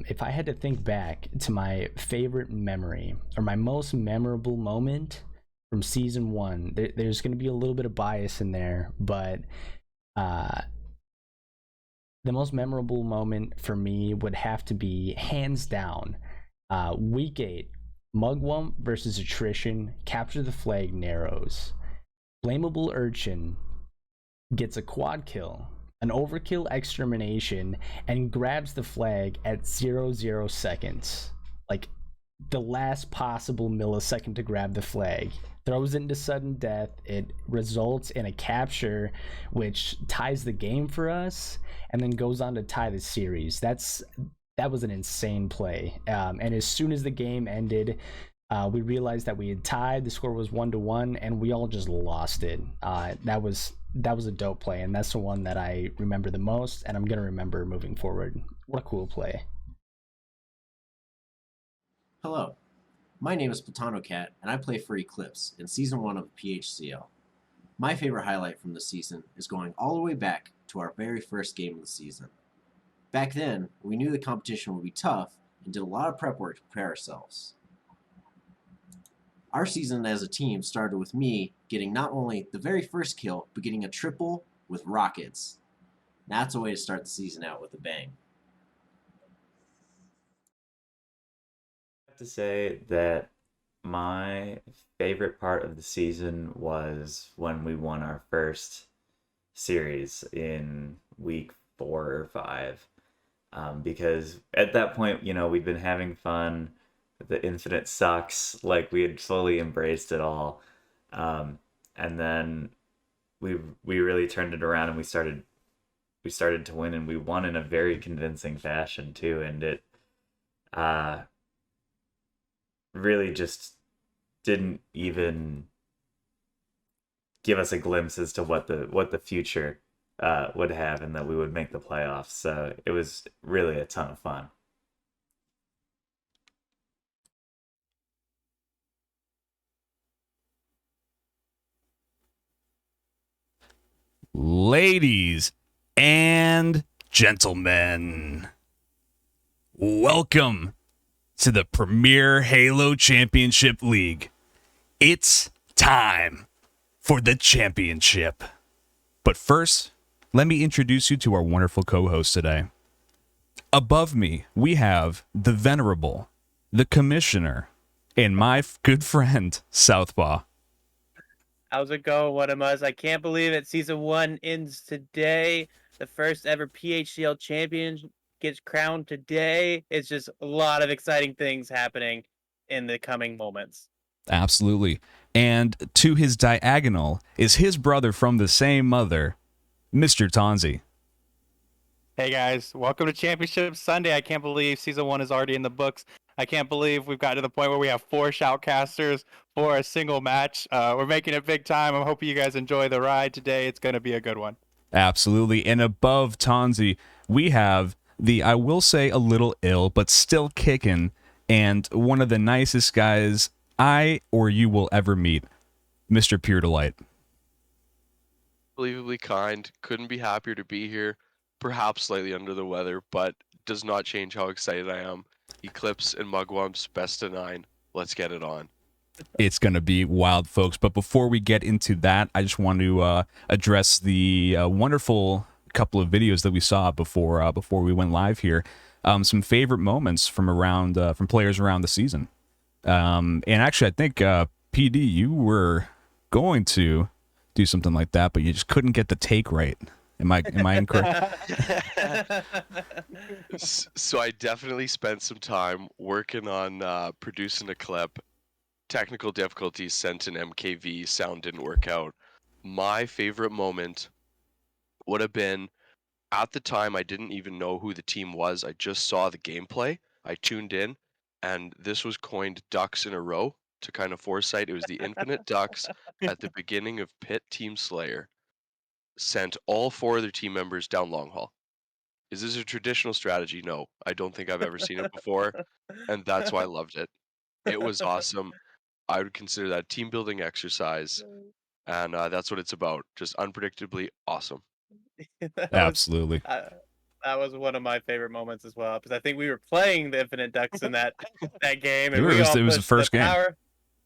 if I had to think back to my favorite memory or my most memorable moment from season one, there's going to be a little bit of bias in there, but uh, the most memorable moment for me would have to be hands down week 8, Mugwump versus Attrition, capture the flag, narrows. Blamable Urchin gets a quad kill, an overkill extermination, and grabs the flag at 0 0 seconds. Like the last possible millisecond to grab the flag. Throws it into sudden death. It results in a capture, which ties the game for us, and then goes on to tie the series. That was an insane play. And as soon as the game ended, we realized that we had tied. The score was 1-1, and we all just lost it. That was a dope play, and that's the one that I remember the most, and I'm gonna remember moving forward. What a cool play! Hello, my name is PlatanoCat, and I play for Eclipse in Season 1 of PHCL. My favorite highlight from the season is going all the way back to our very first game of the season. Back then, we knew the competition would be tough and did a lot of prep work to prepare ourselves. Our season as a team started with me getting not only the very first kill, but getting a triple with rockets. That's a way to start the season out with a bang. Have to say that my favorite part of the season was when we won our first series in week 4 or 5. Because at that point, we'd been having fun. The infinite sucks. Like we had slowly embraced it all, and then we really turned it around and we started to win, and we won in a very convincing fashion too. And it uh, really just didn't even give us a glimpse as to what the future would have, and that we would make the playoffs. So it was really a ton of fun. Ladies and gentlemen, welcome to the Premier Halo Championship League. It's time for the championship. But first, let me introduce you to our wonderful co-host today. Above me, we have the Venerable, the Commissioner, and my good friend, Southpaw. How's it going, what am us? I can't believe it. Season 1 ends today. The first ever PHCL Champion gets crowned today. It's just a lot of exciting things happening in the coming moments. Absolutely. And to his diagonal is his brother from the same mother, Mr. Tonzi. Hey guys, welcome to Championship Sunday. I can't believe Season 1 is already in the books. I can't believe we've gotten to the point where we have 4 shoutcasters for a single match. We're making it big time. I'm hoping you guys enjoy the ride today. It's going to be a good one. Absolutely. And above Tonzi, we have the, I will say, a little ill, but still kicking, and one of the nicest guys I or you will ever meet, Mr. Pure Delight. Unbelievably kind. Couldn't be happier to be here. Perhaps slightly under the weather, but does not change how excited I am. Eclipse and Mugwump's best of 9. Let's get it on. It's going to be wild, folks. But before we get into that, I just want to address the wonderful couple of videos that we saw before we went live here. Some favorite moments from players around the season. And actually, I think PD, you were going to do something like that, but you just couldn't get the take right. Am I incorrect? So I definitely spent some time working on producing a clip. Technical difficulties sent an MKV, sound didn't work out. My favorite moment would have been, at the time I didn't even know who the team was. I just saw the gameplay. I tuned in, and this was coined ducks in a row to kind of foresight. It was the infinite ducks at the beginning of Pit Team Slayer. Sent all 4 of their team members down long haul. Is this a traditional strategy? No, I don't think I've ever seen it before, and that's why I loved it. It was awesome. I would consider that a team building exercise, and that's what it's about. Just unpredictably awesome. Absolutely. That was one of my favorite moments as well, because I think we were playing the Infinite Ducks in that game, and we all it was the pushed first game. power.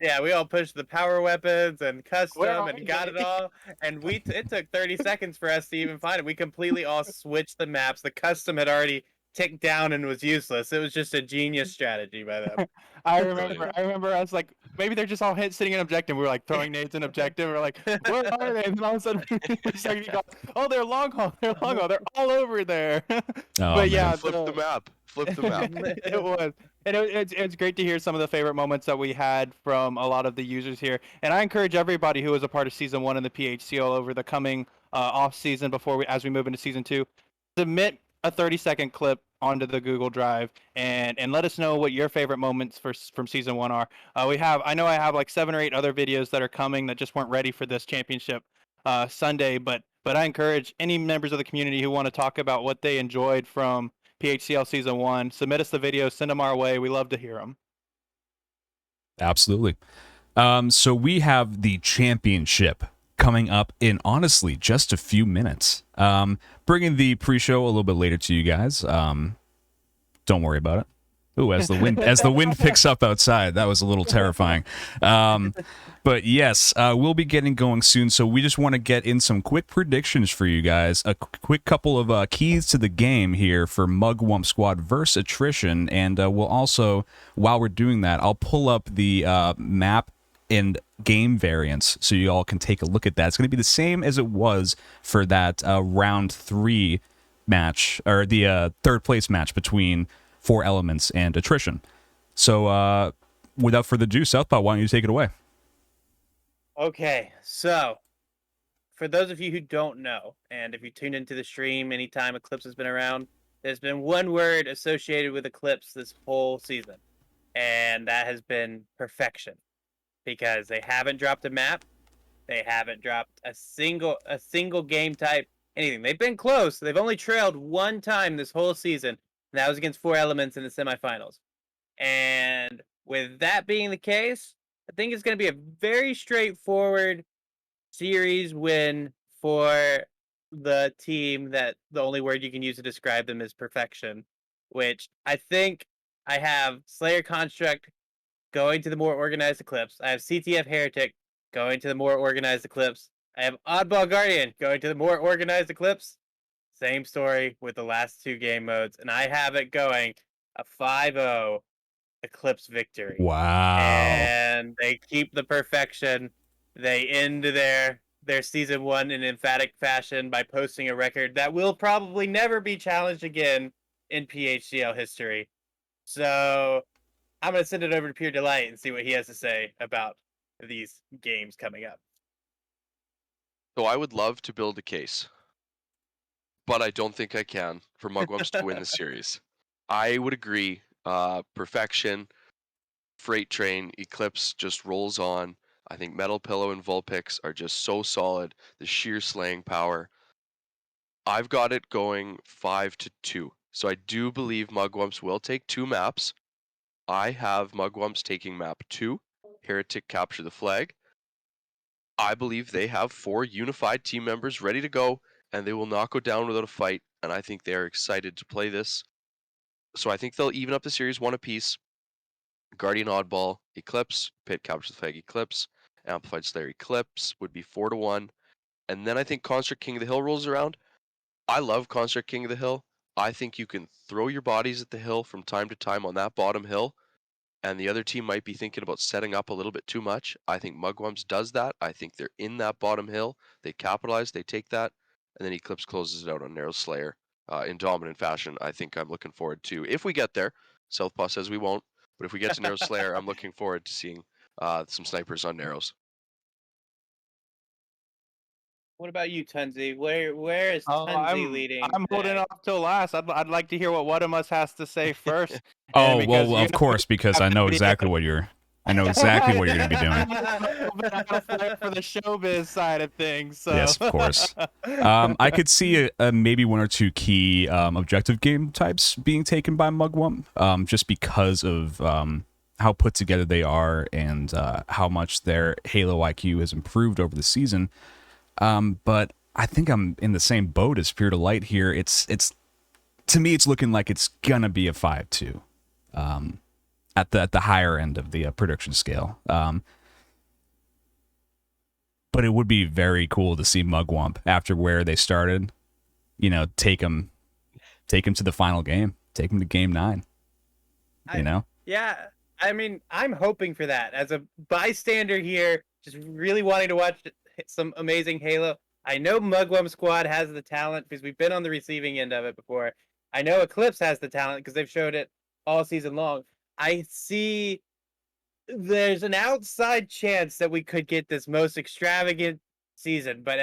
Yeah, we all pushed the power weapons and Where custom are and got they? it all. And it took 30 seconds for us to even find it. We completely all switched the maps. The custom had already ticked down and was useless. It was just a genius strategy by them. I Brilliant. remember us like maybe they're just all sitting in objective. We were like throwing nades in objective. We're like, where are they? And then all of a sudden, we go, oh, they're long haul. They're long haul. They're all over there. Oh, But yeah, man. Flip the map. Flip the map. it was. And it's great to hear some of the favorite moments that we had from a lot of the users here. And I encourage everybody who was a part of season 1 in the PHCL over the coming off season as we move into season 2, submit a 30-second clip onto the Google Drive and let us know what your favorite moments from season 1 are. I know I have like 7 or 8 other videos that are coming that just weren't ready for this championship Sunday, but I encourage any members of the community who want to talk about what they enjoyed from PHCL season 1, submit us the videos, send them our way. We love to hear them. Absolutely. So we have the championship coming up in, honestly, just a few minutes. Bringing the pre-show a little bit later to you guys. Don't worry about it. Ooh, as the wind picks up outside, that was a little terrifying. But yes, we'll be getting going soon. So we just want to get in some quick predictions for you guys. A quick couple of keys to the game here for Mugwump Squad versus Attrition. And we'll also, while we're doing that, I'll pull up the map and game variants so you all can take a look at that. It's going to be the same as it was for that round 3 match, or the third place match between 4 Elements and Attrition. So without further ado, Southpaw, why don't you take it away? Okay, so for those of you who don't know, and if you tuned into the stream anytime Eclipse has been around, there's been one word associated with Eclipse this whole season, and that has been perfection. Because they haven't dropped a map, they haven't dropped a single game type, anything. They've been close. They've only trailed one time this whole season, and that was against 4 Elements in the semifinals. And with that being the case, I think it's going to be a very straightforward series win for the team that the only word you can use to describe them is perfection, which I think I have Slayer Construct going to the more organized Eclipse. I have CTF Heretic going to the more organized Eclipse. I have Oddball Guardian going to the more organized Eclipse. Same story with the last 2 game modes. And I have it going a 5-0 Eclipse victory. Wow. And they keep the perfection. They end their season 1 in emphatic fashion by posting a record that will probably never be challenged again in PHCL history. So I'm going to send it over to Pure Delight and see what he has to say about these games coming up. So I would love to build a case, but I don't think I can for Mugwumps to win the series. I would agree. Perfection, Freight Train, Eclipse just rolls on. I think Metal Pillow and Vulpix are just so solid. The sheer slaying power. I've got it going 5-2. So I do believe Mugwumps will take 2 maps. I have Mugwumps taking map 2, Heretic Capture the Flag. I believe they have 4 unified team members ready to go, and they will not go down without a fight, and I think they are excited to play this. So I think they'll even up the series 1 apiece. Guardian Oddball, Eclipse, Pit Capture the Flag Eclipse, Amplified Slayer Eclipse would be 4-1. And then I think Construct King of the Hill rolls around. I love Construct King of the Hill. I think you can throw your bodies at the hill from time to time on that bottom hill, and the other team might be thinking about setting up a little bit too much. I think Mugwumps does that. I think they're in that bottom hill. They capitalize, they take that, and then Eclipse closes it out on Narrow Slayer in dominant fashion. I think I'm looking forward to, if we get there, Southpaw says we won't, but if we get to Narrow Slayer, I'm looking forward to seeing some snipers on Narrows. What about you, Tunzi? Where is Tunzi leading? I'm holding off till last. I'd like to hear what One of Us has to say first. Oh, well, of course, because I know exactly what you're going to be doing. For the showbiz side of things. So. Yes, of course. I could see maybe 1 or 2 key objective game types being taken by Mugwump, just because of how put together they are and how much their Halo IQ has improved over the season. But I think I'm in the same boat as Pure Delight here. It's to me, it's looking like it's gonna be a 5-2 at the higher end of the prediction scale. But it would be very cool to see Mugwump, after where they started, take them to the final game, take them to game 9. Yeah, I mean, I'm hoping for that as a bystander here, just really wanting to watch some amazing Halo. I know Mugwump Squad has the talent because we've been on the receiving end of it before. I know Eclipse has the talent because they've showed it all season long. I see there's an outside chance that we could get this most extravagant season, but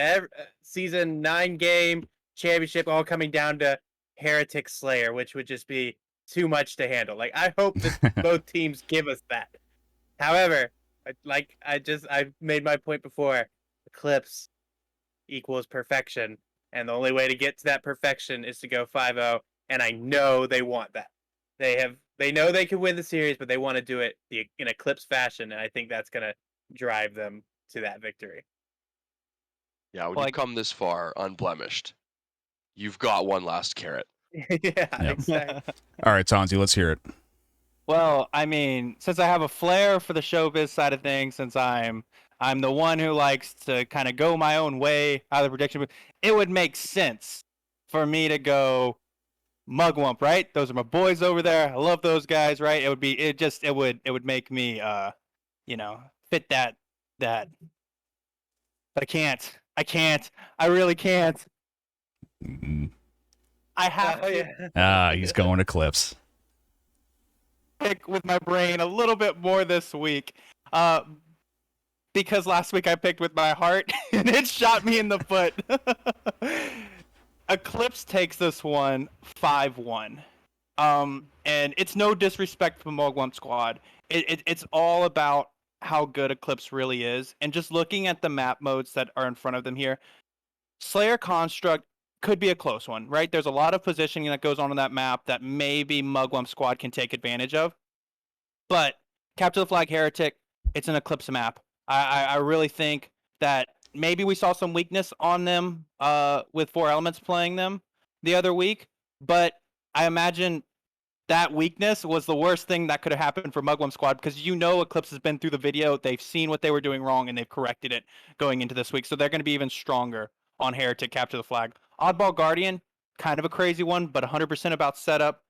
season 9 game championship all coming down to Heretic Slayer, which would just be too much to handle. Like, I hope that both teams give us that. However, I've made my point before. Eclipse equals perfection, and the only way to get to that perfection is to go 5-0, and I know they want that. They know they can win the series, but they want to do it in Eclipse fashion, and I think that's going to drive them to that victory. Yeah, when you've come this far unblemished, you've got one last carrot. Exactly. All right, Tonzi, let's hear it. Well, I mean, since I have a flair for the showbiz side of things, since I'm the one who likes to kind of go my own way out of the prediction, it would make sense for me to go Mugwump, right? Those are my boys over there. I love those guys, right? It would make me fit that. But I can't. I really can't. I have to He's going Eclipse. pick with my brain a little bit more this week. Because last week I picked with my heart and it shot me in the foot. Eclipse takes this one 5-1. And it's no disrespect for Mugwump Squad. It's all about how good Eclipse really is. And just looking at the map modes that are in front of them here, Slayer Construct could be a close one, right? There's a lot of positioning that goes on that map that maybe Mugwump Squad can take advantage of. But Capture the Flag Heretic, it's an Eclipse map. I really think that maybe we saw some weakness on them with 4 Elements playing them the other week, but I imagine that weakness was the worst thing that could have happened for Mugwump Squad, because Eclipse has been through the video, they've seen what they were doing wrong, and they've corrected it going into this week, so they're going to be even stronger on Heretic Capture the Flag. Oddball Guardian, kind of a crazy one, but 100% about setup.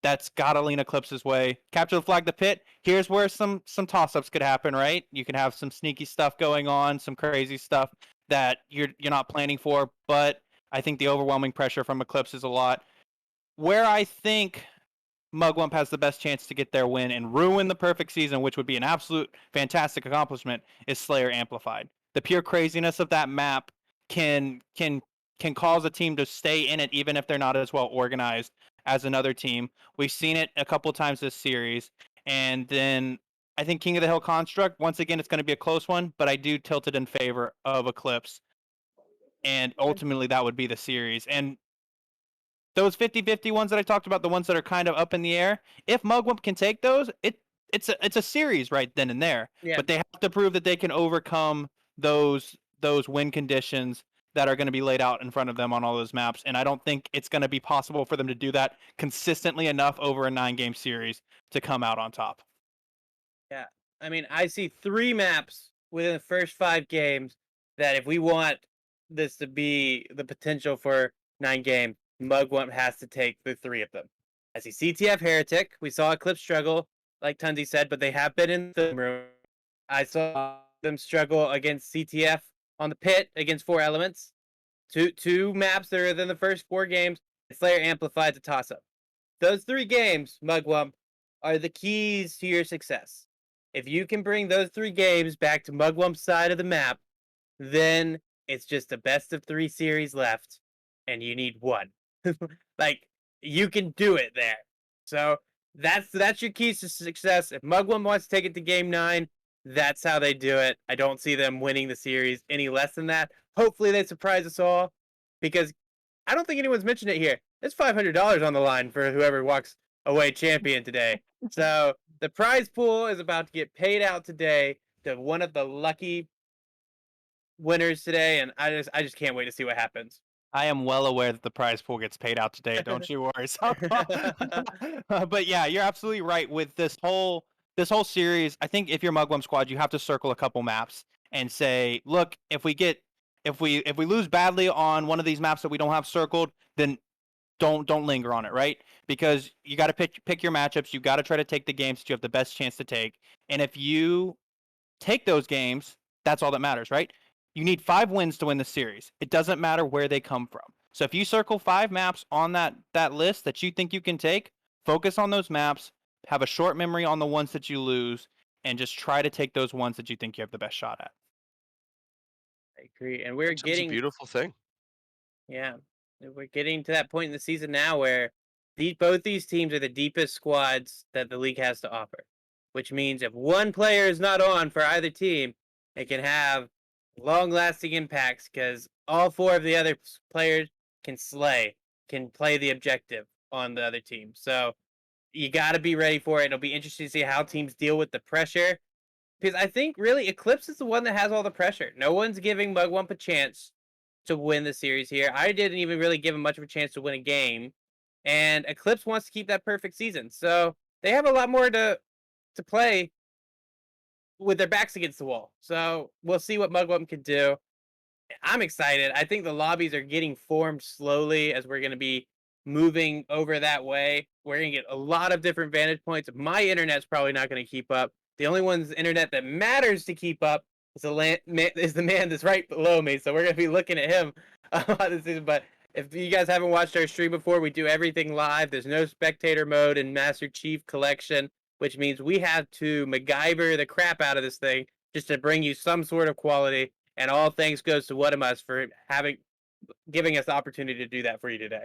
That's gotta lean Eclipse's way. Capture the Flag, the pit. Here's where some toss-ups could happen, right? You can have some sneaky stuff going on, some crazy stuff that you're not planning for, but I think the overwhelming pressure from Eclipse is a lot. Where I think Mugwump has the best chance to get their win and ruin the perfect season, which would be an absolute fantastic accomplishment, is Slayer Amplified. The pure craziness of that map can cause a team to stay in it even if they're not as well organized as another team. We've seen it a couple times this series. And then I think King of the Hill Construct, once again, it's going to be a close one, but I do tilt it in favor of Eclipse. And ultimately, that would be the series. And those 50-50 ones that I talked about, the ones that are kind of up in the air, if Mugwump can take those, it's a series right then and there. Yeah. But they have to prove that they can overcome those win conditions that are going to be laid out in front of them on all those maps. And I don't think it's going to be possible for them to do that consistently enough over a 9-game series to come out on top. Yeah. I mean, I see 3 maps within the first 5 games that if we want this to be the potential for 9 games, Mugwump has to take the 3 of them. I see CTF Heretic. We saw Eclipse struggle, like Tunzi said, but they have been in the room. I saw them struggle against CTF on the pit against 4 Elements. Two maps that are within the first 4 games. Slayer Amplified's a toss-up. Those 3 games, Mugwump, are the keys to your success. If you can bring those 3 games back to Mugwump's side of the map, then it's just a best of 3 series left, and you need 1. Like, you can do it there. So that's your keys to success. If Mugwump wants to take it to game 9, that's how they do it. I don't see them winning the series any less than that. Hopefully they surprise us all, because I don't think anyone's mentioned it here. There's $500 on the line for whoever walks away champion today. So the prize pool is about to get paid out today to one of the lucky winners today, and I just can't wait to see what happens. I am well aware that the prize pool gets paid out today. Don't you worry. But yeah, you're absolutely right with this whole series. I think if you're Mugwump Squad, you have to circle a couple maps and say, look, if we lose badly on one of these maps that we don't have circled, then don't linger on it, right? Because you got to pick your matchups. You got to try to take the games that you have the best chance to take. And if you take those games, that's all that matters, right? You need 5 wins to win the series. It doesn't matter where they come from. So if you circle 5 maps on that list that you think you can take, focus on those maps, have a short memory on the ones that you lose, and just try to take those ones that you think you have the best shot at. I agree. And we're It's a getting beautiful thing. Yeah, we're getting to that point in the season now where both these teams are the deepest squads that the league has to offer, which means if one player is not on for either team, it can have long-lasting impacts because all 4 of the other players can play the objective on the other team. So you got to be ready for it. It'll be interesting to see how teams deal with the pressure because I think really Eclipse is the one that has all the pressure. No one's giving Mugwump a chance to win the series here. I didn't even really give him much of a chance to win a game. And Eclipse wants to keep that perfect season. So they have a lot more to play with their backs against the wall. So we'll see what Mugwump can do. I'm excited. I think the lobbies are getting formed slowly as we're going to be moving over that way. We're going to get a lot of different vantage points. My internet's probably not going to keep up. The only one's internet that matters to keep up is the man that's right below me. So we're going to be looking at him this season. But if you guys haven't watched our stream before, we do everything live. There's no spectator mode in Master Chief Collection, which means we have to MacGyver the crap out of this thing just to bring you some sort of quality. And all thanks goes to Whatamus for giving us the opportunity to do that for you today.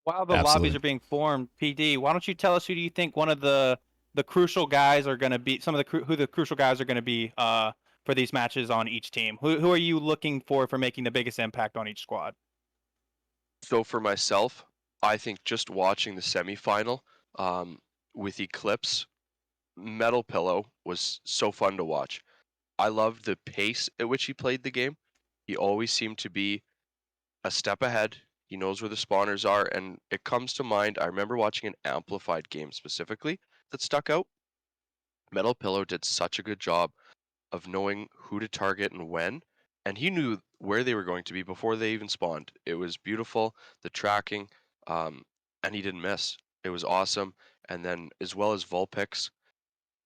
While the Absolutely. lobbies are being formed, PD, why don't you tell us who do you think one of the crucial guys are going to be? Who the crucial guys are going to be for these matches on each team? Who are you looking for making the biggest impact on each squad? So for myself, I think just watching the semifinal with Eclipse, Metal Pillow was so fun to watch. I loved the pace at which he played the game. He always seemed to be a step ahead. He knows where the spawners are, and it comes to mind. I remember watching an amplified game specifically that stuck out. Metal Pillow did such a good job of knowing who to target and when, and he knew where they were going to be before they even spawned. It was beautiful, the tracking, and he didn't miss. It was awesome. And then as well as Vulpix,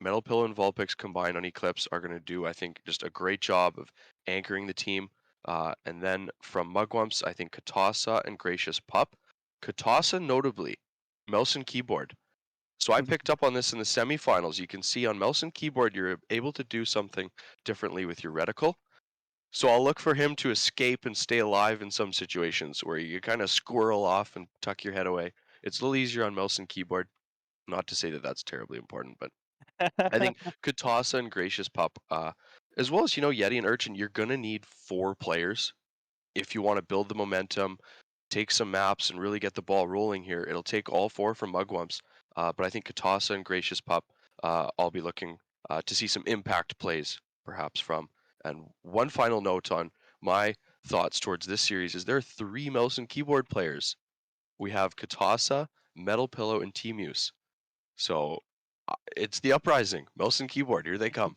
Metal Pillow and Vulpix combined on Eclipse are going to do, I think, just a great job of anchoring the team. And then from Mugwumps, I think Katasa and Gracious Pup. Katasa, notably, mouse and keyboard. So I picked up on this in the semifinals. You can see on mouse and keyboard, you're able to do something differently with your reticle. So I'll look for him to escape and stay alive in some situations where you kind of squirrel off and tuck your head away. It's a little easier on mouse and keyboard. Not to say that that's terribly important, but I think Katasa and Gracious Pup, as well as, Yeti and Urchin, you're going to need 4 players if you want to build the momentum, take some maps, and really get the ball rolling here. It'll take all 4 from Mugwumps, but I think Katasa and Gracious Pup, I'll be looking to see some impact plays perhaps from. And one final note on my thoughts towards this series is there are 3 mouse and keyboard players. We have Katasa, Metal Pillow, and T-Muse. So it's the uprising. Mouse and keyboard, here they come.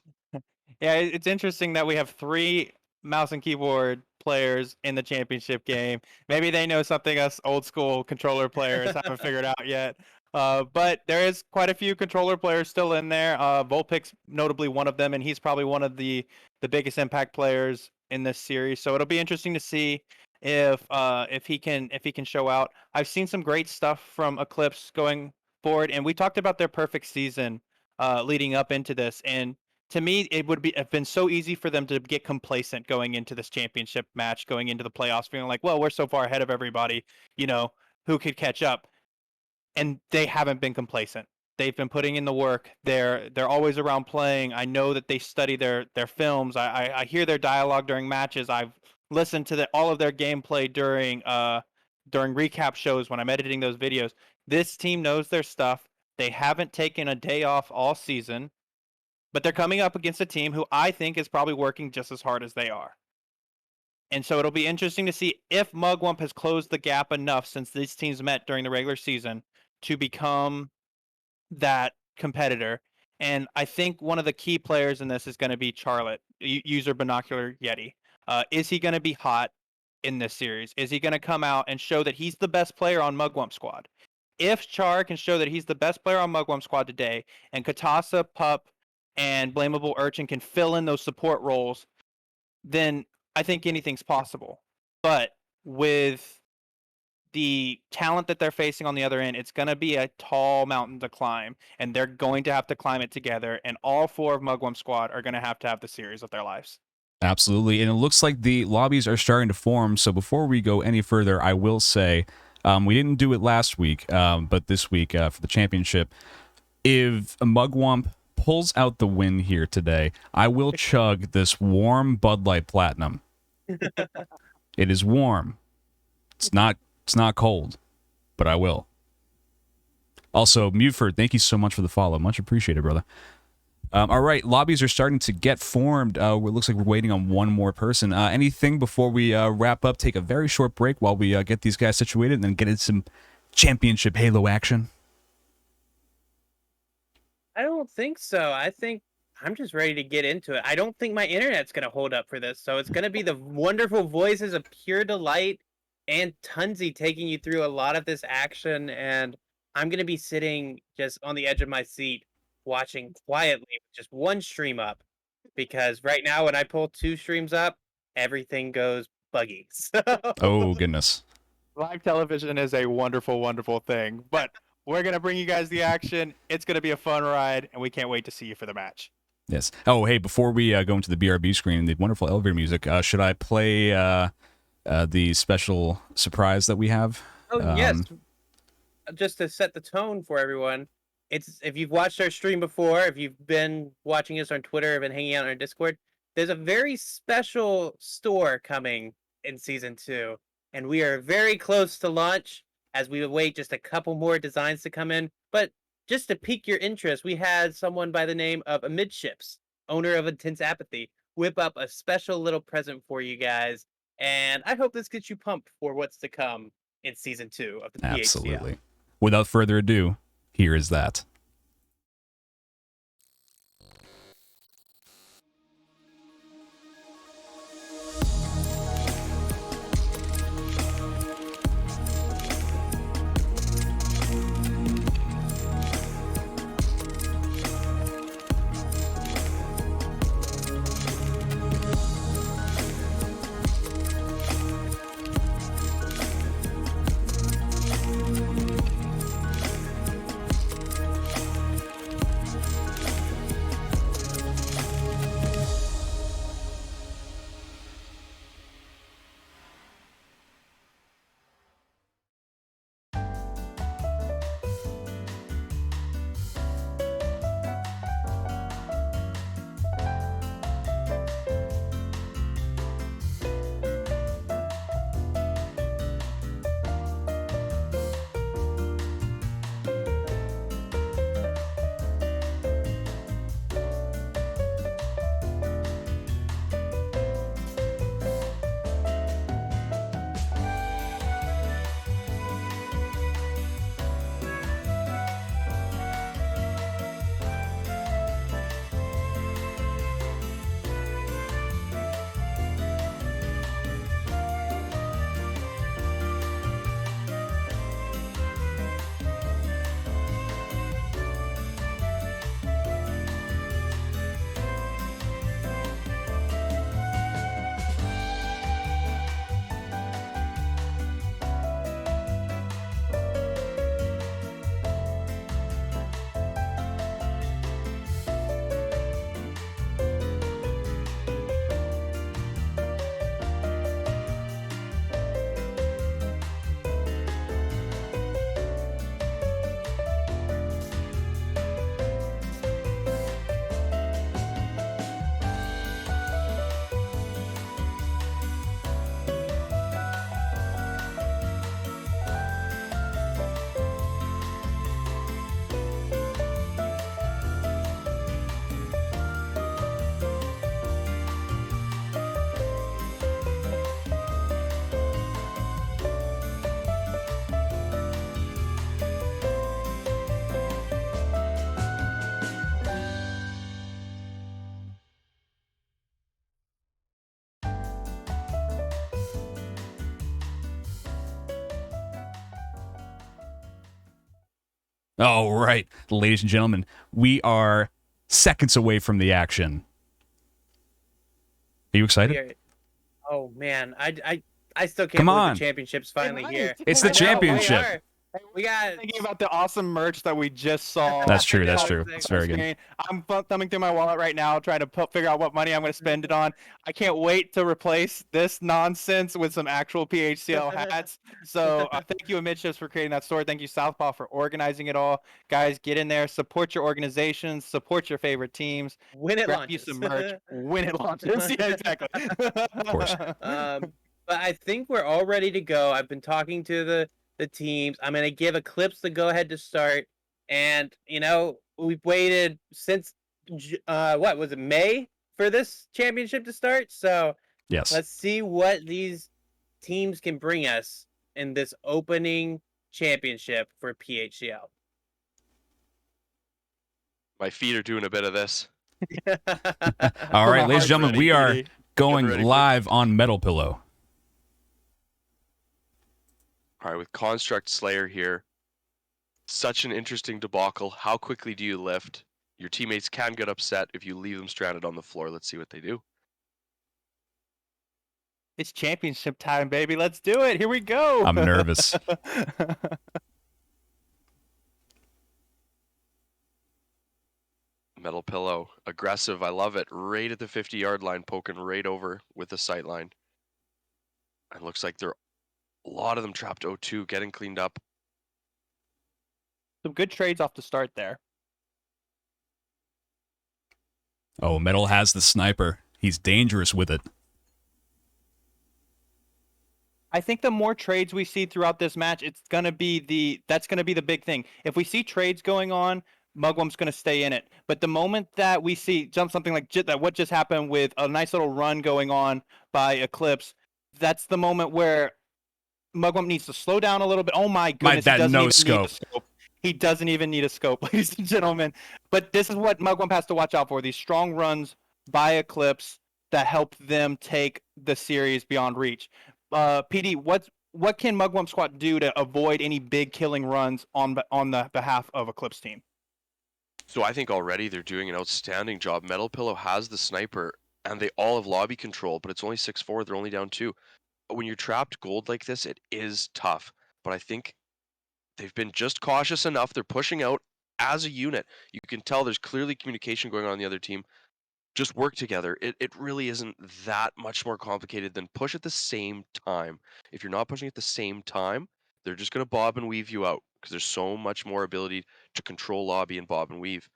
Yeah, it's interesting that we have 3 mouse and keyboard players in the championship game. Maybe they know something us old school controller players haven't figured out yet. But there is quite a few controller players still in there. Vulpix notably one of them, and he's probably one of the biggest impact players in this series. So it'll be interesting to see if he can show out. I've seen some great stuff from Eclipse going forward, and we talked about their perfect season leading up into this, and to me, it would have been so easy for them to get complacent going into this championship match, going into the playoffs, feeling like, well, we're so far ahead of everybody, who could catch up? And they haven't been complacent. They've been putting in the work. They're always around playing. I know that they study their films. I hear their dialogue during matches. I've listened to all of their gameplay during recap shows when I'm editing those videos. This team knows their stuff. They haven't taken a day off all season. But they're coming up against a team who I think is probably working just as hard as they are. And so it'll be interesting to see if Mugwump has closed the gap enough since these teams met during the regular season to become that competitor. And I think one of the key players in this is going to be Charlotte, user Binocular Yeti. Is he going to be hot in this series? Is he going to come out and show that he's the best player on Mugwump Squad? If Char can show that he's the best player on Mugwump Squad today, and Katasa, Pup, and Blamable Urchin can fill in those support roles, then I think anything's possible. But with the talent that they're facing on the other end, it's going to be a tall mountain to climb, and they're going to have to climb it together, and all 4 of Mugwump Squad are going to have the series of their lives. Absolutely. And it looks like the lobbies are starting to form. So before we go any further, I will say we didn't do it last week, but this week for the championship, if Mugwump pulls out the win here today, I will chug this warm Bud Light Platinum. It is warm. It's not cold, but I will. Also, Muford, thank you so much for the follow. Much appreciated, brother. All right, lobbies are starting to get formed. It looks like we're waiting on one more person. Anything before we wrap up? Take a very short break while we get these guys situated and then get into some championship Halo action. I don't think so. I think I'm just ready to get into it. I don't think my internet's going to hold up for this. So it's going to be the wonderful voices of Pure Delight and Tunzi taking you through a lot of this action. And I'm going to be sitting just on the edge of my seat watching quietly with just one stream up. Because right now when I pull 2 streams up, everything goes buggy. So... Oh, goodness. Live television is a wonderful, wonderful thing. But we're going to bring you guys the action. It's going to be a fun ride, and we can't wait to see you for the match. Yes. Oh, hey, before we go into the BRB screen, the wonderful elevator music, should I play the special surprise that we have? Oh, yes. Just to set the tone for everyone, it's if you've watched our stream before, if you've been watching us on Twitter or been hanging out on our Discord, there's a very special store coming in Season 2. And we are very close to launch as we await just a couple more designs to come in. But just to pique your interest, we had someone by the name of Amidships, owner of Intense Apathy, whip up a special little present for you guys. And I hope this gets you pumped for what's to come in Season 2 of the PHCL. Absolutely. Without further ado, here is that. Oh, right. Ladies and gentlemen, we are seconds away from the action. Are you excited? Oh man, I still can't Come believe on. the championship's finally here. It's the I know, championship. We are. We got thinking about the awesome merch that we just saw. That's true. That's I know, true. It's very good. I'm thumbing through my wallet right now, trying to figure out what money I'm going to spend it on. I can't wait to replace this nonsense with some actual PHCL hats. So thank you, Amidships, for creating that store. Thank you, Southpaw, for organizing it all. Guys, get in there, support your organizations, support your favorite teams. When it grab launches. you some merch when it launches. Yeah, exactly. Of course. But I think we're all ready to go. I've been talking to the teams. I'm gonna give Eclipse the go ahead to start. And we've waited since what was it, May, for this championship to start? So Yes. let's see what these teams can bring us in this opening championship for PHCL. My feet are doing a bit of this. All right, ladies and gentlemen, we are going ready, live on Metal Pillow. All right, with Construct Slayer here. Such an interesting debacle. How quickly do you lift? Your teammates can get upset if you leave them stranded on the floor. Let's see what they do. It's championship time, baby. Let's do it. Here we go. I'm nervous. Metal Pillow, aggressive. I love it. Right at the 50-yard line, poking right over with the sight line. And looks like a lot of them trapped 0-2, getting cleaned up. Some good trades off the start there. Oh, Metal has the sniper. He's dangerous with it. I think the more trades we see throughout this match, that's gonna be the big thing. If we see trades going on, Mugwump's gonna stay in it. But the moment that we see something like what just happened with a nice little run going on by Eclipse, that's the moment where Mugwump needs to slow down a little bit. Oh my goodness, that no scope. He doesn't even need a scope, ladies and gentlemen. But this is what Mugwump has to watch out for, these strong runs by Eclipse that help them take the series beyond reach. PD, what can Mugwump Squad do to avoid any big killing runs on the behalf of Eclipse team? So I think already they're doing an outstanding job. Metal Pillow has the sniper, and they all have lobby control, but it's only 6-4. They're only down 2. When you're trapped gold like this, it is tough. But I think they've been just cautious enough. They're pushing out as a unit. You can tell there's clearly communication going on the other team. Just work together. It really isn't that much more complicated than push at the same time. If you're not pushing at the same time, they're just going to bob and weave you out because there's so much more ability to control lobby and bob and weave.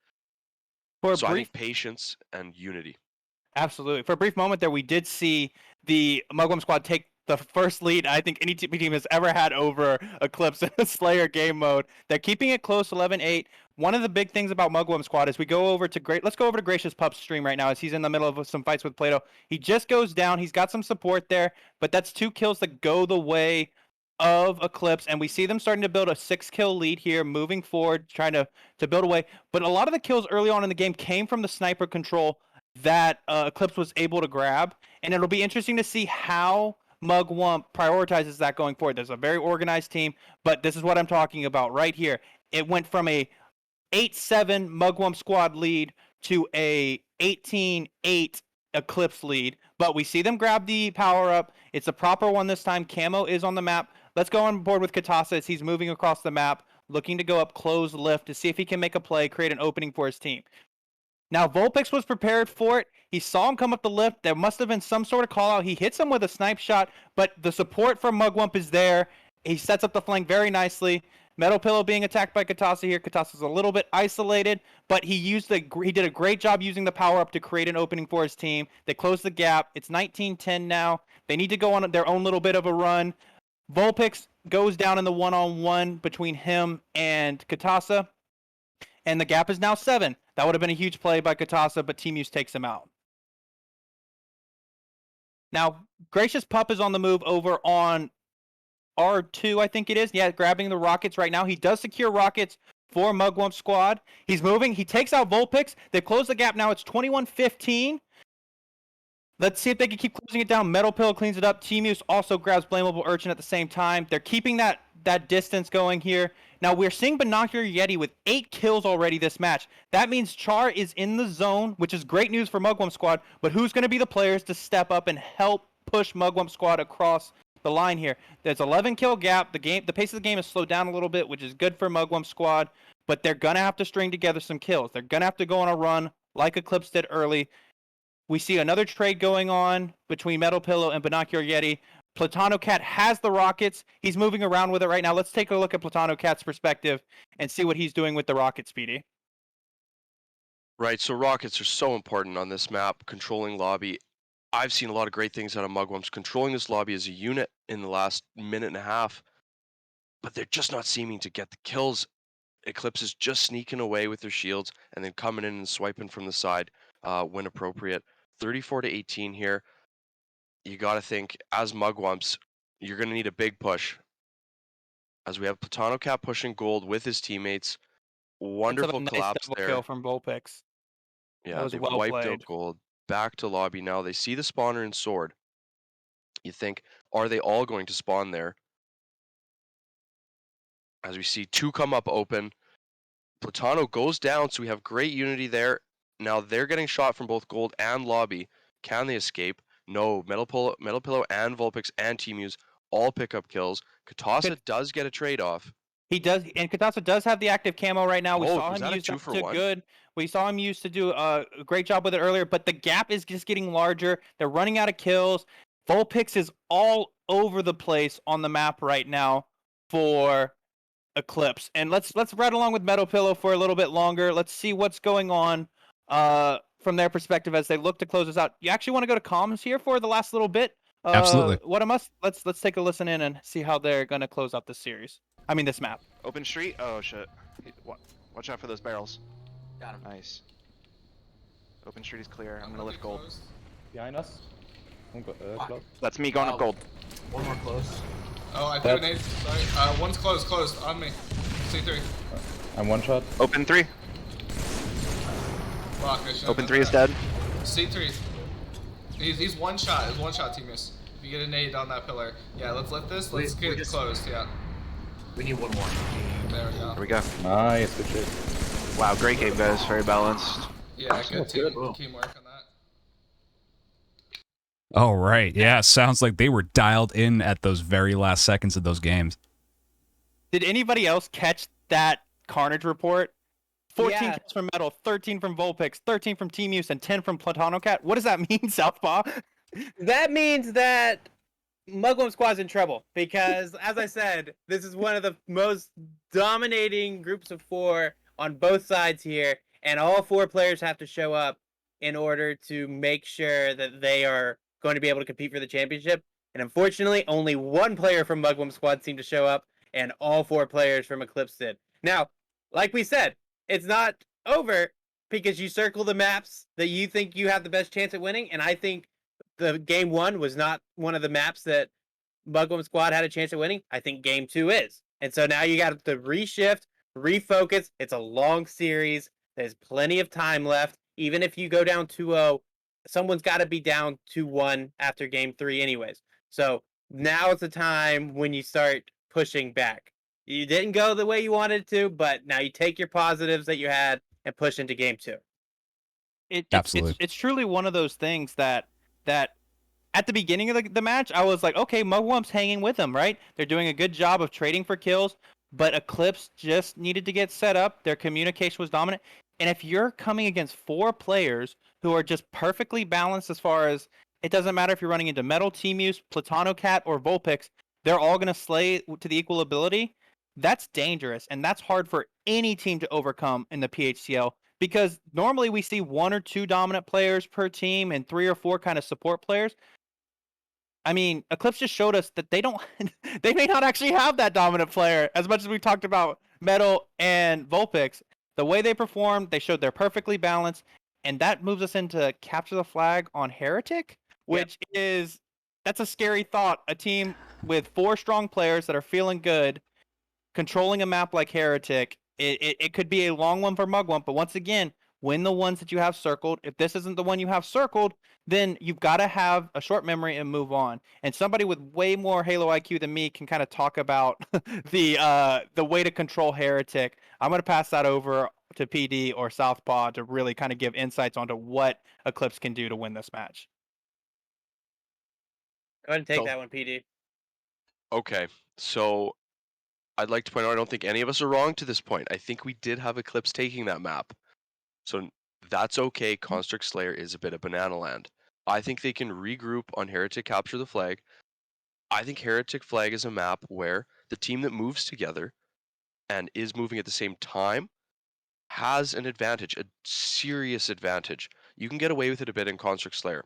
I think patience and unity. Absolutely. For a brief moment there, we did see the Mugwump Squad take the first lead I think any team has ever had over Eclipse in a Slayer game mode. They're keeping it close, 11-8. One of the big things about Mugwump Squad is let's go over to Gracious Pup's stream right now as he's in the middle of some fights with Plato. He just goes down. He's got some support there, but that's 2 kills that go the way of Eclipse, and we see them starting to build a 6-kill lead here, moving forward, trying to build away. But a lot of the kills early on in the game came from the sniper control that Eclipse was able to grab, and it'll be interesting to see how Mugwump prioritizes that going forward. There's a very organized team, but this is what I'm talking about right here. It went from a 8-7 Mugwump Squad lead to a 18-8 Eclipse lead, but we see them grab the power up. It's a proper one this time. Camo is on the map. Let's go on board with Katasa as he's moving across the map, looking to go up close lift to see if he can make a play, create an opening for his team. Now, Vulpix was prepared for it. He saw him come up the lift. There must have been some sort of call out. He hits him with a snipe shot, but the support from Mugwump is there. He sets up the flank very nicely. Metal Pillow being attacked by Katasa here. Katasa's a little bit isolated, but he did a great job using the power up to create an opening for his team. They closed the gap. It's 19-10 now. They need to go on their own little bit of a run. Vulpix goes down in the one-on-one between him and Katasa, and the gap is now 7. That would have been a huge play by Katasa, but Team Use takes him out. Now, Gracious Pup is on the move over on R2, I think it is. Yeah, grabbing the rockets right now. He does secure rockets for Mugwump Squad. He's moving. He takes out Vulpix. They close the gap now. It's 21-15. Let's see if they can keep closing it down. Metal Pill cleans it up. Team Use also grabs Blamable Urchin at the same time. They're keeping that that distance going here. Now we're seeing Binocular Yeti with 8 kills already this match. That means Char is in the zone, which is great news for Mugwump Squad. But who's going to be the players to step up and help push Mugwump Squad across the line here? There's 11 kill gap. The pace of the game is slowed down a little bit, which is good for Mugwump Squad. But they're going to have to string together some kills. They're going to have to go on a run like Eclipse did early. We see another trade going on between Metal Pillow and Binocular Yeti. PlatanoCat has the rockets. He's moving around with it right now. Let's take a look at PlatanoCat's perspective and see what he's doing with the rocket, Speedy. Right, so rockets are so important on this map, controlling lobby. I've seen a lot of great things out of Mugwumps controlling this lobby as a unit in the last minute and a half, but they're just not seeming to get the kills. Eclipse is just sneaking away with their shields and then coming in and swiping from the side when appropriate. 34-18 here. You got to think, as Mugwumps, you're going to need a big push. As we have PlatanoCat pushing gold with his teammates. Wonderful Nice collapse double there. kill from Vulpix. Yeah, was they've well wiped played. out gold. Back to lobby now. They see the spawner and sword. You think, are they all going to spawn there? As we see 2 come up open. Platano goes down, so we have great unity there. Now they're getting shot from both gold and lobby. Can they escape? No. Metal Pillow and Vulpix and T-Muse all pick up kills. Katasa does get a trade-off. He does, and Katasa does have the active camo right now. We saw was him that a use that 2-for-1? to good. We saw him use to do a great job with it earlier, but the gap is just getting larger. They're running out of kills. Vulpix is all over the place on the map right now for Eclipse. And let's ride along with Metal Pillow for a little bit longer. Let's see what's going on from their perspective as they look to close this out. You actually want to go to comms here for the last little bit? Absolutely. What a must. Let's take a listen in and see how they're going to close out this series. I mean, this map. Open street. Oh shit. Watch out for those barrels. Got him. Nice. Open street is clear. I'm gonna lift gold. Behind us. Close. That's me going up gold. One more close. Oh, I threw an 8. Sorry. One's closed on me. C3. I'm one shot. Open 3. Fuck, I should've Open done 3 is that. dead. C3. He's one shot. It's one shot, T-Miss. If you get a nade on that pillar. Yeah, let's lift this. Let's get it closed, yeah. We need one more. There we go. Here we go. Nice, good shit. Wow, great game, guys. Very balanced. Yeah, good good. teamwork on that. All right. Yeah, sounds like they were dialed in at those very last seconds of those games. Did anybody else catch that Carnage report? 14 Yeah. kills from Metal, 13 from Vulpix, 13 from T-Muse, and 10 from PlatanoCat. What does that mean, Southpaw? That means that Mugwump Squad's in trouble because, as I said, this is one of the most dominating groups of 4 on both sides here, and all 4 players have to show up in order to make sure that they are going to be able to compete for the championship. And unfortunately, only 1 player from Mugwump Squad seemed to show up, and all 4 players from Eclipse did. Now, like we said, it's not over because you circle the maps that you think you have the best chance at winning, and I think the game 1 was not one of the maps that Mugwump Squad had a chance at winning. I think game 2 is. And so now you got to reshift, refocus. It's a long series. There's plenty of time left. Even if you go down 2-0, someone's got to be down 2-1 after game 3 anyways. So now is the time when you start pushing back. You didn't go the way you wanted to, but now you take your positives that you had and push into game 2. Absolutely. It's truly one of those things that at the beginning of the match, I was like, okay, Mugwump's hanging with them, right? They're doing a good job of trading for kills, but Eclipse just needed to get set up. Their communication was dominant. And if you're coming against 4 players who are just perfectly balanced as far as it doesn't matter if you're running into Metal, T-Muse, PlatanoCat, or Vulpix, they're all going to slay to the equal ability. That's dangerous, and that's hard for any team to overcome in the PHCL because normally we see 1 or 2 dominant players per team and 3 or 4 kind of support players. I mean, Eclipse just showed us that they may not actually have that dominant player as much as we talked about Metal and Vulpix. The way they performed, they showed they're perfectly balanced, and that moves us into capture the flag on Heretic, which that's a scary thought. A team with 4 strong players that are feeling good, controlling a map like Heretic. It could be a long one for Mugwump, but once again, win the ones that you have circled. If this isn't the one you have circled, then you've got to have a short memory and move on. And somebody with way more Halo IQ than me can kind of talk about the way to control Heretic. I'm going to pass that over to PD or Southpaw to really kind of give insights onto what Eclipse can do to win this match. Go ahead and take So- that one, PD. Okay, so I'd like to point out I don't think any of us are wrong to this point. I think we did have Eclipse taking that map. So that's okay. Construct Slayer is a bit of banana land. I think they can regroup on Heretic Capture the Flag. I think Heretic Flag is a map where the team that moves together and is moving at the same time has an advantage, a serious advantage. You can get away with it a bit in Construct Slayer.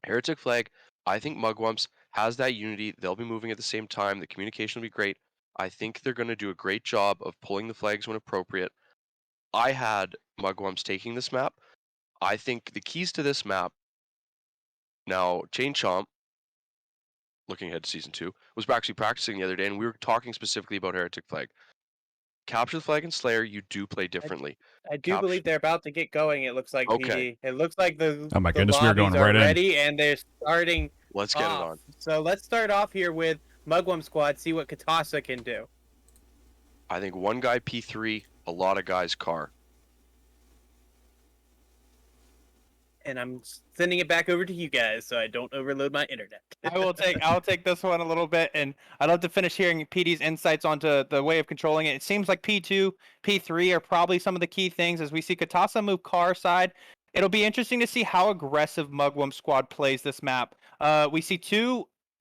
Heretic Flag, I think Mugwumps has that unity. They'll be moving at the same time. The communication will be great. I think they're going to do a great job of pulling the flags when appropriate. I had Mugwumps taking this map. I think the keys to this map, now Chain Chomp, looking ahead to Season 2, was actually practicing the other day, and we were talking specifically about Heretic Flag. Capture the Flag and Slayer, you do play differently. I do believe they're about to get going. It looks like Okay. PD. It looks like the Oh my the goodness, we are lobbies going right in. ready and they're starting. Let's get it off. on. So let's start off here with Mugwump Squad. See what Katasa can do. I think one guy P3, a lot of guys car. And I'm sending it back over to you guys so I don't overload my internet. I'll take this one a little bit, and I'd love to finish hearing PD's insights onto the way of controlling it. It seems like P2, P3 are probably some of the key things as we see Katasa move car side. It'll be interesting to see how aggressive Mugwump Squad plays this map. We see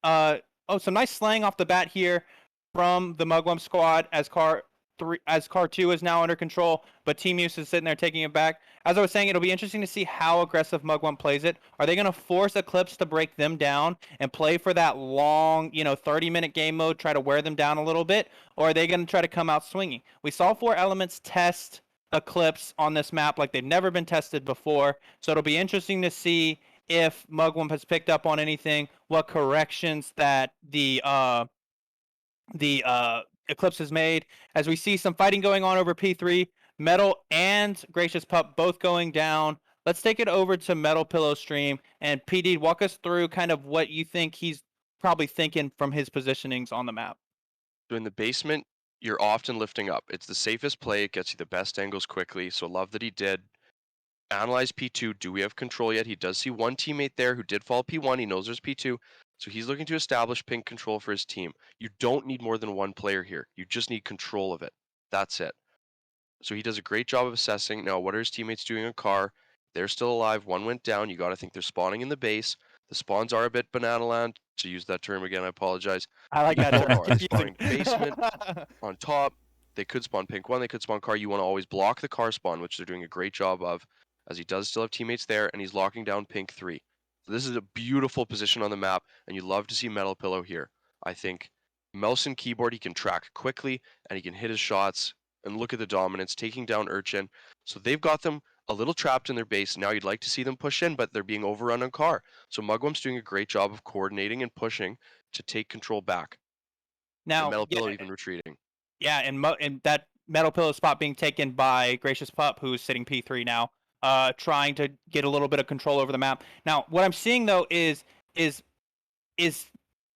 some nice slaying off the bat here from the Mugwump Squad as car 2 is now under control, but Team Muse is sitting there taking it back. As I was saying, it'll be interesting to see how aggressive Mugwump plays it. Are they going to force Eclipse to break them down and play for that long, 30-minute game mode, try to wear them down a little bit? Or are they going to try to come out swinging? We saw 4 Elements test Eclipse on this map like they've never been tested before, so it'll be interesting to see if Mugwump has picked up on anything, what corrections that the Eclipse has made. As we see some fighting going on over P3, Metal and Gracious Pup both going down. Let's take it over to Metal Pillow Stream, and PD, walk us through kind of what you think he's probably thinking from his positionings on the map. So in the basement, you're often lifting up. It's the safest play. It gets you the best angles quickly. So love that he did. Analyze P2. Do we have control yet? He does see one teammate there who did fall P1. He knows there's P2. So he's looking to establish pink control for his team. You don't need more than one player here. You just need control of it. That's it. So he does a great job of assessing. Now, what are his teammates doing on car? They're still alive. One went down. You got to think they're spawning in the base. The spawns are a bit banana land. To use that term again, I apologize. I like that You term. are spawning basement on top. They could spawn pink 1. They could spawn car. You want to always block the car spawn, which they're doing a great job of, as he does still have teammates there, and he's locking down pink 3. So this is a beautiful position on the map, and you love to see Metal Pillow here. I think mouse and keyboard, he can track quickly, and he can hit his shots, and look at the dominance, taking down Urchin. So they've got them a little trapped in their base. Now you'd like to see them push in, but they're being overrun on car. So Mugwump's doing a great job of coordinating and pushing to take control back. Now, and Metal Pillow even retreating. Yeah, and that Metal Pillow spot being taken by Gracious Pup, who's sitting P3 now, trying to get a little bit of control over the map. Now, what I'm seeing though is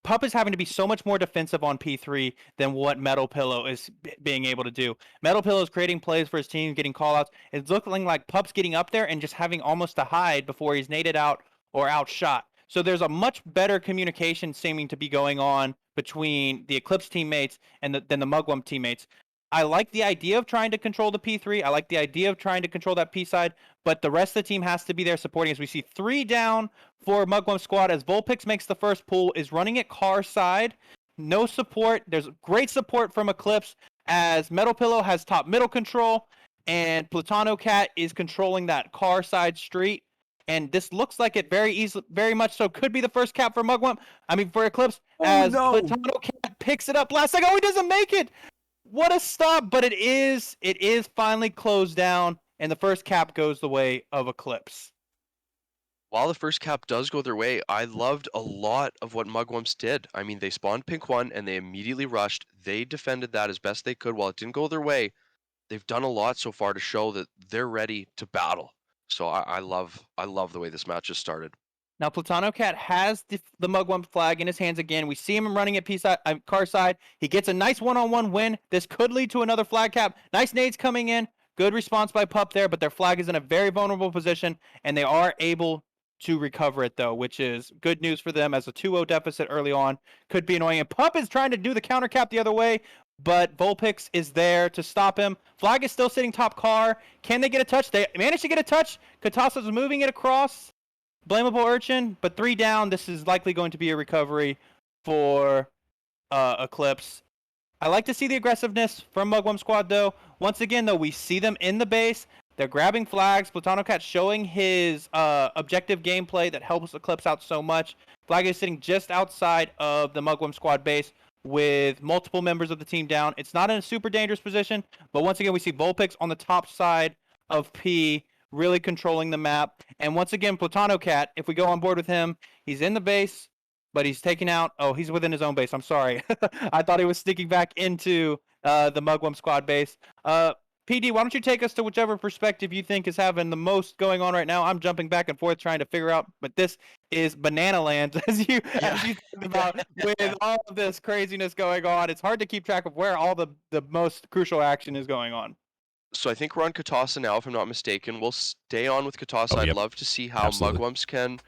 Pup is having to be so much more defensive on P3 than what Metal Pillow is being able to do. Metal Pillow is creating plays for his team, getting callouts. It's looking like Pup's getting up there and just having almost to hide before he's naded out or outshot. So there's a much better communication seeming to be going on between the Eclipse teammates and than the Mugwump teammates. I like the idea of trying to control the P3. I like the idea of trying to control that P side, but the rest of the team has to be there supporting as we see 3 down for Mugwump Squad as Vulpix makes the first pull, is running it car side. No support. There's great support from Eclipse as Metal Pillow has top middle control and Platano Cat is controlling that car side street. And this looks like it very much so could be the first cap for Mugwump. I mean, for Eclipse, Platano Cat picks it up last second. Oh, he doesn't make it. What a stop, but it is finally closed down, and the first cap goes the way of Eclipse. While the first cap does go their way, I loved a lot of what Mugwumps did. I mean, they spawned pink 1, and they immediately rushed. They defended that as best they could. While it didn't go their way, they've done a lot so far to show that they're ready to battle. So I love the way this match has started. Now, PlatanoCat has the Mugwump flag in his hands again. We see him running at car side. He gets a nice one-on-one win. This could lead to another flag cap. Nice nades coming in. Good response by Pup there, but their flag is in a very vulnerable position, and they are able to recover it, though, which is good news for them as a 2-0 deficit early on. Could be annoying. And Pup is trying to do the counter cap the other way, but Vulpix is there to stop him. Flag is still sitting top car. Can they get a touch? They managed to get a touch. Katasa's moving it across. Blamable Urchin, but 3 down. This is likely going to be a recovery for Eclipse. I like to see the aggressiveness from Mugwump squad, though. Once again, though, we see them in the base. They're grabbing flags. PlatanoCat showing his objective gameplay that helps Eclipse out so much. Flag is sitting just outside of the Mugwump squad base with multiple members of the team down. It's not in a super dangerous position, but once again, we see Vulpix on the top side of P, really controlling the map. And once again, PlatanoCat, if we go on board with him, he's in the base, but he's taking out... Oh, he's within his own base. I'm sorry. I thought he was sneaking back into the Mugwump squad base. PD, why don't you take us to whichever perspective you think is having the most going on right now? I'm jumping back and forth trying to figure out, but this is banana land, as you talked about, with all of this craziness going on. It's hard to keep track of where all the most crucial action is going on. So I think we're on Katasa now, if I'm not mistaken. We'll stay on with Katasa. I'd love to see how Mugwumps can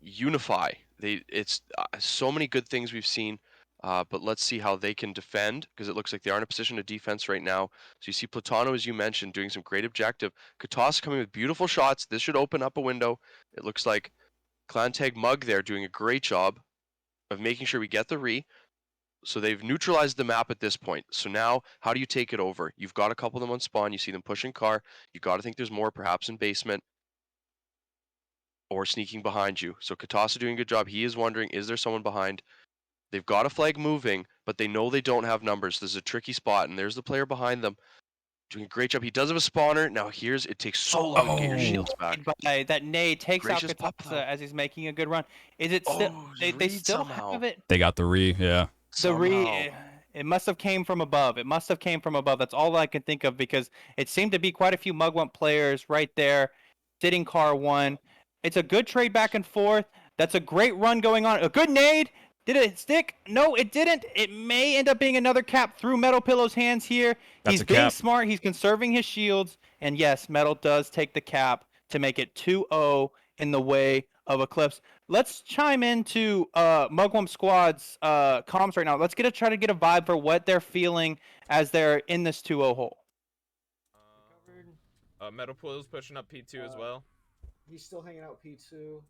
unify. It's so many good things we've seen, but let's see how they can defend, because it looks like they are in a position of defense right now. So you see Platano, as you mentioned, doing some great objective. Katasa coming with beautiful shots. This should open up a window. It looks like Clan Tag Mug there doing a great job of making sure we get the re. So they've neutralized the map at this point. So now, how do you take it over? You've got a couple of them on spawn. You see them pushing car. You got to think there's more, perhaps in basement or sneaking behind you. So Katasa doing a good job. He is wondering, is there someone behind? They've got a flag moving, but they know they don't have numbers. This is a tricky spot, and there's the player behind them doing a great job. He does have a spawner. Now it takes so long to get your shields back. That nade takes Gracious out Katasa as he's making a good run. Is it still? They still somehow. have it. They got the re, yeah. The re, it must have came from above. It must have came from above. That's all I can think of, because it seemed to be quite a few Mugwump players right there, sitting car 1. It's a good trade back and forth. That's a great run going on. A good nade. Did it stick? No, it didn't. It may end up being another cap through Metal Pillow's hands here. He's being smart. He's conserving his shields. And yes, Metal does take the cap to make it 2-0 in the way of Eclipse. Let's chime into Mugwump Squad's comms right now. Let's try to get a vibe for what they're feeling as they're in this 2-0 hole. Metal Pillow's pushing up P2 as well. He's still hanging out P2.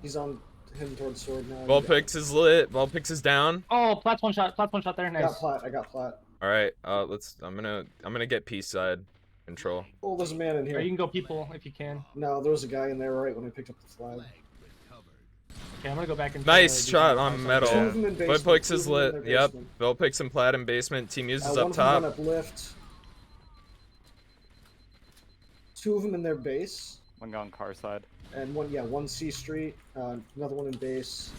He's on him towards sword now. Vulpix is lit. Vulpix is down. Oh, Plat's one shot. Plat's one shot there. Nice. I got Plat. All right. I'm gonna get P side control. Oh, there's a man in here. Or you can go people if you can. No, there was a guy in there right when I picked up the flag. Okay, I'm gonna go back and. Nice shot on Metal. Vulpix is lit. Yep. Basement. Vulpix and Plat in basement. Team uses up One top. of them uplift. 2 of them in their base. One on car side. And one C street. Another one in base.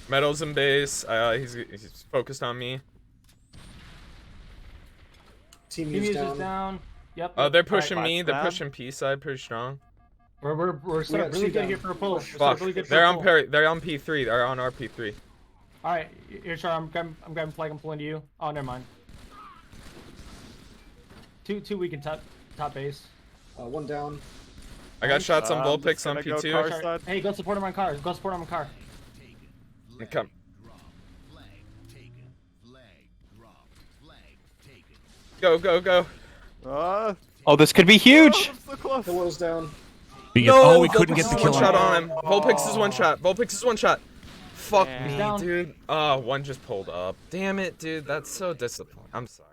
Metal's in base. He's focused on me. Team Team use users down. Yep. They're pushing me. They're pushing P side pretty strong. We're set up really good here for a pull. Fuck. They're on P3. They're on our P3. All right, here, Char. I'm grabbing flag. I'm pulling to you. Oh, never mind. Two weak in top base. One down. I got shots on Vulpix on P2. Hey, go support him on car. Go support him on car. Come. Go. Oh, this could be huge. Pillow's down. No, we couldn't get the kill one shot on him. Vulpix is one shot. Vulpix is one shot. Fuck me, down. dude. One just pulled up. Damn it, dude. That's so disappointing. I'm sorry.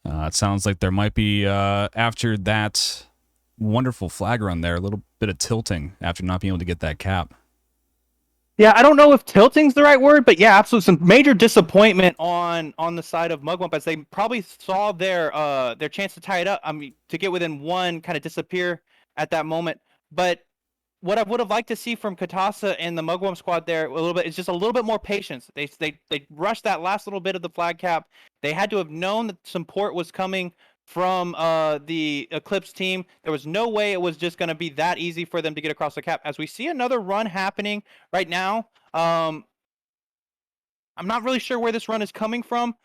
It sounds like there might be, after that wonderful flag run there, a little bit of tilting after not being able to get that cap. Yeah, I don't know if tilting's the right word, but yeah, absolutely some major disappointment on the side of Mugwump, as they probably saw their chance to tie it up. I mean, to get within one, kind of disappear at that moment. But what I would have liked to see from Katasa and the Mugwump squad there a little bit is just a little bit more patience. They rushed that last little bit of the flag cap. They had to have known that support was coming from the Eclipse team. There was no way it was just going to be that easy for them to get across the cap. As we see another run happening right now, I'm not really sure where this run is coming from.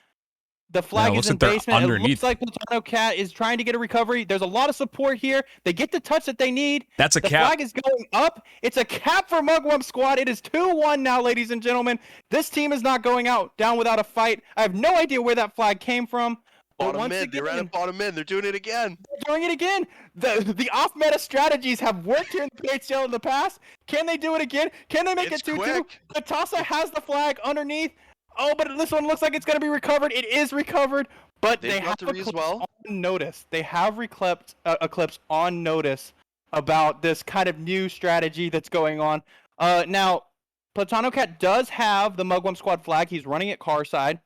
The flag is in basement. It looks like Platano Cat is trying to get a recovery. There's a lot of support here. They get the touch that they need. That's a cap. The flag is going up. It's a cap for Mugwump squad. It is 2-1 now, ladies and gentlemen. This team is not going out down without a fight. I have no idea where that flag came from. Bottom mid. They ran at bottom mid. They're doing it again. They're doing it again. The off-meta strategies have worked here in the PHCL in the past. Can they do it again? Can they make it 2-2? Katasa has the flag underneath. Oh, but this one looks like it's going to be recovered. It is recovered, but they have Eclipse on notice. They have Eclipse on notice about this kind of new strategy that's going on. Now, Platano Cat does have the Mugwump squad flag. He's running it car side.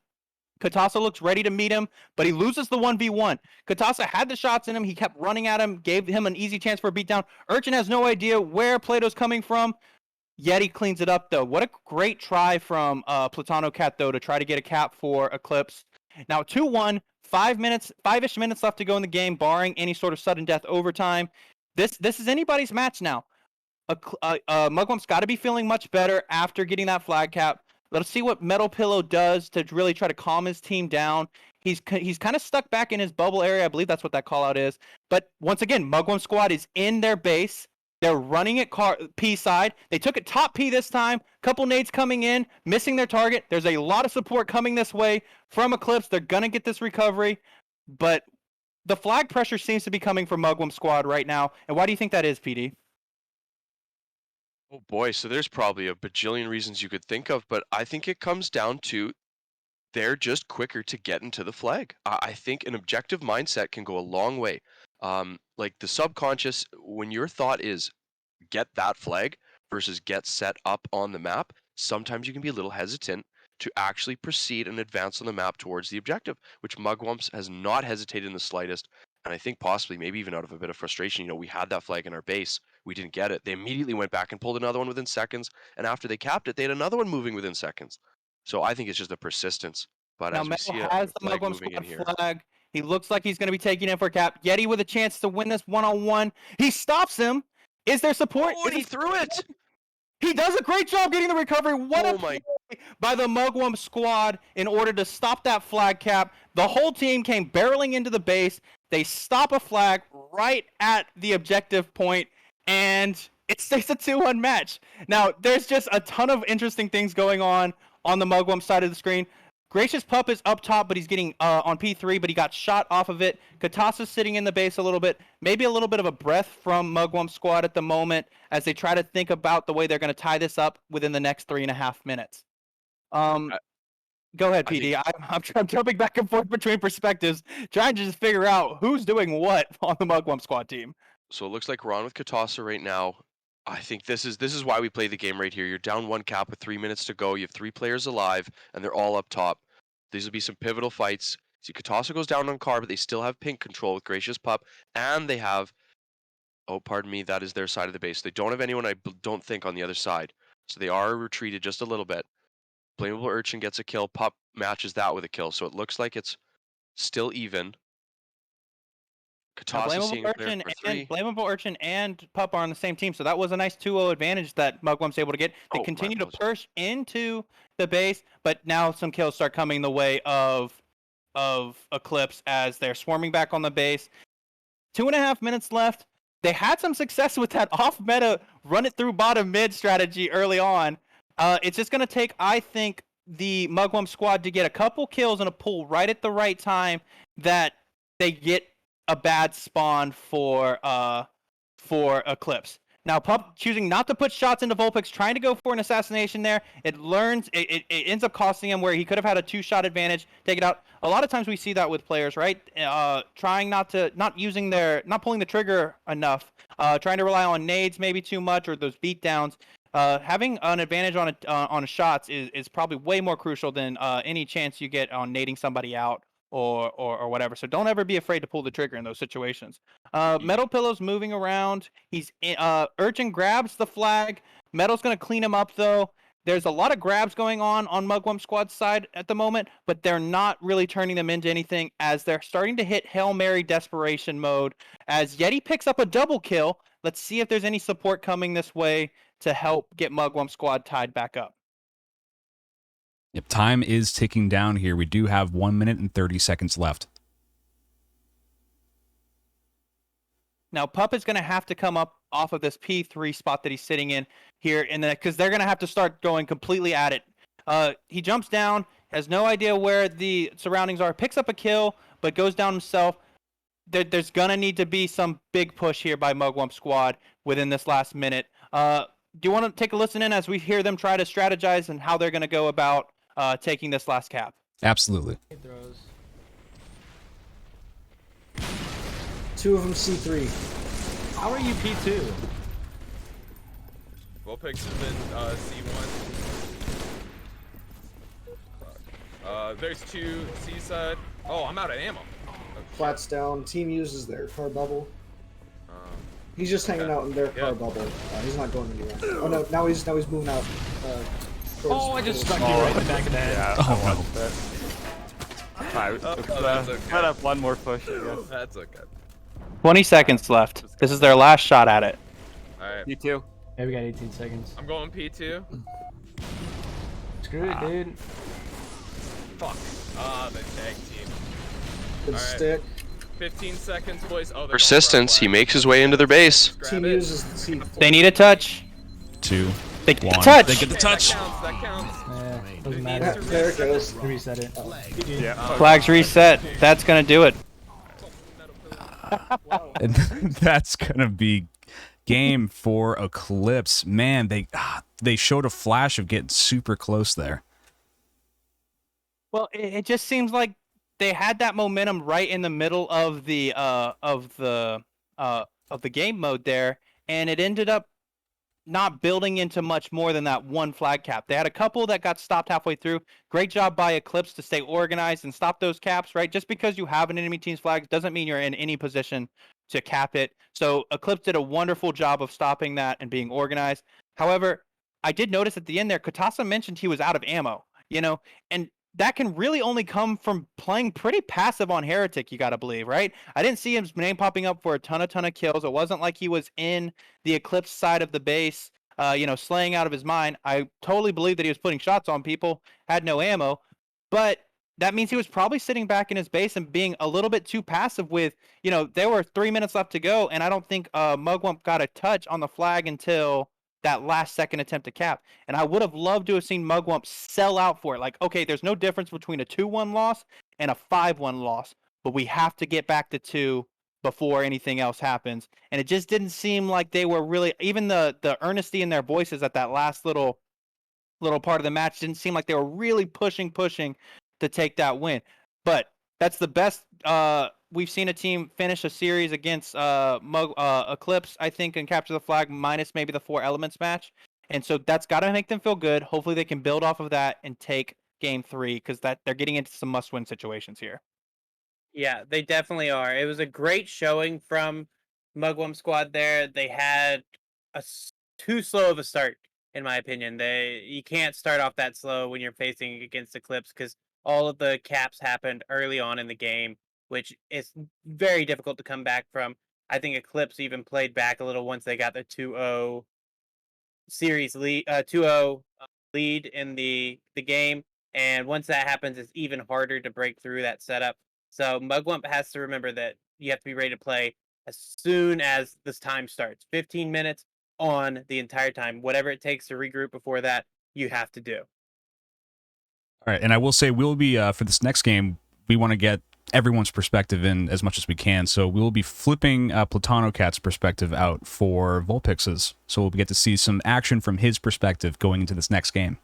Katasa looks ready to meet him, but he loses the 1v1. Katasa had the shots in him. He kept running at him, gave him an easy chance for a beatdown. Urchin has no idea where Plato's coming from. Yeti cleans it up, though. What a great try from Platano Cat, though, to try to get a cap for Eclipse. Now, 2-1, 5-ish minutes left to go in the game, barring any sort of sudden death overtime. This is anybody's match now. Mugwump's got to be feeling much better after getting that flag cap. Let's see what Metal Pillow does to really try to calm his team down. He's kind of stuck back in his bubble area. I believe that's what that call out is. But once again, Mugwump squad is in their base. They're running it P side. They took it top P this time. Couple nades coming in, missing their target. There's a lot of support coming this way from Eclipse. They're going to get this recovery. But the flag pressure seems to be coming from Mugwump squad right now. And why do you think that is, PD? Oh boy, so there's probably a bajillion reasons you could think of, but I think it comes down to they're just quicker to get into the flag. I think an objective mindset can go a long way. Like the subconscious, when your thought is get that flag versus get set up on the map, sometimes you can be a little hesitant to actually proceed and advance on the map towards the objective, which Mugwumps has not hesitated in the slightest. And I think possibly, maybe even out of a bit of frustration, we had that flag in our base. We didn't get it. They immediately went back and pulled another one within seconds. And after they capped it, they had another one moving within seconds. So I think it's just a persistence. But now, as we see has the Mugwump squad flag. He looks like he's going to be taking it for cap. Yeti with a chance to win this one-on-one. He stops him. Is there support? Oh, and he threw it. He does a great job getting the recovery. What a play by the Mugwump squad in order to stop that flag cap. The whole team came barreling into the base. They stop a flag right at the objective point, and it's a 2-1 match. Now, there's just a ton of interesting things going on the Mugwump side of the screen. Gracious Pup is up top, but he's getting on P3, but he got shot off of it. Katasa's sitting in the base a little bit. Maybe a little bit of a breath from Mugwump squad at the moment as they try to think about the way they're going to tie this up within the next 3.5 minutes. Go ahead, PD. I'm jumping back and forth between perspectives, trying to just figure out who's doing what on the Mugwump squad team. So it looks like we're on with Katasa right now. I think this is why we play the game right here. You're down 1 cap with 3 minutes to go. You have 3 players alive, and they're all up top. These will be some pivotal fights. See, Katasa goes down on car, but they still have pink control with Gracious Pup, and they have, oh, pardon me, that is their side of the base. They don't have anyone, I don't think, on the other side. So they are retreated just a little bit. Blamable Urchin gets a kill. Pup matches that with a kill. So it looks like it's still even. Blamable Urchin and Pup are on the same team, so that was a nice 2-0 advantage that Mugwump's able to get. They continue to push into the base, but now some kills start coming the way of Eclipse as they're swarming back on the base. 2.5 minutes left. They had some success with that off-meta run it through bottom mid strategy early on. It's just going to take, I think, the Mugwump squad to get a couple kills in a pool right at the right time that they get a bad spawn for Eclipse. Now, Pup choosing not to put shots into Vulpix, trying to go for an assassination there. It ends up costing him where he could have had a 2-shot advantage, take it out. A lot of times we see that with players, right? Trying not pulling the trigger enough, trying to rely on nades maybe too much or those beatdowns. Having an advantage on shots is probably way more crucial than any chance you get on nading somebody out or whatever. So don't ever be afraid to pull the trigger in those situations. Metal Pillow's moving around. He's Urchin grabs the flag. Metal's gonna clean him up though. There's a lot of grabs going on Mugwump Squad's side at the moment, but they're not really turning them into anything as they're starting to hit Hail Mary desperation mode. As Yeti picks up a double kill, let's see if there's any support coming this way to help get Mugwump Squad tied back up. Yep, time is ticking down here. We do have 1 minute and 30 seconds left. Now, Pup is going to have to come up off of this P3 spot that he's sitting in here, and because they're going to have to start going completely at it. He jumps down, has no idea where the surroundings are, picks up a kill, but goes down himself. There's going to need to be some big push here by Mugwump Squad within this last minute. Do you want to take a listen in as we hear them try to strategize and how they're going to go about taking this last cap? Absolutely. Two of them C3. How are you P2? Vulpix has been C1. There's two C-side. Oh, I'm out of ammo. Flats down. Team uses their car bubble. He's just hanging out in their car bubble. He's not going anywhere. Oh no! Now he's moving out. I just stuck you right in the back of the head. Yeah. Oh, no. Alright, let's have one more push, I guess. That's okay. 20 seconds left. This is their last shot at it. Alright. You too. Yeah, we got 18 seconds. I'm going P2. Screw it, dude. Fuck. The tag team. Good stick. 15 seconds, boys. Oh, Persistence. He makes his way into their base. Team uses the C. They need a touch. 2, They get 1. the touch. They get the touch. That counts. Yeah, doesn't matter. There it goes. Reset it. Yeah. Flags reset. That's gonna do it. And that's gonna be game for Eclipse. Man, they showed a flash of getting super close there. Well, it just seems like they had that momentum right in the middle of the game mode there, and it ended up not building into much more than that one flag cap. They had a couple that got stopped halfway through. Great job by Eclipse to stay organized and stop those caps, right? Just because you have an enemy team's flag doesn't mean you're in any position to cap it. So Eclipse did a wonderful job of stopping that and being organized. However, I did notice at the end there, Katasa mentioned he was out of ammo, and that can really only come from playing pretty passive on Heretic, you got to believe, right? I didn't see his name popping up for a ton of kills. It wasn't like he was in the Eclipse side of the base, slaying out of his mind. I totally believe that he was putting shots on people, had no ammo, but that means he was probably sitting back in his base and being a little bit too passive with, there were 3 minutes left to go, and I don't think Mugwump got a touch on the flag until that last second attempt to cap. And I would have loved to have seen Mugwump sell out for it. Like, okay, there's no difference between a 2-1 loss and a 5-1 loss, but we have to get back to 2 before anything else happens. And it just didn't seem like they were really, even the earnesty in their voices at that last little part of the match didn't seem like they were really pushing to take that win. But that's the best we've seen a team finish a series against Eclipse, I think, and capture the flag minus maybe the 4 elements match. And so that's got to make them feel good. Hopefully they can build off of that and take game 3 because they're getting into some must-win situations here. Yeah, they definitely are. It was a great showing from Mugwump Squad there. They had too slow of a start, in my opinion. You can't start off that slow when you're facing against Eclipse because all of the caps happened early on in the game, which is very difficult to come back from. I think Eclipse even played back a little once they got the 2-0 series lead, 2-0 lead in the game, and once that happens, it's even harder to break through that setup. So Mugwump has to remember that you have to be ready to play as soon as this time starts. 15 minutes on the entire time. Whatever it takes to regroup before that, you have to do. All right, and I will say we'll be, for this next game, we want to get everyone's perspective in as much as we can, so we'll be flipping Platanocat's perspective out for Vulpix's, so we'll get to see some action from his perspective going into this next game.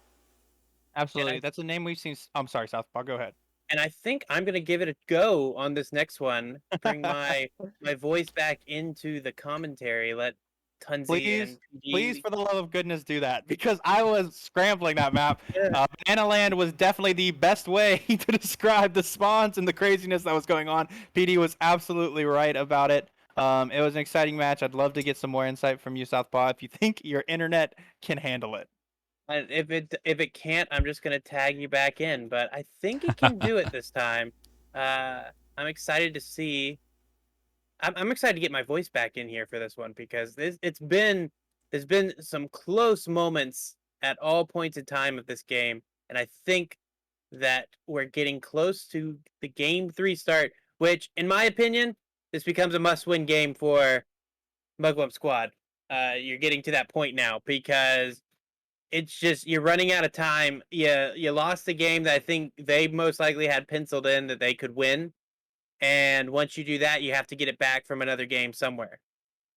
Absolutely. That's a name we've seen. I'm sorry, Southpaw, go ahead. And I think I'm going to give it a go on this next one. Bring my voice back into the commentary. Let Tunzi Please, and PD. please, for the love of goodness, do that, because I was scrambling that map. Banana Land was definitely the best way to describe the spawns and the craziness that was going on. PD was absolutely right about it. It was an exciting match. I'd love to get some more insight from you, Southpaw, if you think your internet can handle it. If it can't, I'm just gonna tag you back in. But I think it can do it this time. I'm excited to see. I'm excited to get my voice back in here for this one because there's been some close moments at all points in time of this game, and I think that we're getting close to the game 3 start, which, in my opinion, this becomes a must-win game for Mugwump Squad. You're getting to that point now because it's just you're running out of time. You lost the game that I think they most likely had penciled in that they could win. And once you do that, you have to get it back from another game somewhere.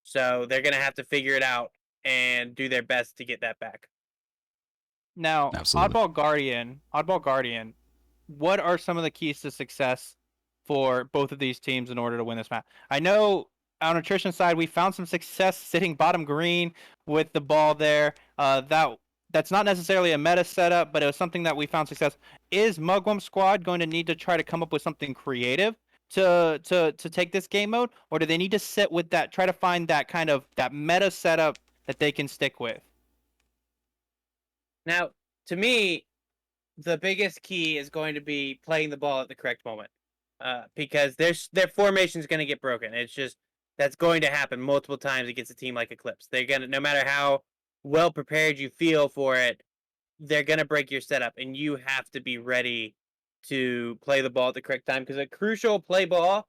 So they're going to have to figure it out and do their best to get that back. Now, Absolutely. Oddball Guardian, what are some of the keys to success for both of these teams in order to win this match? I know on attrition side, we found some success sitting bottom green with the ball there. That's not necessarily a meta setup, but it was something that we found success. Is Mugwump Squad going to need to try to come up with something creative to take this game mode, or do they need to sit with that, try to find that kind of that meta setup that they can stick with? Now, to me, the biggest key is going to be playing the ball at the correct moment, because their formation is going to get broken. It's just that's going to happen multiple times against a team like Eclipse. They're gonna, no matter how well prepared you feel for it, they're gonna break your setup, and you have to be ready to play the ball at the correct time because a crucial play ball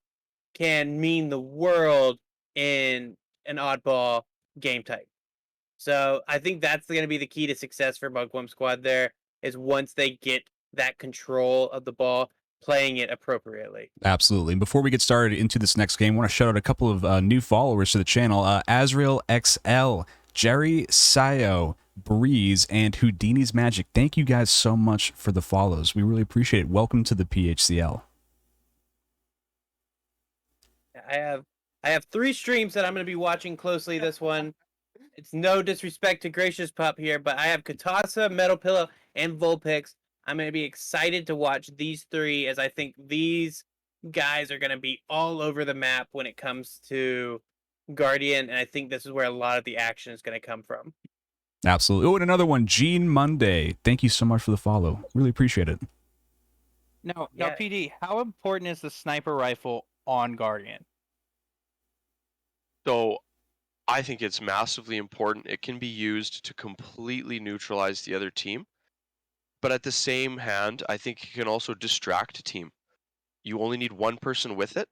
can mean the world in an oddball game type. So I think that's going to be the key to success for Mugwump Squad there is once they get that control of the ball, playing it appropriately. Absolutely. And before we get started into this next game, I want to shout out a couple of new followers to the channel. Azrael XL, Jerry Sayo, Breeze, and Houdini's Magic. Thank you guys so much for the follows. We really appreciate it. Welcome to the PHCL. I have 3 streams that I'm going to be watching closely this one. It's no disrespect to Gracious Pup here, but I have Katasa, Metal Pillow, and Vulpix. I'm going to be excited to watch these 3 as I think these guys are going to be all over the map when it comes to Guardian, and I think this is where a lot of the action is going to come from. Absolutely. Oh, and another one, Gene Monday. Thank you so much for the follow. Really appreciate it. Now, PD, how important is the sniper rifle on Guardian? So, I think it's massively important. It can be used to completely neutralize the other team. But at the same hand, I think it can also distract a team. You only need one person with it.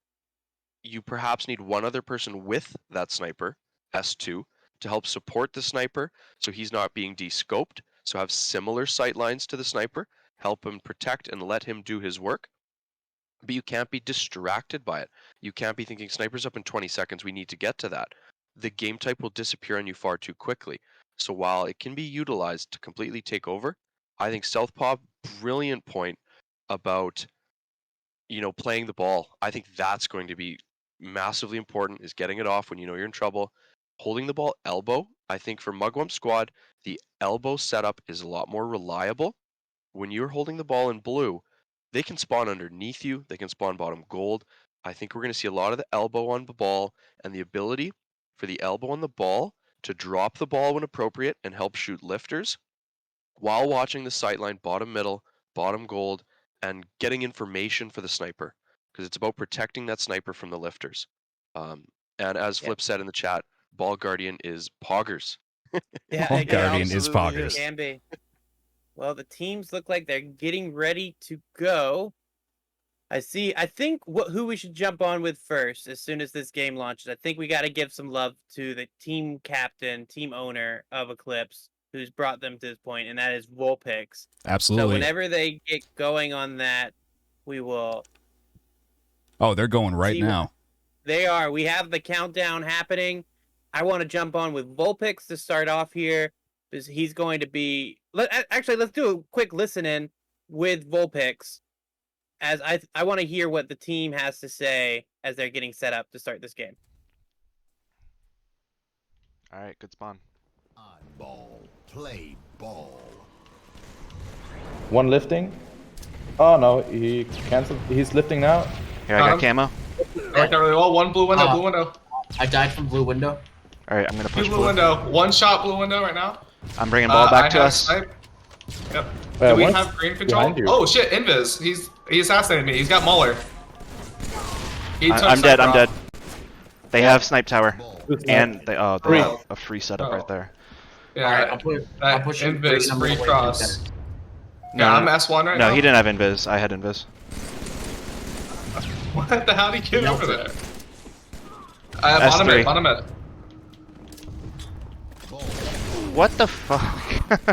You perhaps need one other person with that sniper, S2, to help support the sniper so he's not being de-scoped. So have similar sight lines to the sniper, help him protect and let him do his work. But you can't be distracted by it. You can't be thinking, sniper's up in 20 seconds, we need to get to that. The game type will disappear on you far too quickly. So while it can be utilized to completely take over, I think Southpaw, brilliant point about, playing the ball. I think that's going to be massively important, is getting it off when you know you're in trouble. Holding the ball elbow, I think for Mugwump Squad, the elbow setup is a lot more reliable. When you're holding the ball in blue, they can spawn underneath you, they can spawn bottom gold. I think we're going to see a lot of the elbow on the ball and the ability for the elbow on the ball to drop the ball when appropriate and help shoot lifters while watching the sightline bottom middle, bottom gold, and getting information for the sniper, because it's about protecting that sniper from the lifters. And as Flip said in the chat, Ball Guardian is poggers. Ball Guardian is poggers. Can be. Well, the teams look like they're getting ready to go. I think who we should jump on with first as soon as this game launches. I think we got to give some love to the team captain, team owner of Eclipse, who's brought them to this point, and that is Vulpix. Absolutely. So whenever they get going on that, we will. Oh, they're going right now. They are. We have the countdown happening. I want to jump on with Vulpix to start off here, because he's going to be. Actually, let's do a quick listen in with Vulpix, as I want to hear what the team has to say as they're getting set up to start this game. All right, good spawn. Ball, play ball. One lifting. Oh no, he canceled. He's lifting now. Here, I got camo. Worked out really well. One blue window, blue window. I died from blue window. All right, I'm gonna push Two blue window. One shot blue window right now. I'm bringing ball back to have us. Snipe. Yep. Do we have green control? Oh shit, Invis. He assassinated me. He's got Muller. I'm dead. I'm dead. They have snipe tower, and they have a free setup right there. Yeah, I'll push Invis free cross. No, I'm S1 right now. No, he didn't have invis. I had invis. What the hell did he get over there? Bottom mid, bottom mid. What the fuck?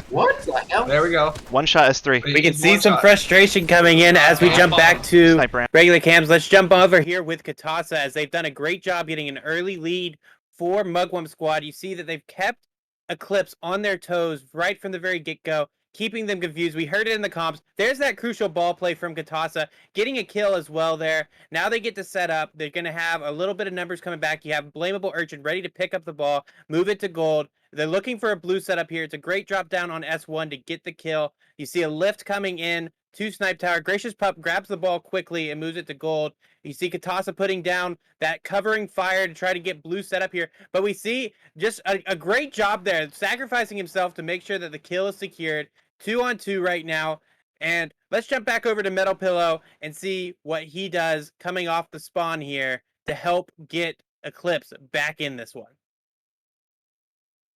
What the hell? There we go. One shot S3. We can see some frustration coming in as we jump back to regular cams. Let's jump over here with Katasa as they've done a great job getting an early lead for Mugwump squad. You see that they've kept Eclipse on their toes right from the very get-go, keeping them confused. We heard it in the comps. There's that crucial ball play from Katasa, getting a kill as well there. Now they get to set up. They're going to have a little bit of numbers coming back. You have Blamable Urchin ready to pick up the ball, move it to gold. They're looking for a blue setup here. It's a great drop down on S1 to get the kill. You see a lift coming in to Snipe Tower. Gracious Pup grabs the ball quickly and moves it to gold. You see Katasa putting down that covering fire to try to get blue set up here. But we see just a great job there, sacrificing himself to make sure that the kill is secured. 2-on-2 right now. And let's jump back over to Metal Pillow and see what he does coming off the spawn here to help get Eclipse back in this one.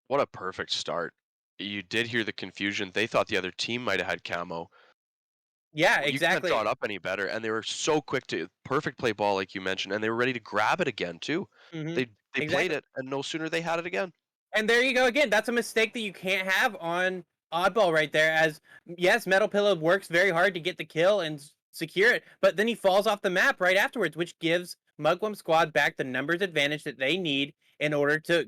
What a perfect start. You did hear the confusion. They thought the other team might have had camo. Yeah, You exactly. couldn't have drawn up any better, and they were so quick to perfect play ball, like you mentioned, and they were ready to grab it again too. They played it, and no sooner they had it again. And there you go again. That's a mistake that you can't have on Oddball right there. As yes, Metal Pillow works very hard to get the kill and secure it, but then he falls off the map right afterwards, which gives Mugwump squad back the numbers advantage that they need in order to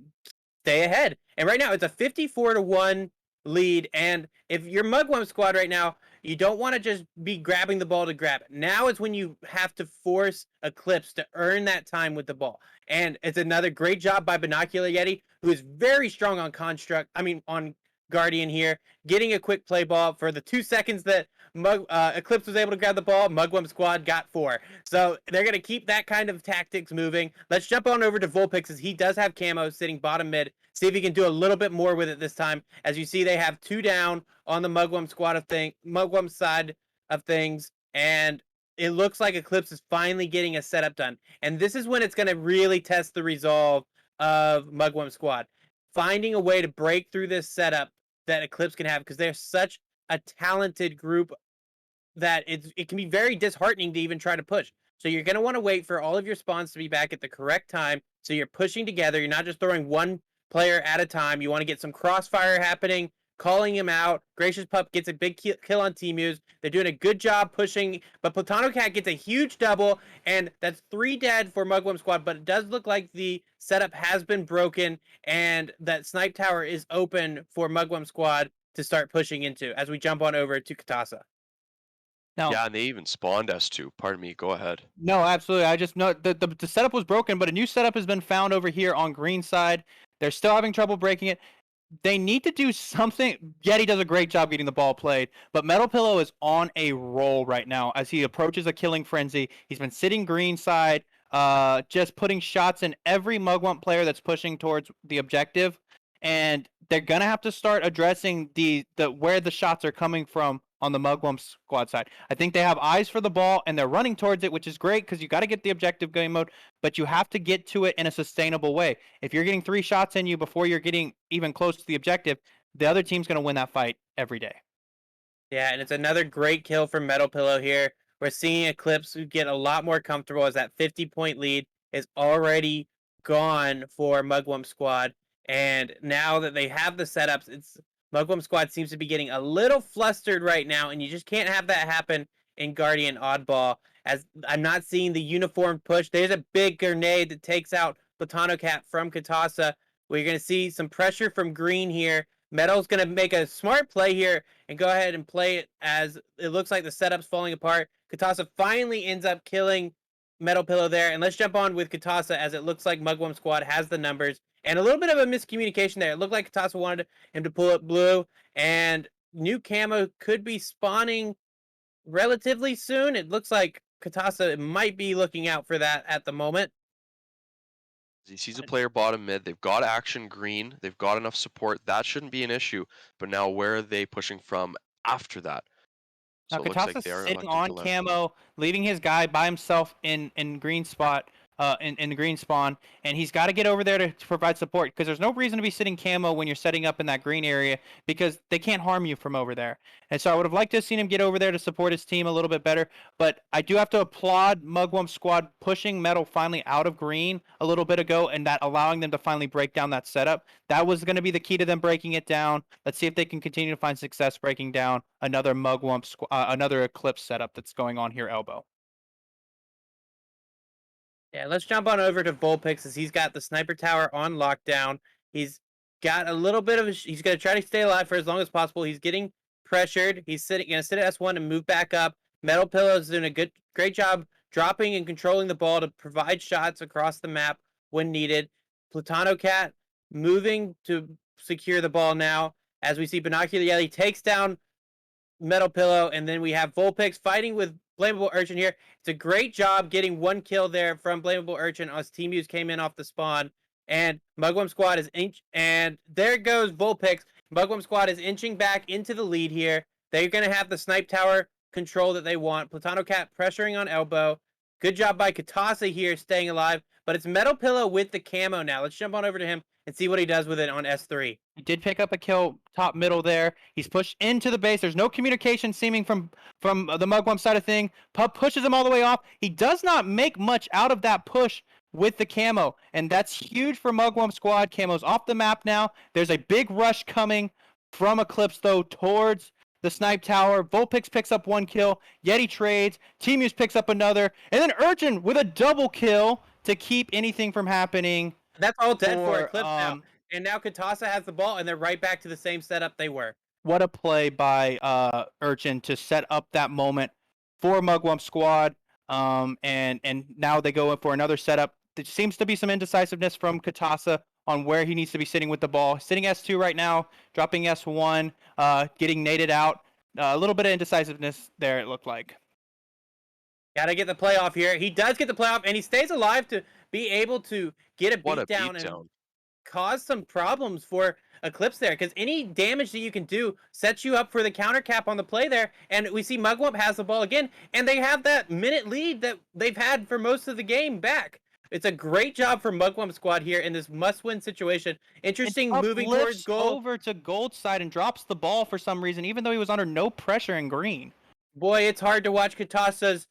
stay ahead. And right now it's a 54-1 lead. And if you're Mugwump squad right now, you don't want to just be grabbing the ball to grab it. Now is when you have to force Eclipse to earn that time with the ball. And it's another great job by Binocular Yeti, who is very strong on on Guardian here, getting a quick play ball for the 2 seconds that Eclipse was able to grab the ball. Mugwump squad got 4. So they're going to keep that kind of tactics moving. Let's jump on over to Vulpix as he does have camo sitting bottom mid. See if he can do a little bit more with it this time. As you see, they have 2 down on the Mugwump side of things. And it looks like Eclipse is finally getting a setup done. And this is when it's going to really test the resolve of Mugwump squad. Finding a way to break through this setup that Eclipse can have, because they're such a talented group that it can be very disheartening to even try to push. So you're going to want to wait for all of your spawns to be back at the correct time. So you're pushing together. You're not just throwing one player at a time. You want to get some crossfire happening, calling him out. Gracious Pup gets a big kill on Temus. They're doing a good job pushing, but Platano Cat gets a huge double, and that's 3 dead for Mugwump squad, but it does look like the setup has been broken, and that Snipe Tower is open for Mugwump squad to start pushing into as we jump on over to Katasa. No. Yeah, and they even spawned S2. Pardon me, go ahead. No, absolutely. I just know the setup was broken, but a new setup has been found over here on green side. They're still having trouble breaking it. They need to do something. Yeti does a great job getting the ball played, but Metal Pillow is on a roll right now as he approaches a killing frenzy. He's been sitting green side, just putting shots in every Mugwump player that's pushing towards the objective, and they're gonna have to start addressing the where the shots are coming from on the Mugwump squad side. I think they have eyes for the ball and they're running towards it, which is great because you got to get the objective game mode, but you have to get to it in a sustainable way. If you're getting 3 shots in you before you're getting even close to the objective, the other team's going to win that fight every day. Yeah, and it's another great kill from Metal Pillow here. We're seeing Eclipse get a lot more comfortable as that 50-point lead is already gone for Mugwump squad. And now that they have the setups, Mugwump squad seems to be getting a little flustered right now, and you just can't have that happen in Guardian Oddball, as I'm not seeing the uniform push. There's a big grenade that takes out Platano Cat from Katasa. We're going to see some pressure from Green here. Metal's going to make a smart play here and go ahead and play it as it looks like the setup's falling apart. Katasa finally ends up killing Metal Pillow there, and let's jump on with Katasa as it looks like Mugwump squad has the numbers And a little bit of a miscommunication there. It looked like Katasa wanted him to pull up blue, and new camo could be spawning relatively soon. It looks like Katasa might be looking out for that at the moment. He sees a player bottom mid. They've got action green. They've got enough support. That shouldn't be an issue. But now where are they pushing from after that? Now So it looks like Katasa's they are sitting electing on to left. camo, leaving his guy by himself in green spot, in the green spawn, and he's got to get over there to provide support because there's no reason to be sitting camo when you're setting up in that green area because they can't harm you from over there. And so I would have liked to have seen him get over there to support his team a little bit better, but I do have to applaud Mugwump squad pushing Metal finally out of green a little bit ago and that allowing them to finally break down that setup. That was going to be the key to them breaking it down. Let's see if they can continue to find success breaking down another Mugwump another Eclipse setup that's going on here elbow. Yeah, let's jump on over to Vulpix as he's got the sniper tower on lockdown. He's got a little bit of he's going to try to stay alive for as long as possible. He's getting pressured. He's going to sit at S1 and move back up. Metal Pillow's doing a great job dropping and controlling the ball to provide shots across the map when needed. Platano Cat moving to secure the ball now. As we see Binocular Yelly takes down Metal Pillow, and then we have Vulpix fighting with Blamable Urchin here. It's a great job getting one kill there from Blamable Urchin as Team Muse came in off the spawn. And Mugwump Squad is and there goes Vulpix. Mugwump Squad is inching back into the lead here. They're going to have the snipe tower control that they want. Platano Cat pressuring on elbow. Good job by Katasa here staying alive. But it's Metal Pillow with the camo now. Let's jump on over to him and see what he does with it on S3. He did pick up a kill top middle there. He's pushed into the base. There's no communication seeming from the Mugwump side of thing. Pup pushes him all the way off. He does not make much out of that push with the camo, and that's huge for Mugwump squad. Camo's off the map now. There's a big rush coming from Eclipse, though, towards the snipe tower. Vulpix picks up one kill. Yeti trades. Team Muse picks up another. And then Urchin with a double kill to keep anything from happening. That's all dead for Eclipse now. And now Katasa has the ball, and they're right back to the same setup they were. What a play by Urchin to set up that moment for Mugwump squad. And now they go in for another setup. There seems to be some indecisiveness from Katasa on where he needs to be sitting with the ball. Sitting S2 right now, dropping S1, getting naded out. A little bit of indecisiveness there, it looked like. Gotta get the playoff here. He does get the playoff, and he stays alive to be able to get a beatdown and cause some problems for Eclipse there, because any damage that you can do sets you up for the counter cap on the play there. And we see Mugwump has the ball again, and they have that minute lead that they've had for most of the game back. It's a great job for Mugwump squad here in this must-win situation. Interesting moving towards gold. Over to gold side and drops the ball for some reason, even though he was under no pressure in green. Boy, it's hard to watch Katasa's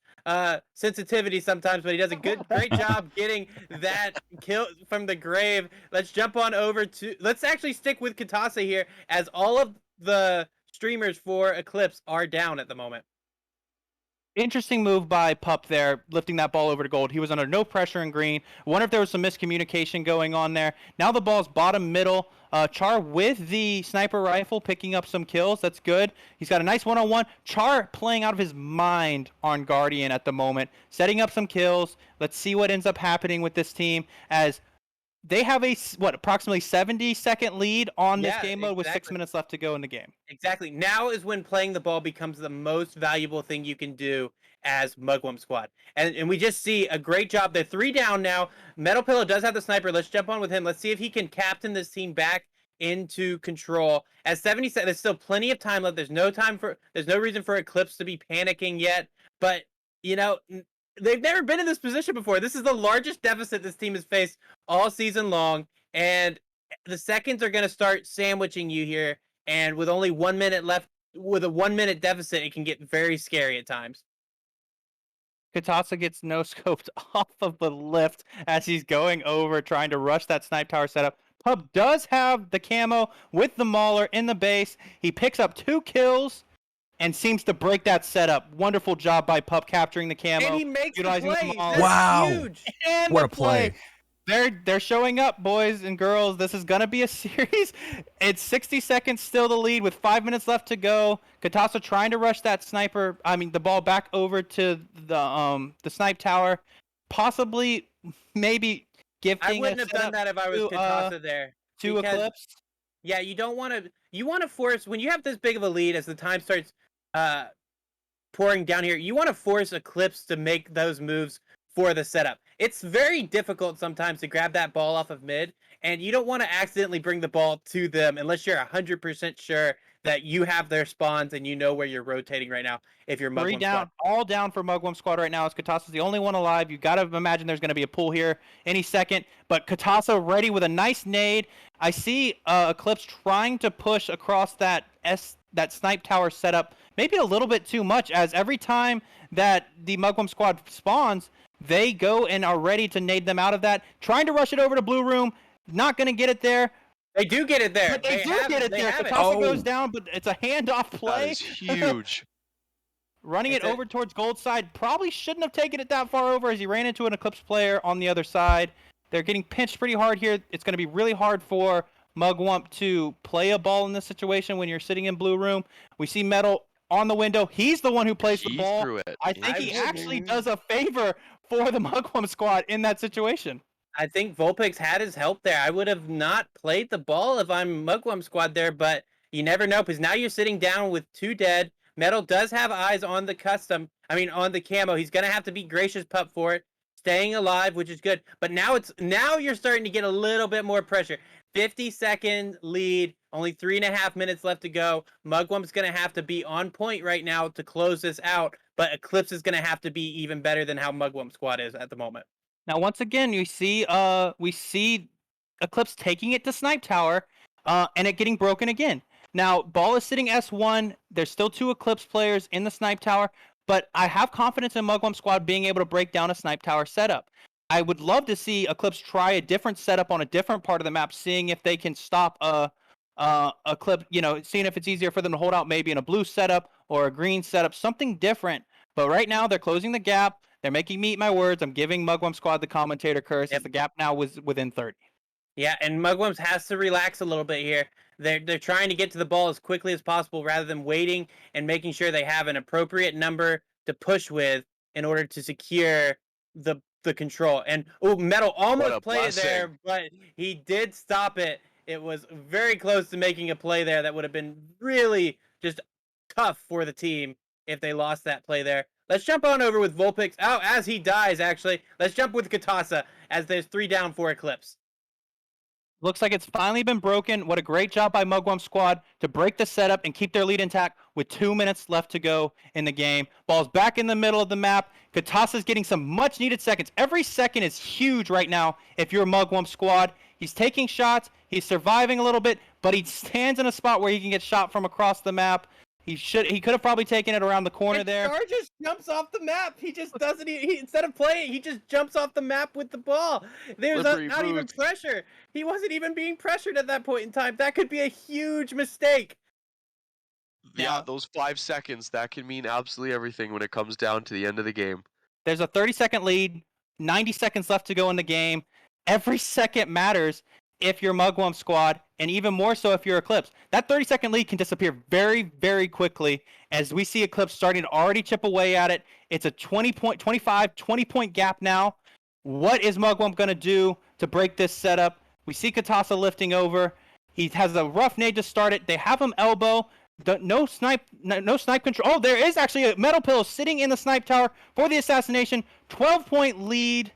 sensitivity sometimes, but he does a great job getting that kill from the grave. Let's jump on over to, let's actually stick with Katasa here, as all of the streamers for Eclipse are down at the moment. Interesting move by Pup there, lifting that ball over to gold. He was under no pressure in green. Wonder if there was some miscommunication going on there. Now the ball's bottom middle. Char with the sniper rifle picking up some kills. That's good. He's got a nice one-on-one. Char playing out of his mind on Guardian at the moment, setting up some kills. Let's see what ends up happening with this team as they have a, approximately 70-second lead on this game mode with 6 minutes left to go in the game. Exactly. Now is when playing the ball becomes the most valuable thing you can do as Mugwump squad. And we just see a great job. They're 3 down now. Metal Pillow does have the sniper. Let's jump on with him. Let's see if he can captain this team back into control. At 70 seconds, there's still plenty of time left. There's no reason for Eclipse to be panicking yet. But, you know, they've never been in this position before. This is the largest deficit this team has faced all season long, and the seconds are going to start sandwiching you here, and with only 1 minute left, with a 1 minute deficit, it can get very scary at times. Katasa gets no-scoped off of the lift as he's going over, trying to rush that snipe tower setup. Pub does have the camo with the Mauler in the base. He picks up 2 kills and seems to break that setup. Wonderful job by Pup capturing the camo. And he makes utilizing the play. That's wow. Huge. And what a play. They're showing up, boys and girls. This is going to be a series. It's 60 seconds still the lead with 5 minutes left to go. Katasa trying to rush that the ball back over to the snipe tower. Possibly, maybe gifting. I wouldn't have done that if I was Katasa there. To Eclipse. Yeah, you don't want to. You want to force when you have this big of a lead as the time starts pouring down here. You want to force Eclipse to make those moves for the setup. It's very difficult sometimes to grab that ball off of mid, and you don't want to accidentally bring the ball to them unless you're 100% sure that you have their spawns and you know where you're rotating right now. If you're Mugwump down, squad. all down for Mugwump squad right now. As Katasa's the only one alive. You got to imagine there's going to be a pull here any second. But Katasa ready with a nice nade. I see Eclipse trying to push across that snipe tower setup. Maybe a little bit too much, as every time that the Mugwump squad spawns, they go and are ready to nade them out of that. Trying to rush it over to Blue Room. Not going to get it there. They do get it there. But they do get it there. Katasa goes down, but it's a handoff play. That is huge. Running it over towards Gold side. Probably shouldn't have taken it that far over as he ran into an Eclipse player on the other side. They're getting pinched pretty hard here. It's going to be really hard for Mugwump to play a ball in this situation when you're sitting in Blue Room. We see Metal on the window. He's the one who plays the ball. Threw it. I think he actually does a favor for the Mugwump squad in that situation. I think Vulpix had his help there. I would have not played the ball if I'm Mugwump squad there, but you never know because now you're sitting down with 2 dead. Metal does have eyes on the on the camo. He's gonna have to be gracious pup for it, staying alive, which is good. But now you're starting to get a little bit more pressure. 50-second lead, only 3.5 minutes left to go. Mugwump's gonna have to be on point right now to close this out, but Eclipse is gonna have to be even better than how Mugwump squad is at the moment. Now, once again, we see Eclipse taking it to Snipe Tower, and it getting broken again. Now, ball is sitting S1. There's still 2 Eclipse players in the Snipe Tower, but I have confidence in Mugwump squad being able to break down a Snipe Tower setup. I would love to see Eclipse try a different setup on a different part of the map, seeing if they can stop Eclipse, seeing if it's easier for them to hold out maybe in a blue setup or a green setup, something different. But right now, they're closing the gap. They're making me eat my words. I'm giving Mugwump squad the commentator curse as the gap now was within 30. Yeah, and Mugwump has to relax a little bit here. They're trying to get to the ball as quickly as possible rather than waiting and making sure they have an appropriate number to push with in order to secure the control. And Metal almost played it there, but he did stop it. It was very close to making a play there that would have been really just tough for the team if they lost that play there. Let's jump on over with Vulpix. Oh, as he dies, actually. Let's jump with Katasa as there's 3 down for Eclipse. Looks like it's finally been broken. What a great job by Mugwump squad to break the setup and keep their lead intact with 2 minutes left to go in the game. Ball's back in the middle of the map. Katasa's getting some much needed seconds. Every second is huge right now if you're Mugwump squad. He's taking shots. He's surviving a little bit, but he stands in a spot where he can get shot from across the map. He could have probably taken it around the corner there. Char just jumps off the map. He just doesn't. Instead of playing, he just jumps off the map with the ball. There's not even pressure. He wasn't even being pressured at that point in time. That could be a huge mistake. Yeah, those 5 seconds, that can mean absolutely everything when it comes down to the end of the game. There's a 30-second lead, 90 seconds left to go in the game. Every second matters if you're Mugwump squad, and even more so if you're Eclipse. That 30-second lead can disappear very, very quickly as we see Eclipse starting to already chip away at it. It's a 20-point gap now. What is Mugwump going to do to break this setup? We see Katasa lifting over. He has a rough nade to start it. They have him elbow. No snipe control. Oh, there is actually a Metal Pillow sitting in the snipe tower for the assassination. 12-point lead.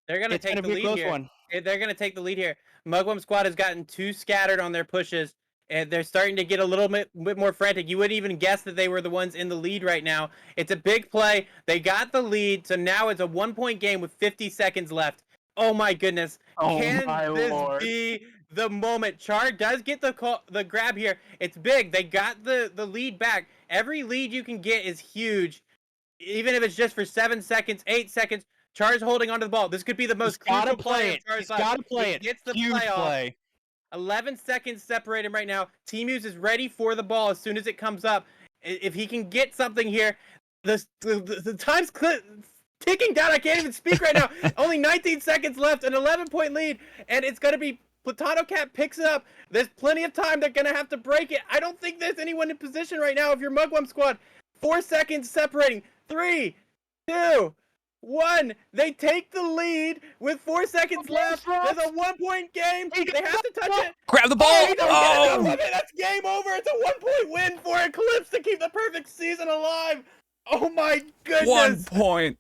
They're going to take the lead here. They're going to take the lead here. Mugwump squad has gotten too scattered on their pushes, and they're starting to get a little bit more frantic. You wouldn't even guess that they were the ones in the lead right now. It's a big play. They got the lead, so now it's a 1-point game with 50 seconds left. Oh my goodness. Can this be the moment? Char does get the grab here. It's big. They got the lead back. Every lead you can get is huge, even if it's just for 7 seconds, 8 seconds. Char's holding onto the ball. This could be the most crucial play. He's got to play it. Gets the huge play. 11 seconds separate him right now. Team Muse is ready for the ball as soon as it comes up. If he can get something here, the time's ticking down. I can't even speak right now. Only 19 seconds left, an 11-point lead, and it's going to be PlatanoCat picks it up. There's plenty of time. They're going to have to break it. I don't think there's anyone in position right now if you're Mugwump squad. 4 seconds separating. 3, 2, 1. They take the lead with 4 seconds left. There's a 1-point game. They have to touch it. Grab the ball. Oh, he don't get enough Oh! of it. That's game over. It's a 1-point win for Eclipse to keep the perfect season alive. Oh my goodness. 1 point.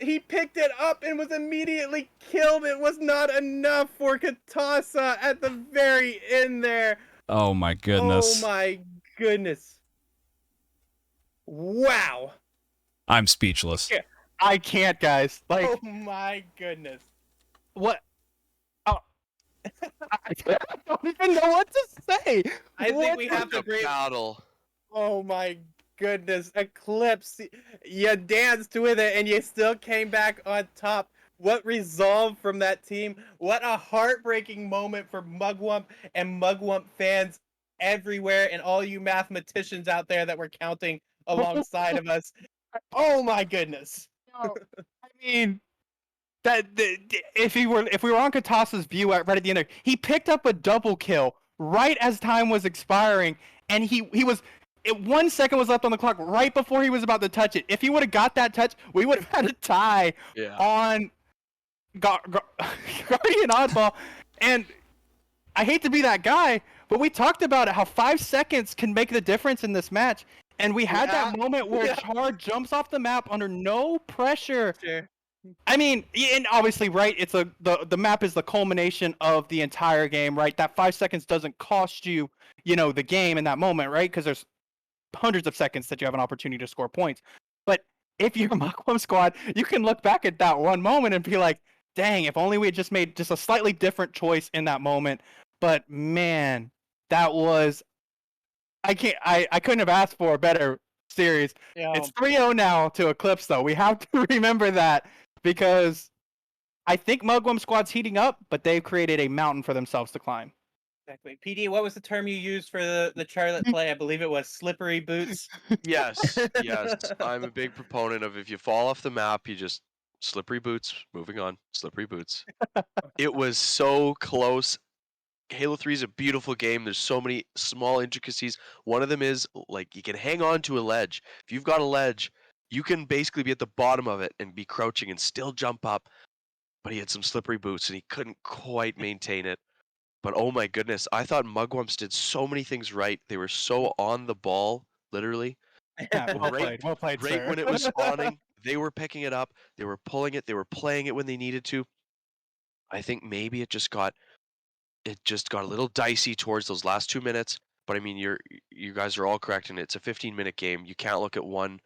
He picked it up and was immediately killed. It was not enough for Katasa at the very end there. Oh my goodness. Oh my goodness. Wow. I'm speechless. Yeah, I can't, guys. Like, Oh my goodness. what? Oh, I don't even know what to say. I think we have to A agree. battle. Oh my goodness. Eclipse. You danced with it and you still came back on top. What resolve from that team. What a heartbreaking moment for Mugwump and Mugwump fans everywhere and all you mathematicians out there that were counting alongside of us. Oh my goodness. I mean, if we were on Katasa's view right at the end there, he picked up a double kill right as time was expiring, and he was 1 second was left on the clock right before he was about to touch it. If he would have got that touch, we would have had a tie on Guardian Oddball. And I hate to be that guy, but we talked about it, how 5 seconds can make the difference in this match. And we had that moment where Char jumps off the map under no pressure. Sure. I mean, and obviously, right, it's the map is the culmination of the entire game, right? That 5 seconds doesn't cost you, the game in that moment, right? Because there's hundreds of seconds that you have an opportunity to score points. But if you're Mugwump squad, you can look back at that one moment and be like, dang, if only we had just made just a slightly different choice in that moment. But man, that was I couldn't have asked for a better series. Yeah. It's 3-0 now to Eclipse, though. We have to remember that because I think Mugwump squad's heating up, but they've created a mountain for themselves to climb. Exactly. PD, what was the term you used for the Charlotte play? I believe it was slippery boots. Yes, yes. I'm a big proponent of if you fall off the map, you just slippery boots. Moving on, slippery boots. It was so close. Halo 3 is a beautiful game. There's so many small intricacies. One of them is like you can hang on to a ledge. If you've got a ledge, you can basically be at the bottom of it and be crouching and still jump up. But he had some slippery boots and he couldn't quite maintain it. But oh my goodness, I thought Mugwumps did so many things right. They were so on the ball, literally. Yeah, well played, Right sir. when it was spawning, they were picking it up. They were pulling it. They were playing it when they needed to. I think maybe it just got a little dicey towards those last 2 minutes. But I mean, you guys are all correct, and it's a 15-minute game. You can't look at one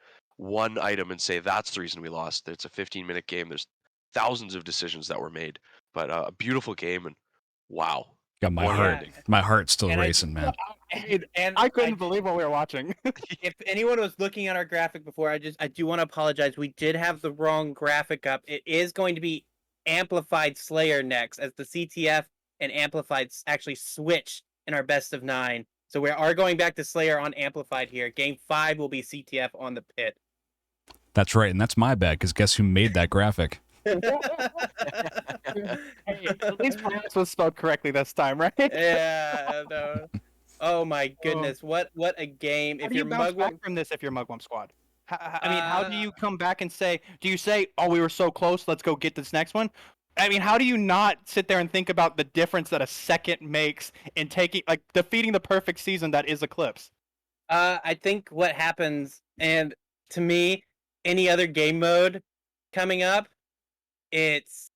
item and say that's the reason we lost. It's a 15-minute game. There's thousands of decisions that were made, but a beautiful game, and wow. Got my heart's still racing, man. And I couldn't believe what we were watching. If anyone was looking at our graphic before, I do want to apologize. We did have the wrong graphic up. It is going to be Amplified Slayer next, as the CTF and Amplified actually switch in our best of 9. So we are going back to Slayer on Amplified here. Game 5 will be CTF on the pit. That's right, and that's my bad, because guess who made that graphic? Hey, at least perhaps was spelled correctly this time, right? Yeah. No. Oh my goodness! What a game! How do you bounce back from this if you're Mugwump squad? I mean, how do you come back and say? Do you say, "Oh, we were so close. Let's go get this next one"? I mean, how do you not sit there and think about the difference that a second makes in defeating the perfect season that is Eclipse? I think what happens, and to me, any other game mode coming up, it's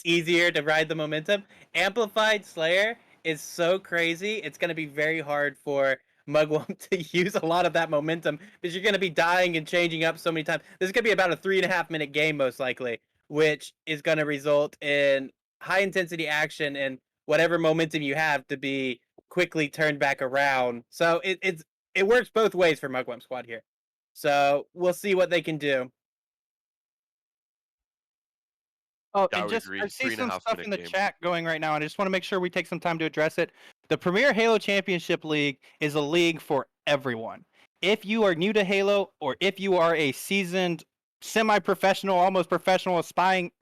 easier to ride the momentum. Amplified Slayer is so crazy. It's going to be very hard for Mugwump to use a lot of that momentum because you're going to be dying and changing up so many times. This is going to be about a 3.5 minute game most likely, which is going to result in high intensity action and whatever momentum you have to be quickly turned back around. So it works both ways for Mugwump squad here. So we'll see what they can do. Oh, and I see some stuff in the chat going right now, and I just want to make sure we take some time to address it. The Premier Halo Championship League is a league for everyone. If you are new to Halo, or if you are a seasoned, semi-professional, almost professional, aspiring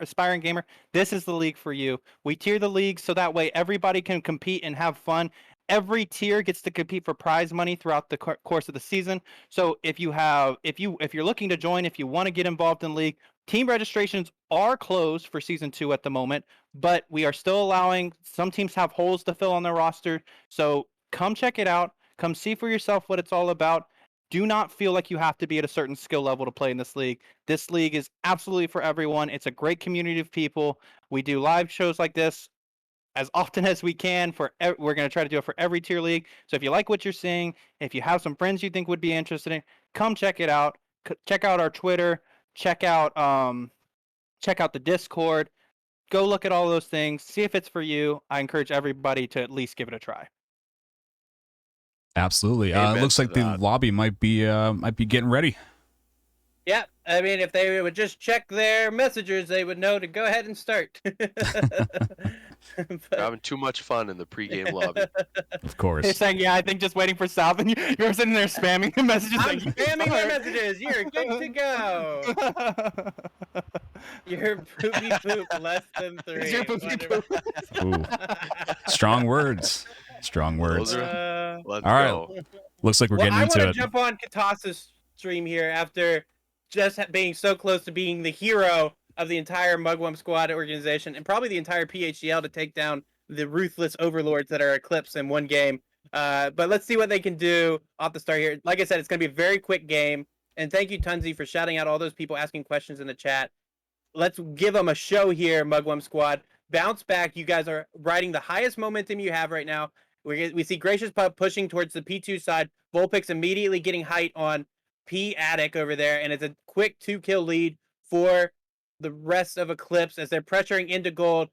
gamer, this is the league for you. We tier the league so that way everybody can compete and have fun. every tier gets to compete for prize money throughout the course of the season. So if you're looking to join, if you want to get involved in league, team registrations are closed for season 2 at the moment, but we are still allowing, some teams have holes to fill on their roster. So come check it out. Come see for yourself what it's all about. Do not feel like you have to be at a certain skill level to play in this league. This league is absolutely for everyone. It's a great community of people. We do live shows like this as often as we can. We're going to try to do it for every tier league. So if you like what you're seeing, if you have some friends you think would be interested in, come check it out. Check out our Twitter. Check out the Discord. Go look at all those things. See if it's for you. I encourage everybody to at least give it a try. Absolutely. It looks like the lobby might be getting ready. Yeah, I mean, if they would just check their messages, they would know to go ahead and start. We're having too much fun in the pregame lobby. Of course. It's saying, yeah, I think just waiting for South, and you're sitting there spamming the messages. I'm spamming their messages. You're good to go. You're poopy poop less than 3. You're poopy poop. Ooh. Strong words. Strong words. Let's all right. go. Looks like we're getting into I it. want to jump on Katasa's stream here after just being so close to being the hero of the entire Mugwump squad organization and probably the entire PHCL to take down the ruthless overlords that are Eclipse in one game. But let's see what they can do off the start here. Like I said, it's going to be a very quick game. And thank you, Tunzi, for shouting out all those people asking questions in the chat. Let's give them a show here, Mugwump squad. Bounce back. You guys are riding the highest momentum you have right now. We see Gracious Pup pushing towards the P2 side. Vulpix immediately getting height on P Attic over there, and it's a quick 2-kill lead for the rest of Eclipse as they're pressuring into gold.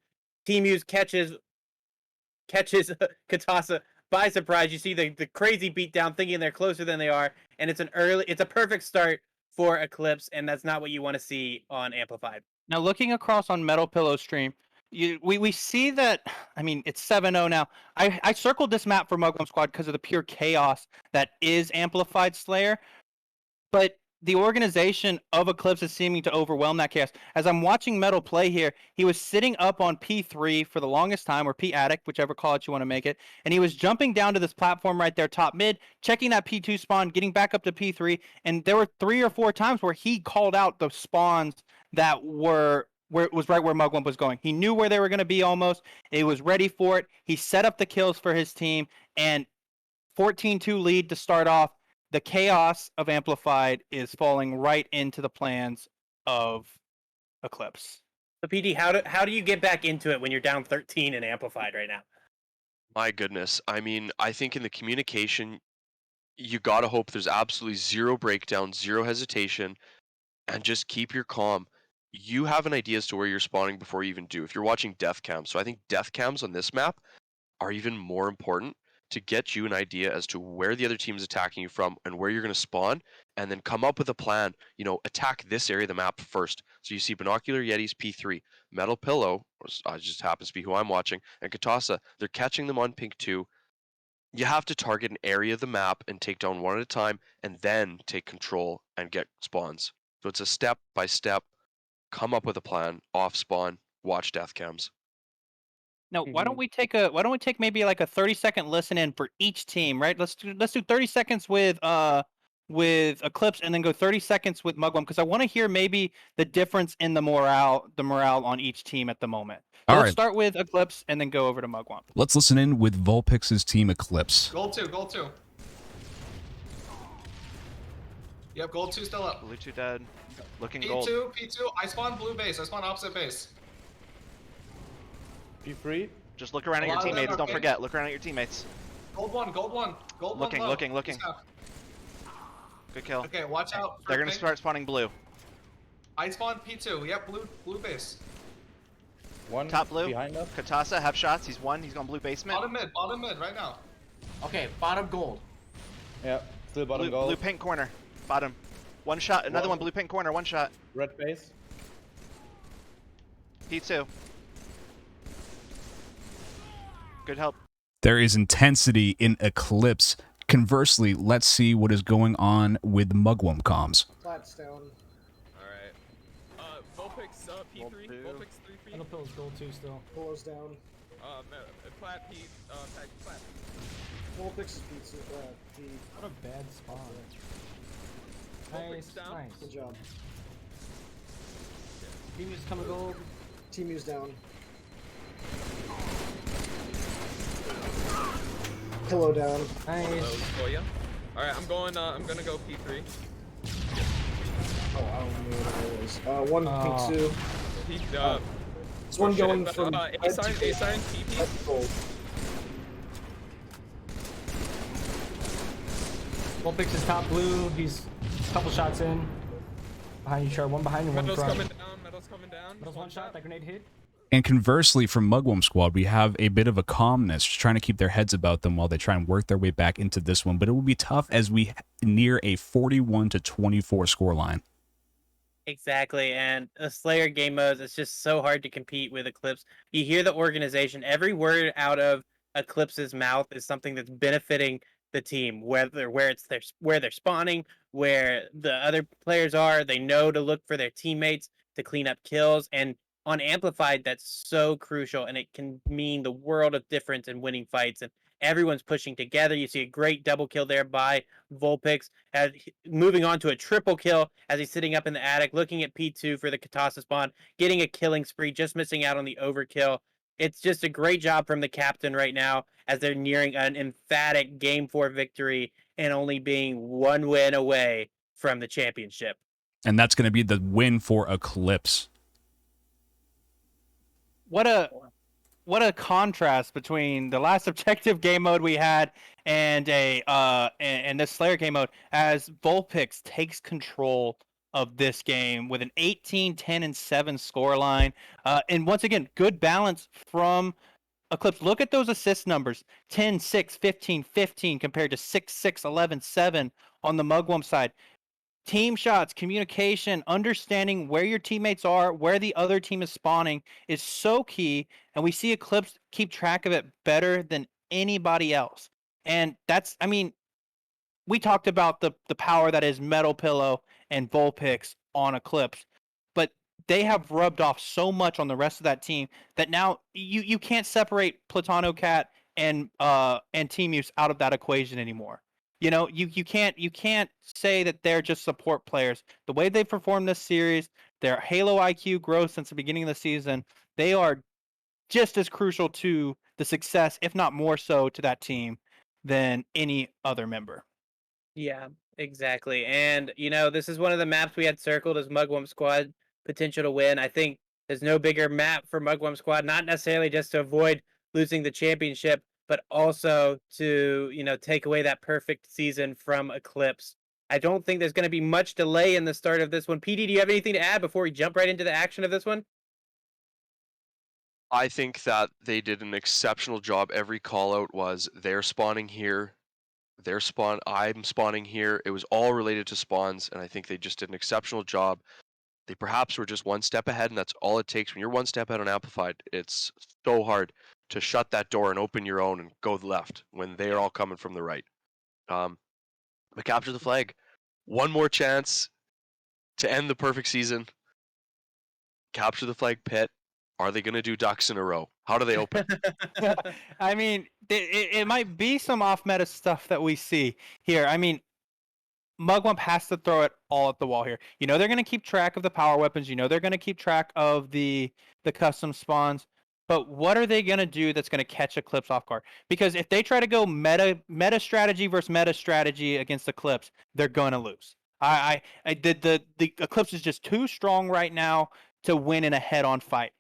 Team Muse catches Katasa by surprise. You see the crazy beatdown, thinking they're closer than they are, and it's a perfect start for Eclipse, and that's not what you want to see on Amplified. Now, looking across on Metal Pillow stream, we see that, I mean, it's 7-0 now. I circled this map for Mugwump Squad because of the pure chaos that is Amplified Slayer. But the organization of Eclipse is seeming to overwhelm that chaos. As I'm watching Metal play here, he was sitting up on P3 for the longest time, or P Attic, whichever call it you want to make it, and he was jumping down to this platform right there, top mid, checking that P2 spawn, getting back up to P3, and there were 3 or 4 times where he called out the spawns that were where it was right where Mugwump was going. He knew where they were going to be almost. He was ready for it. He set up the kills for his team, and 14-2 lead to start off. The chaos of Amplified is falling right into the plans of Eclipse. So PD, how do you get back into it when you're down 13 in Amplified right now? My goodness. I mean, I think in the communication, you got to hope there's absolutely zero breakdown, zero hesitation, and just keep your calm. You have an idea as to where you're spawning before you even do. If you're watching death cams, so I think death cams on this map are even more important to get you an idea as to where the other team is attacking you from and where you're going to spawn, and then come up with a plan. Attack this area of the map first. So you see Binocular Yetis P3, Metal Pillow, just happens to be who I'm watching, and Katasa, they're catching them on pink 2. You have to target an area of the map and take down one at a time, and then take control and get spawns. So it's a step by step, come up with a plan, off spawn, watch death cams. Now, why don't we take maybe like a 30-second listen in for each team, right? Let's do 30 seconds with Eclipse, and then go 30 seconds with Mugwump, because I want to hear maybe the difference in the morale on each team at the moment. So let's start with Eclipse and then go over to Mugwump. Let's listen in with Vulpix's team Eclipse. Gold 2. Yep, gold 2 still up. Blue 2 dead. Looking P2, gold. P2. I spawn blue base. I spawn opposite base. P3. Just look around at your teammates. Don't forget. Look around at your teammates. Gold 1. Looking. Good kill. Okay, watch out. They're gonna start spawning blue. I spawned P2. Yep, blue base. One top blue. Behind us. Katasa, have shots. He's one. He's going blue basement. Bottom mid right now. Okay, bottom gold. Yeah, still bottom gold. Blue pink corner. Bottom. One shot. Another one blue pink corner. One shot. Red base. P2. Good help. There is intensity in Eclipse. Conversely, let's see what is going on with Mugwump comms. Flat's down. Alright. Vulpix P3. Vulpix 3 feet. Metal Pillow's gold 2 still. Pillow's down. Plat P, Plat. Vulpix is pizza. What a bad spawn. Nice, nice. Good job. Team U's coming gold. Team U's down. Pillow down. Nice. For you. All right, I'm gonna go P3. Oh, I don't know what it is. One P2. It's one going from A sign TP. gold. Vulpix is top blue. He's a couple shots in. Behind you, Char. One behind you, one Metal's front. coming down. Metal's coming down. Metal's one shot. That grenade hit. And conversely, from Mugwump Squad, we have a bit of a calmness, just trying to keep their heads about them while they try and work their way back into this one. But it will be tough as we near a 41-24 scoreline. Exactly, and the Slayer game modes, it's just so hard to compete with Eclipse. You hear the organization, every word out of Eclipse's mouth is something that's benefiting the team, where they're spawning, where the other players are. They know to look for their teammates to clean up kills, and on Amplified, that's so crucial, and it can mean the world of difference in winning fights, and everyone's pushing together. You see a great double kill there by Vulpix, moving on to a triple kill as he's sitting up in the attic, looking at P2 for the Katasa spawn, getting a killing spree, just missing out on the overkill. It's just a great job from the captain right now as they're nearing an emphatic Game 4 victory and only being one win away from the championship. And that's going to be the win for Eclipse. What a contrast between the last objective game mode we had and and this Slayer game mode, as Vulpix takes control of this game with an 18-10-7 scoreline. And once again, good balance from Eclipse. Look at those assist numbers. 10, 6, 15, 15 compared to 6, 6, 11, 7 on the Mugwump side. Team shots, communication, understanding where your teammates are, where the other team is spawning is so key. And we see Eclipse keep track of it better than anybody else. And that's, I mean, we talked about the power that is Metal Pillow and Vulpix on Eclipse, but they have rubbed off so much on the rest of that team that now you can't separate PlatanoCat and Team Use out of that equation anymore. You know, you can't say that they're just support players. The way they performed this series, their Halo IQ growth since the beginning of the season, they are just as crucial to the success, if not more so, to that team than any other member. Yeah, exactly. And, you know, this is one of the maps we had circled as Mugwump Squad potential to win. I think there's no bigger map for Mugwump Squad, not necessarily just to avoid losing the championship, but also to, you know, take away that perfect season from Eclipse. I don't think there's going to be much delay in the start of this one. PD, do you have anything to add before we jump right into the action of this one? I think that they did an exceptional job. Every call out was they're spawning here, I'm spawning here. It was all related to spawns, and I think they just did an exceptional job. They perhaps were just one step ahead, and that's all it takes. When you're one step ahead on Amplified, it's so hard to shut that door and open your own and go left when they're all coming from the right. But capture the flag. One more chance to end the perfect season. Capture the flag pit. Are they going to do ducks in a row? How do they open? I mean, it might be some off-meta stuff that we see here. I mean, Mugwump has to throw it all at the wall here. You know they're going to keep track of the power weapons. You know they're going to keep track of the custom spawns. But what are they going to do that's going to catch Eclipse off guard? Because if they try to go meta strategy versus meta strategy against Eclipse, they're going to lose. The Eclipse is just too strong right now to win in a head-on fight.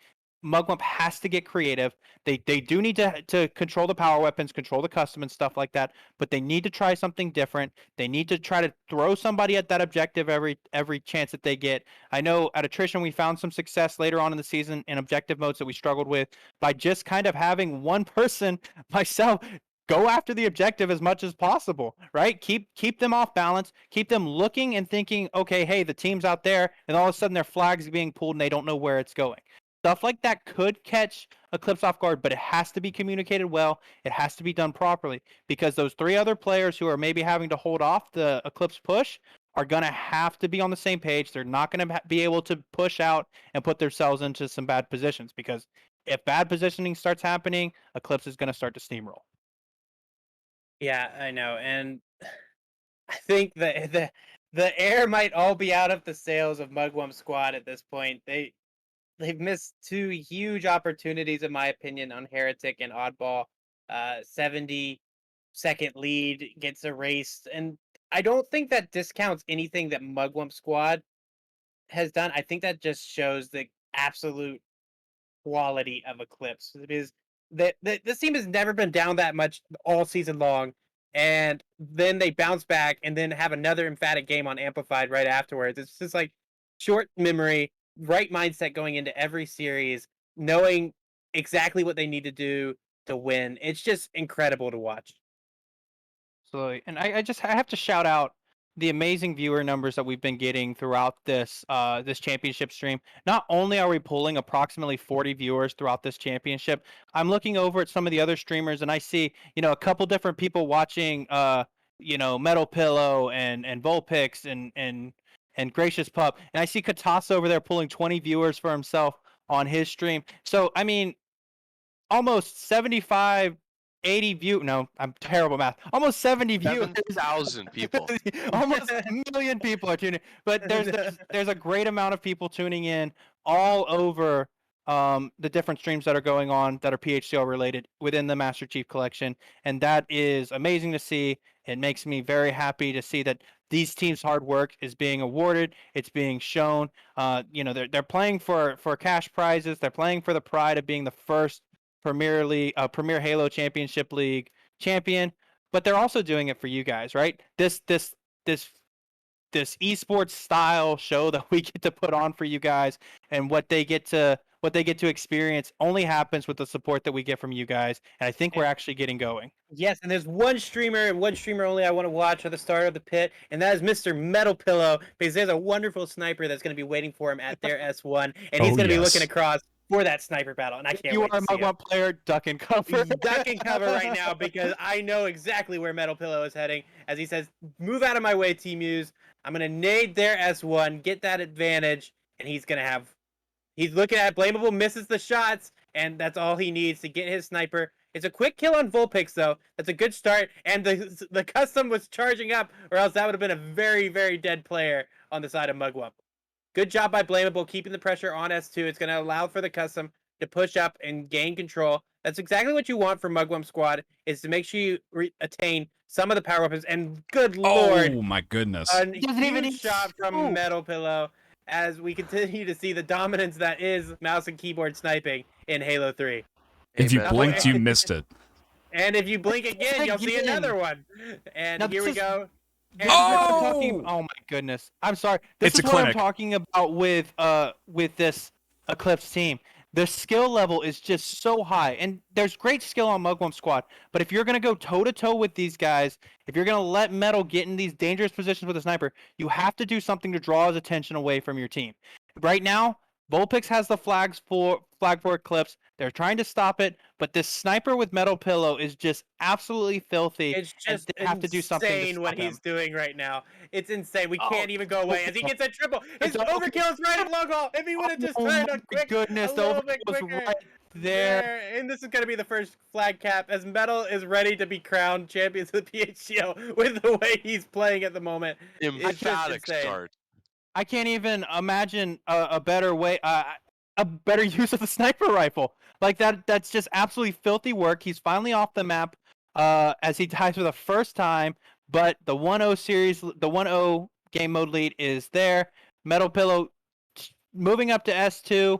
Mugwump has to get creative. They do need to control the power weapons, control the custom and stuff like that, but they need to try something different. They need to try to throw somebody at that objective every chance that they get. I know at Attrition we found some success later on in the season in objective modes that we struggled with by just kind of having one person, myself, go after the objective as much as possible, right? Keep them off balance, keep them looking and thinking, okay, hey, the team's out there, and all of a sudden their flag's being pulled and they don't know where it's going. Stuff like that could catch Eclipse off guard, but it has to be communicated well. It has to be done properly, because those three other players who are maybe having to hold off the Eclipse push are going to have to be on the same page. They're not going to be able to push out and put themselves into some bad positions, because if bad positioning starts happening, Eclipse is going to start to steamroll. Yeah, I know, and I think the air might all be out of the sails of Mugwump squad at this point. They've missed two huge opportunities, in my opinion, on Heretic and Oddball. 70-second lead gets erased, and I don't think that discounts anything that Mugwump squad has done. I think that just shows the absolute quality of Eclipse. Because this team has never been down that much all season long, and then they bounce back and then have another emphatic game on Amplified right afterwards. It's just like short memory, right mindset going into every series, knowing exactly what they need to do to win. It's just incredible to watch. Absolutely. And I have to shout out the amazing viewer numbers that we've been getting throughout this championship stream. Not only are we pulling approximately 40 viewers throughout this championship, I'm looking over at some of the other streamers and I see, a couple different people watching Metal Pillow and Vulpix and Gracious Pup. And I see Katasa over there pulling 20 viewers for himself on his stream. So I mean, almost 75 80 view. No, I'm terrible at math. Almost 70 views. 7,000 people. Almost a million people are tuning. But there's a great amount of people tuning in all over the different streams that are going on that are PHCL related within the Master Chief Collection, and that is amazing to see. It makes me very happy to see that these teams' hard work is being awarded. It's being shown. They're playing for cash prizes. They're playing for the pride of being the first Premier Halo Championship League champion, but they're also doing it for you guys, right? This esports style show that we get to put on for you guys, and what they get to experience only happens with the support that we get from you guys, and I think we're actually getting going. Yes, and there's one streamer and one streamer only I want to watch at the start of the pit, and that is Mr. Metal Pillow, because there's a wonderful sniper that's going to be waiting for him at their S1, and he's going to be looking across for that sniper battle, and I can't wait to see You are a Mugwump player, duck and cover. Duck and cover right now, because I know exactly where Metal Pillow is heading, as he says, move out of my way, Team Muse. I'm going to nade their S1, get that advantage, and he's looking at Blamable, misses the shots, and that's all he needs to get his sniper. It's a quick kill on Vulpix, though. That's a good start, and the custom was charging up, or else that would have been a very, very dead player on the side of Mugwump. Good job by Blamable, keeping the pressure on S2. It's going to allow for the custom to push up and gain control. That's exactly what you want from Mugwump squad, is to make sure you attain some of the power weapons. And good lord, oh my goodness, a huge shot from Metal Pillow, as we continue to see the dominance that is mouse and keyboard sniping in Halo 3. If you blinked, you missed it. And if you blink again, you'll see another one. And here we go. Oh my goodness! I'm sorry. This is what I'm talking about with this Eclipse team. The skill level is just so high, and there's great skill on Mugwump squad. But if you're gonna go toe to toe with these guys, if you're gonna let Metal get in these dangerous positions with a sniper, you have to do something to draw his attention away from your team. Right now, Vulpix has the flag for Eclipse. They're trying to stop it, but this sniper with Metal Pillow is just absolutely filthy. It's just they have to do something to stop what him. he's doing right now. It's insane. We can't even go away as he gets a triple. His overkill is right at long haul. If he would have just turned a quick, goodness, a little bit quicker. Right there. And this is going to be the first flag cap, as Metal is ready to be crowned champions of the PHCL with the way he's playing at the moment. Emphatic start. I can't even imagine a better way, a better use of the sniper rifle. Like that's just absolutely filthy work. He's finally off the map as he dies for the first time, but the 1-0 series, the 1-0 game mode lead is there. Metal Pillow moving up to S2,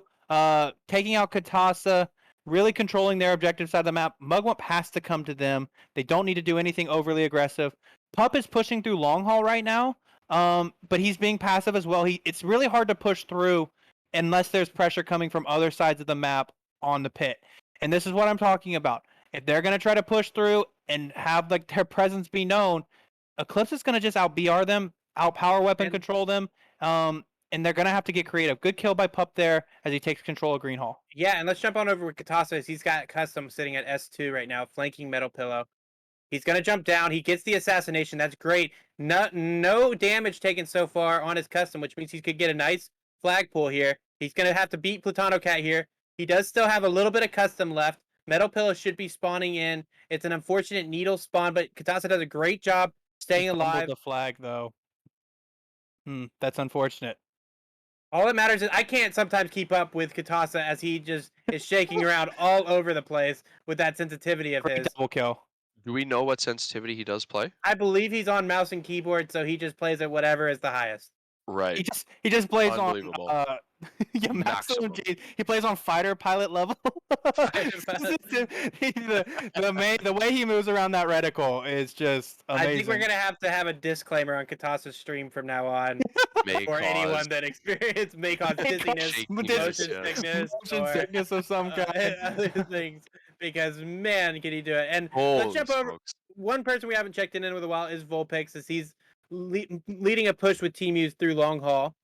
taking out Katasa, really controlling their objective side of the map. Mugwump has to come to them. They don't need to do anything overly aggressive. Pup is pushing through long haul right now. But he's being passive as well. It's really hard to push through unless there's pressure coming from other sides of the map on the pit. And this is what I'm talking about. If they're going to try to push through and have their presence be known, Eclipse is going to just out-BR them, out-power weapon control them, and they're going to have to get creative. Good kill by Pup there as he takes control of Green Hall. Yeah, and let's jump on over with Katasa. He's got custom sitting at S2 right now, flanking Metal Pillow. He's going to jump down. He gets the assassination. That's great. No damage taken so far on his custom, which means he could get a nice flag pull here. He's going to have to beat Platanocat here. He does still have a little bit of custom left. Metal Pillow should be spawning in. It's an unfortunate needle spawn, but Katasa does a great job staying alive. The flag though. That's unfortunate. All that matters is I can't sometimes keep up with Katasa as he just is shaking around all over the place with that sensitivity of his. Double kill. Do we know what sensitivity he does play? I believe he's on mouse and keyboard, so he just plays at whatever is the highest. Right. He just plays on Unbelievable. maximum G. He plays on fighter pilot level. The way he moves around that reticle is just amazing. I think we're gonna have a disclaimer on Katasa's stream from now on for anyone that experience may cause dizziness, motion sickness of some kind, other things. Because man, can he do it? And let's jump over. One person we haven't checked in with a while is Vulpix, as he's leading a push with Team Muse through long haul.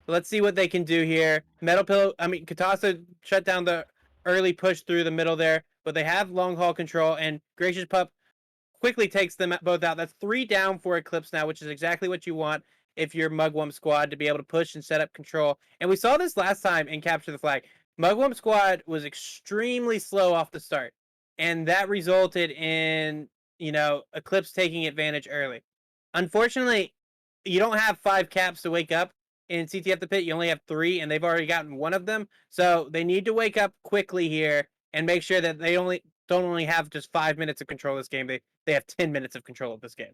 Let's see what they can do here. Katasa shut down the early push through the middle there, but they have long haul control, and Gracious Pup quickly takes them both out. That's 3 down for Eclipse now, which is exactly what you want if you're Mugwump squad, to be able to push and set up control. And we saw this last time in Capture the Flag. Mugwump squad was extremely slow off the start, and that resulted in, Eclipse taking advantage early. Unfortunately, you don't have 5 caps to wake up in CTF the Pit. You only have 3, and they've already gotten 1 of them. So they need to wake up quickly here and make sure that they don't only have just 5 minutes of control of this game. They have 10 minutes of control of this game.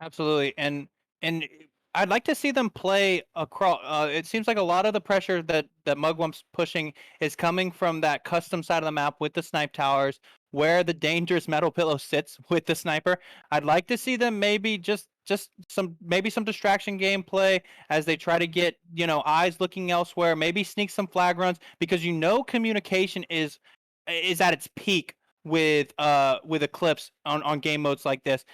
Absolutely, and I'd like to see them play across. It seems like a lot of the pressure that Mugwump's pushing is coming from that custom side of the map with the snipe towers, where the dangerous Metal Pillow sits with the sniper. I'd like to see them maybe just some distraction gameplay as they try to get eyes looking elsewhere. Maybe sneak some flag runs, because communication is at its peak with Eclipse on game modes like this.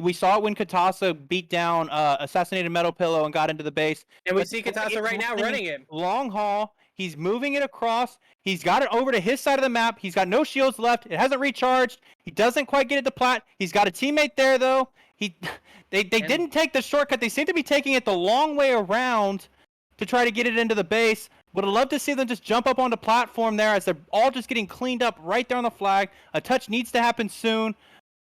We saw it when Katasa beat down assassinated Metal Pillow and got into the base. And we see Katasa right now running it. Long haul. He's moving it across. He's got it over to his side of the map. He's got no shields left. It hasn't recharged. He doesn't quite get it to plat. He's got a teammate there, though. They didn't take the shortcut. They seem to be taking it the long way around to try to get it into the base. Would have loved to see them just jump up on the platform there, as they're all just getting cleaned up right there on the flag. A touch needs to happen soon.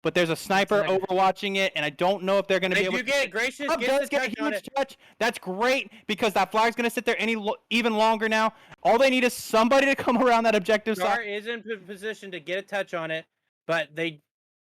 But there's a sniper overwatching it, and I don't know if they're going to be able to get Gracious. Does get a huge touch. That's great, because that flag's going to sit there even longer now. All they need is somebody to come around that objective Star side. is in position to get a touch on it, but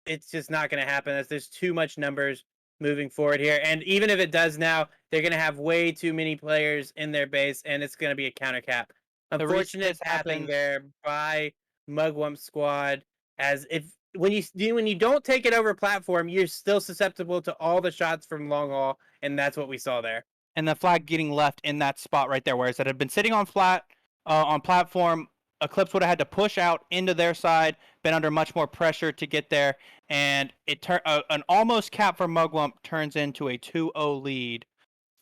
it's just not going to happen, as there's too much numbers moving forward here. And even if it does now, they're going to have way too many players in their base, and it's going to be a counter cap. Unfortunate happening there by Mugwump squad, as when you don't take it over platform, you're still susceptible to all the shots from long haul, and that's what we saw there. And the flag getting left in that spot right there, whereas it had been sitting on platform, Eclipse would have had to push out into their side, been under much more pressure to get there, and an almost cap for Mugwump turns into a 2-0 lead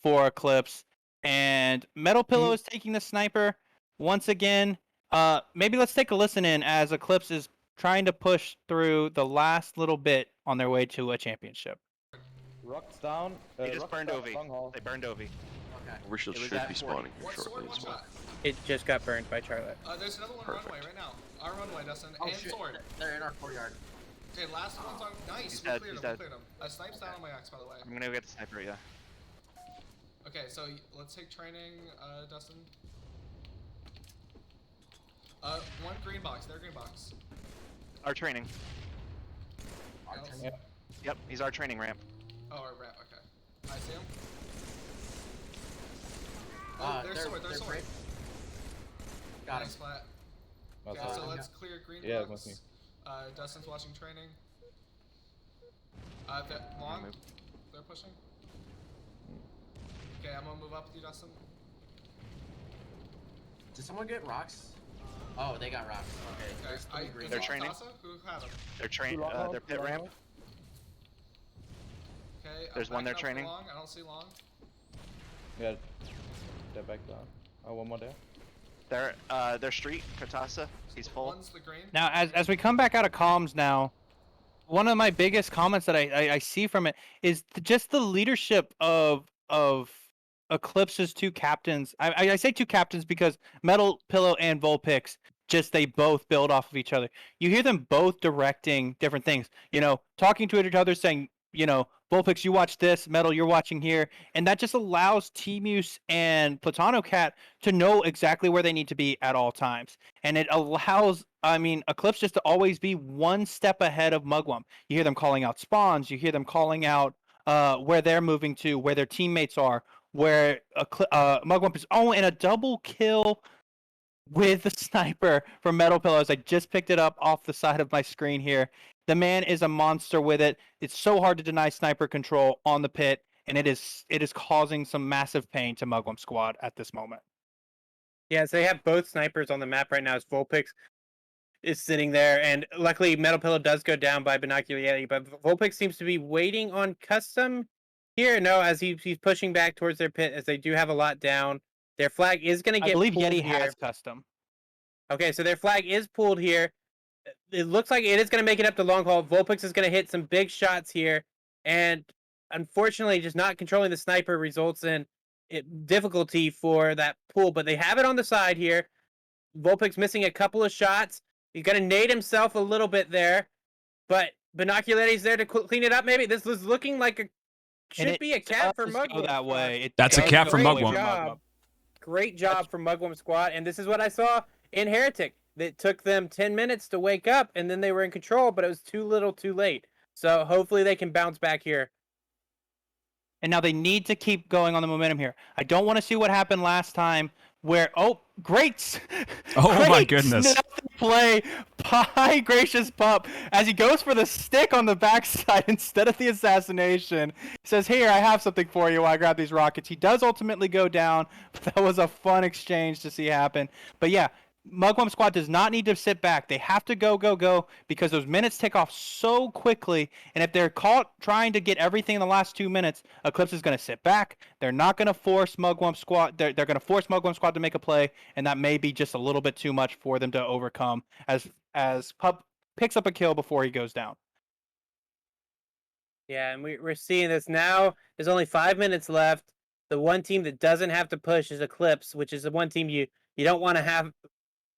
for Eclipse. And Metal Pillow is taking the sniper once again. Maybe let's take a listen in as Eclipse is trying to push through the last little bit on their way to a championship. Rock's down. They just burned Ovi. They burned Ovi. Okay. Ritual should be spawning shortly as well. It just got burned by Charlotte. There's another one runway right now. Our runway, Dustin, and sword. They're in our courtyard. Okay, last one's on. Nice. He's We dead. cleared He's him. dead. We cleared him. Snipe's down on my axe, by the way. I'm gonna go get the sniper. Yeah. Okay, so let's take training, Dustin. One green box. Their green box. Our training. Yep. Yep, he's our training ramp. Oh, our ramp. Okay. I see him. Oh, there's sword. There's sword. Got him. Nice flat. Okay, so let's clear green box. Dustin's watching training. Long. They're pushing. Okay, I'm gonna move up with you, Dustin. Did someone get rocks? Oh, they got rocks. Okay. They're training. Who had them? They're training. They're pit ramp. Okay. There's one there training. Long. I don't see long. Yeah. They're back down. Oh, one more there. They're street. Katasa. He's full. One's the green. Now, as we come back out of comms now, one of my biggest comments that I see from it is just the leadership of Eclipse's 2 captains. I say 2 captains because Metal Pillow and Vulpix just they both build off of each other. You hear them both directing different things, talking to each other, saying, Vulpix, you watch this, Metal, you're watching here. And that just allows T-Muse and PlatanoCat to know exactly where they need to be at all times. And it allows, Eclipse just to always be one step ahead of Mugwump. You hear them calling out spawns, you hear them calling out where they're moving to, where their teammates are, where Mugwump is in a double kill with the sniper from Metal Pillows. I just picked it up off the side of my screen here. The man is a monster with it. It's so hard to deny sniper control on the pit, and it is causing some massive pain to Mugwump squad at this moment. Yeah, so they have both snipers on the map right now as Vulpix is sitting there, and luckily Metal Pillow does go down by Binocularity, but Vulpix seems to be waiting on Custom here. No, as he's pushing back towards their pit, as they do have a lot down. Their flag is going to get I believe pulled Yeti here. has Custom. Okay, so their flag is pulled here. It looks like it is going to make it up to long haul. Vulpix is going to hit some big shots here, and unfortunately, just not controlling the sniper results in difficulty for that pull. But they have it on the side here. Vulpix missing a couple of shots. He's going to nade himself a little bit there, but Binocularity's there to clean it up. Maybe this was looking like should be a cap for Mugwump. That way. That's a cap for Mugwump. Great job from Mugwump squad, and this is what I saw in Heretic. It took them 10 minutes to wake up, and then they were in control, but it was too little too late. So hopefully they can bounce back here. And now they need to keep going on the momentum here. I don't want to see what happened last time where, great. Oh my goodness. Play by Gracious Pup as he goes for the stick on the backside instead of the assassination. He says, here, I have something for you while I grab these rockets. He does ultimately go down, but that was a fun exchange to see happen. But yeah, Mugwump squad does not need to sit back. They have to go, because those minutes tick off so quickly. And if they're caught trying to get everything in the last 2 minutes, Eclipse is going to sit back. They're not going to force Mugwump squad. They're going to force Mugwump squad to make a play, and that may be just a little bit too much for them to overcome as Pup picks up a kill before he goes down. Yeah, and we're seeing this now. There's only 5 minutes left. The one team that doesn't have to push is Eclipse, which is the one team you don't want to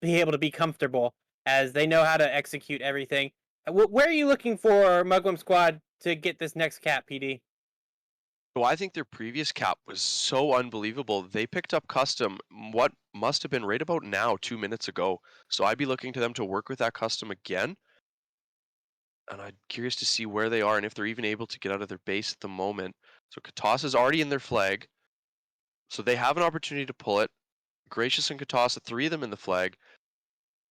be able to be comfortable, as they know how to execute everything. Where are you looking for Mugwump squad to get this next cap, PD? So I think their previous cap was so unbelievable. They picked up Custom what must have been right about now, 2 minutes ago. So I'd be looking to them to work with that Custom again. And I'm curious to see where they are and if they're even able to get out of their base at the moment. So Katas is already in their flag. So they have an opportunity to pull it. Gracious and Katasa, 3 of them in the flag.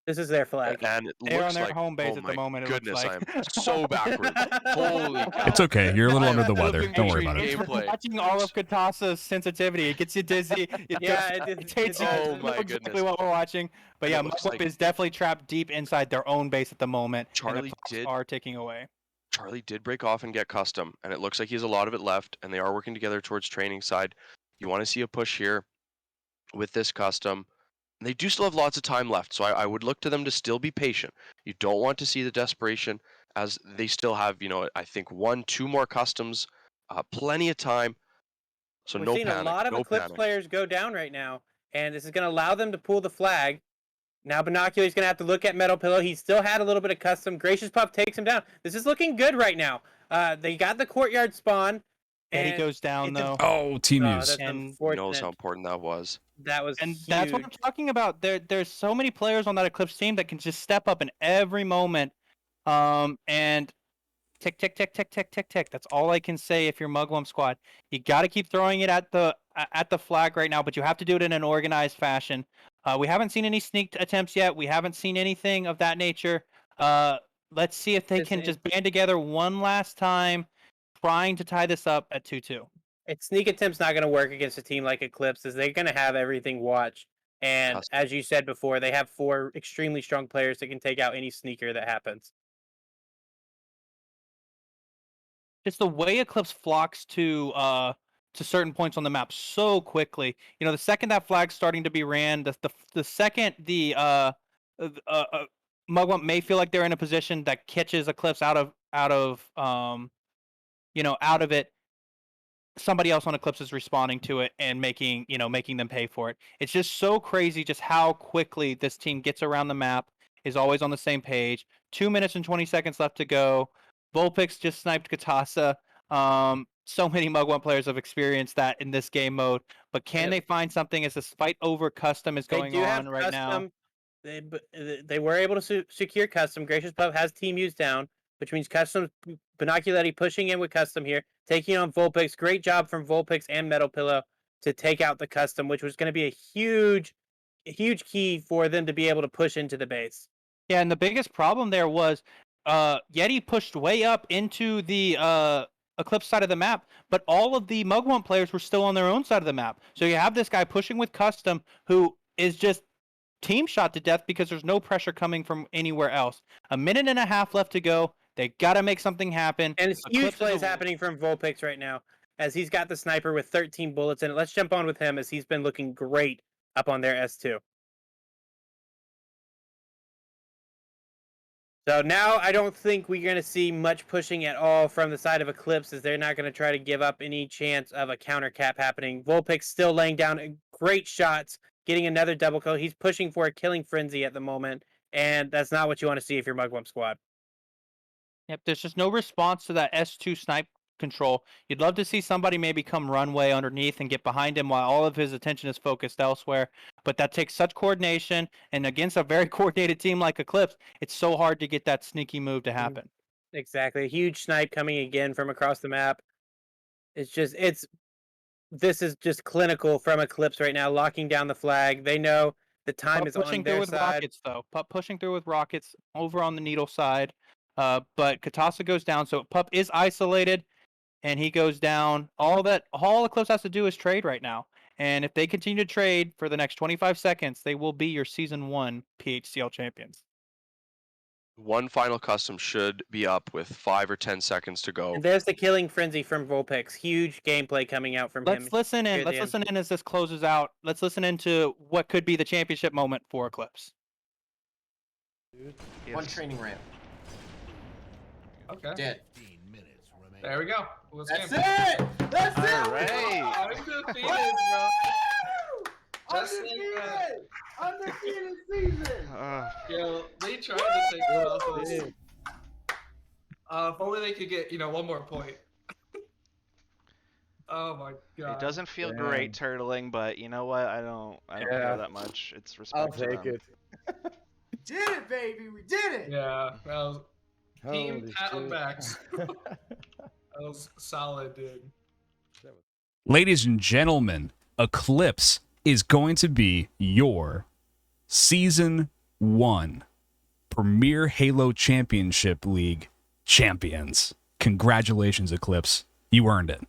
This is their flag. And it They're looks on their like, home base oh at my the moment. goodness, it looks like. I am so backward. Holy cow. It's okay. You're a little under the weather. Don't worry about it. Gameplay. Watching all of Katasa's sensitivity, it gets you dizzy. It takes you. Oh my Exactly goodness. what we're watching. But And yeah, it looks Mugwump like is definitely trapped deep inside their own base at the moment. Charlie and are taking away. Charlie did break off and get Custom, and it looks like he has a lot of it left, and they are working together towards training side. You want to see a push here with this Custom. They do still have lots of time left, so I would look to them to still be patient. You don't want to see the desperation, as they still have, I think 1-2 more Customs, plenty of time. So We're no seeing panic. a lot of no Eclipse panic. players go down right now, and this is going to allow them to pull the flag. Now Binocular's going to have to look at Metal Pillow. He still had a little bit of Custom. Gracious Pup takes him down. This is looking good right now. They got the courtyard spawn. And he goes down though. Oh, T-Muse. He knows how important that was. That was And huge. that's what I'm talking about. There's so many players on that Eclipse team that can just step up in every moment. And tick, tick, tick, tick, tick, tick, tick. That's all I can say if you're Mugwump squad. You got to keep throwing it at the flag right now, but you have to do it in an organized fashion. We haven't seen any sneak attempts yet. We haven't seen anything of that nature. Let's see if they can just band together one last time, trying to tie this up at 2-2. Sneak attempt's not going to work against a team like Eclipse, as they're going to have everything watched. And as you said before, they have 4 extremely strong players that can take out any sneaker that happens. Just the way Eclipse flocks to certain points on the map so quickly. The second that flag's starting to be ran, the second the Mugwump may feel like they're in a position that catches Eclipse out of it. somebody else on Eclipse is responding to it and making them pay for it. It's just so crazy just how quickly this team gets around the map, is always on the same page. 2 minutes and 20 seconds left to go. Vulpix just sniped Katasa. So many Mugwump players have experienced that in this game mode, but can they find something as this fight over custom is going on right now? They were able to secure custom. Gracious Pup has team use down, which means custom Binocularity pushing in with custom here, taking on Vulpix. Great job from Vulpix and Metal Pillow to take out the custom, which was going to be a huge key for them to be able to push into the base. Yeah, and the biggest problem there was Yeti pushed way up into the Eclipse side of the map, but all of the Mugwump players were still on their own side of the map. So you have this guy pushing with custom who is just team shot to death because there's no pressure coming from anywhere else. 1.5 minutes left to go. They got to make something happen. And it's huge plays happening from Vulpix right now as he's got the sniper with 13 bullets in it. Let's jump on with him as he's been looking great up on their S2. So now I don't think we're going to see much pushing at all from the side of Eclipse, as they're not going to try to give up any chance of a counter cap happening. Vulpix still laying down great shots, getting another double kill. He's pushing for a killing frenzy at the moment, and that's not what you want to see if you're Mugwump squad. Yep, there's just no response to that S2 snipe control. You'd love to see somebody maybe come runway underneath and get behind him while all of his attention is focused elsewhere. But that takes such coordination, and against a very coordinated team like Eclipse, it's so hard to get that sneaky move to happen. Exactly. A huge snipe coming again from across the map. This is just clinical from Eclipse right now, locking down the flag. They know the time is on their side. Rockets, though. Pup pushing through with rockets over on the needle side. But Katasa goes down, so Pup is isolated, and he goes down. All Eclipse has to do is trade right now. And if they continue to trade for the next 25 seconds, they will be your Season 1 PHCL champions. One final custom should be up with 5 or 10 seconds to go. And there's the killing frenzy from Vulpix. Huge gameplay coming out from him. Let's listen in as this closes out. Let's listen into what could be the championship moment for Eclipse. One training ramp. Okay. Dead. There we go. That's it! That's it! All right. Undefeated, bro. Just like that. Undefeated season! Yo, they tried to take it off of us. If only they could get, one more point. Oh my god. It doesn't feel great turtling, but you know what? I don't care that much. It's respect to them. We did it, baby! We did it! Yeah, that was team pat on backs. That was solid, dude. Ladies and gentlemen, Eclipse is going to be your Season 1 Premier Halo Championship League champions. Congratulations, Eclipse. You earned it.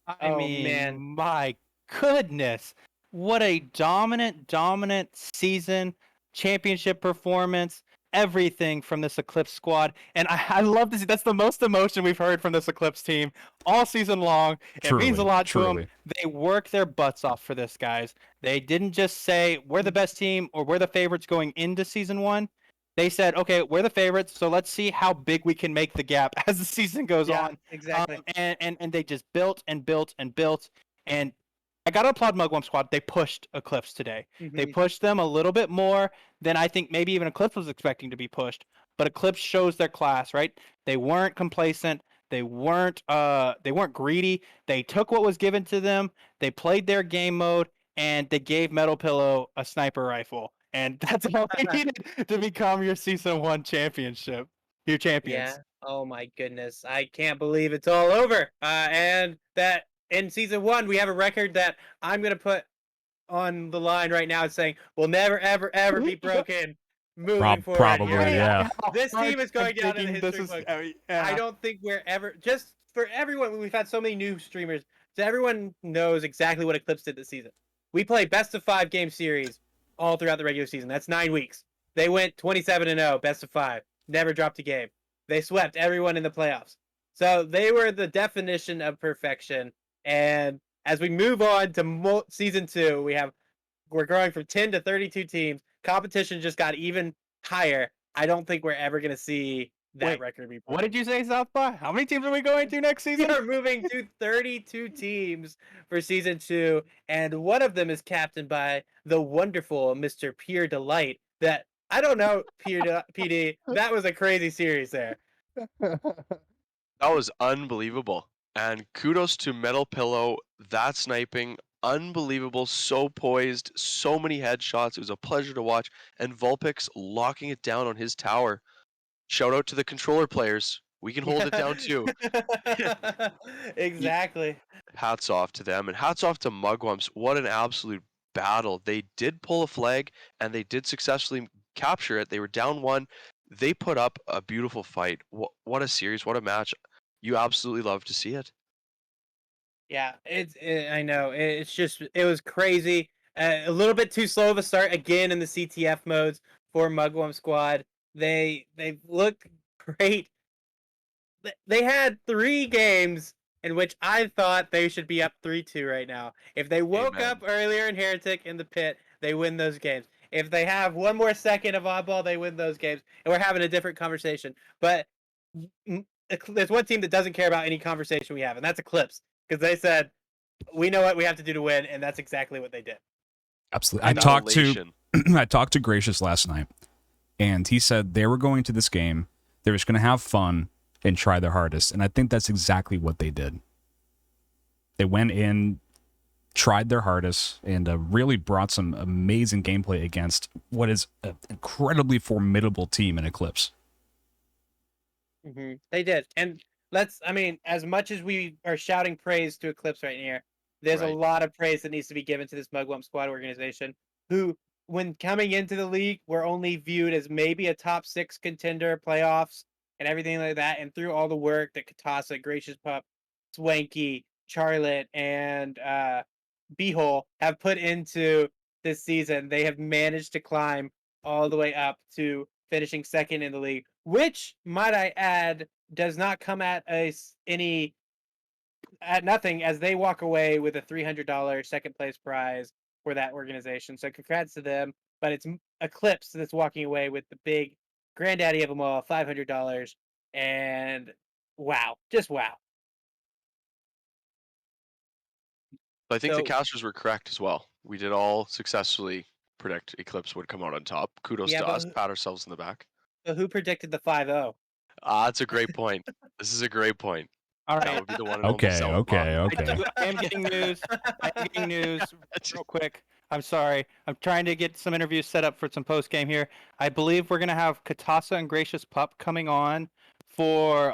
I mean, my goodness. What a dominant season, championship performance, everything from this Eclipse squad. And I love to see that's the most emotion we've heard from this Eclipse team all season long. It means a lot to them. They work their butts off for this, guys. They didn't just say we're the best team or we're the favorites going into Season 1. They said, okay, we're the favorites, so let's see how big we can make the gap as the season goes on. Exactly. And they just built and built and built. And I got to applaud Mugwump Squad. They pushed Eclipse today. They pushed them a little bit more than I think maybe even Eclipse was expecting to be pushed. But Eclipse shows their class, right? They weren't complacent. They weren't greedy. They took what was given to them. They played their game mode, and they gave Metal Pillow a sniper rifle. And that's all they needed to become your Season 1 championship. Your champions. Yeah. Oh my goodness. I can't believe it's all over. And that in Season 1, we have a record that I'm going to put on the line right now saying will never, ever, ever be broken moving forward. Probably, yeah. This team is going down in the history book. I don't think we're ever, just for everyone, we've had so many new streamers, so everyone knows exactly what Eclipse did this season. We play best of 5 game series all throughout the regular season. That's 9 weeks. They went 27-0, best of 5. Never dropped a game. They swept everyone in the playoffs. So they were the definition of perfection. And as we move on to Season 2, we're growing from 10 to 32 teams. Competition just got even higher. I don't think we're ever going to see that record be broken. What did you say, Southpaw? How many teams are we going to next season? We are moving to 32 teams for season 2, and one of them is captained by the wonderful Mr. Pure Delight. That I don't know, PD. That was a crazy series there. That was unbelievable. And kudos to Metal Pillow. That sniping, unbelievable. So poised, so many headshots. It was a pleasure to watch. And Vulpix locking it down on his tower. Shout out to the controller players. We can hold it down too. Exactly. Hats off to them. And hats off to Mugwumps. What an absolute battle. They did pull a flag and they did successfully capture it. They were down 1. They put up a beautiful fight. What a series. What a match. You absolutely love to see it. Yeah, I know. It was crazy. A little bit too slow of a start again in the CTF modes for Mugwump Squad. They look great. They had 3 games in which I thought they should be up 3-2 right now. If they woke up earlier in Heretic in the pit, they win those games. If they have one more second of oddball, they win those games. And we're having a different conversation. But there's one team that doesn't care about any conversation we have, and that's Eclipse. Because they said, we know what we have to do to win, and that's exactly what they did. Absolutely. I talked to Gracious last night, and he said they were going to this game, they were just going to have fun and try their hardest, and I think that's exactly what they did. They went in, tried their hardest, and really brought some amazing gameplay against what is an incredibly formidable team in Eclipse. Mm-hmm. They did, and as much as we are shouting praise to Eclipse right here, there's a lot of praise that needs to be given to this Mugwump Squad organization, who, when coming into the league, were only viewed as maybe a top 6 contender, playoffs, and everything like that. And through all the work that Katasa, Gracious Pup, Swanky, Charlotte, and Beehole have put into this season, they have managed to climb all the way up to finishing 2nd in the league, which, might I add, does not come at nothing, as they walk away with a $300 second place prize for that organization. So congrats to them. But it's Eclipse that's walking away with the big granddaddy of them all, $500. And wow, just wow. I think the casters were correct as well. We did all successfully predict Eclipse would come out on top. Kudos to us. Pat ourselves in the back. So who predicted the 5-0? That's a great point. This is a great point. All right. That would be the one and only Okay. I am getting news. Real quick. I'm sorry. I'm trying to get some interviews set up for some post game here. I believe we're gonna have Katasa and Gracious Pup coming on for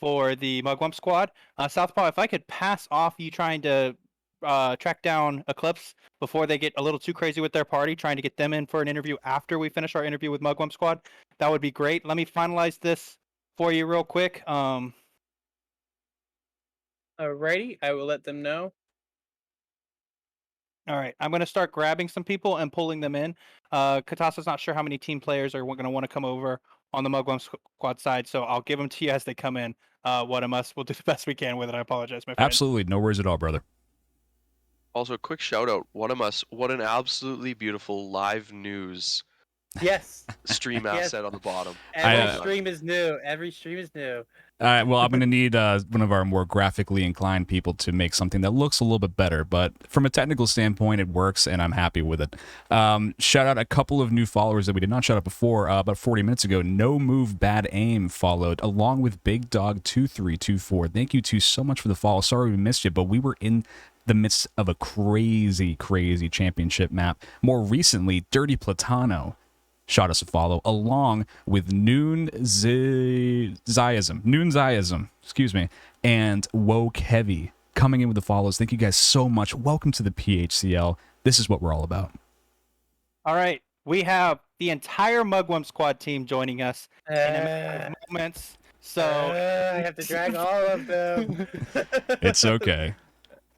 the Mugwump Squad. Southpaw, if I could pass off you trying to track down Eclipse before they get a little too crazy with their party, trying to get them in for an interview after we finish our interview with Mugwump Squad, that would be great. Let me finalize this for you real quick. Alrighty, I will let them know. All right, I'm going to start grabbing some people and pulling them in. Katasa's not sure how many team players are going to want to come over on the Mugwump Squad side, so I'll give them to you as they come in. What a must. We'll do the best we can with it. I apologize, my friend. Absolutely. No worries at all, brother. Also, a quick shout out. What an absolutely beautiful live news stream asset on the bottom. Every stream is new. Well, I'm going to need one of our more graphically inclined people to make something that looks a little bit better, but from a technical standpoint, it works, and I'm happy with it. Shout out a couple of new followers that we did not shout out before. About 40 minutes ago, No Move Bad Aim followed, along with Big Dog 2324. Thank you two so much for the follow. Sorry we missed you, but we were in the midst of a crazy championship map. More recently, Dirty Platano shot us a follow, along with Noon Zayism, excuse me, and Woke Heavy coming in with the follows. Thank you guys so much. Welcome to the PHCL. This is what we're all about. All right, we have the entire Mugwump Squad team joining us in a matter of moments. So I have to drag all of them. It's okay.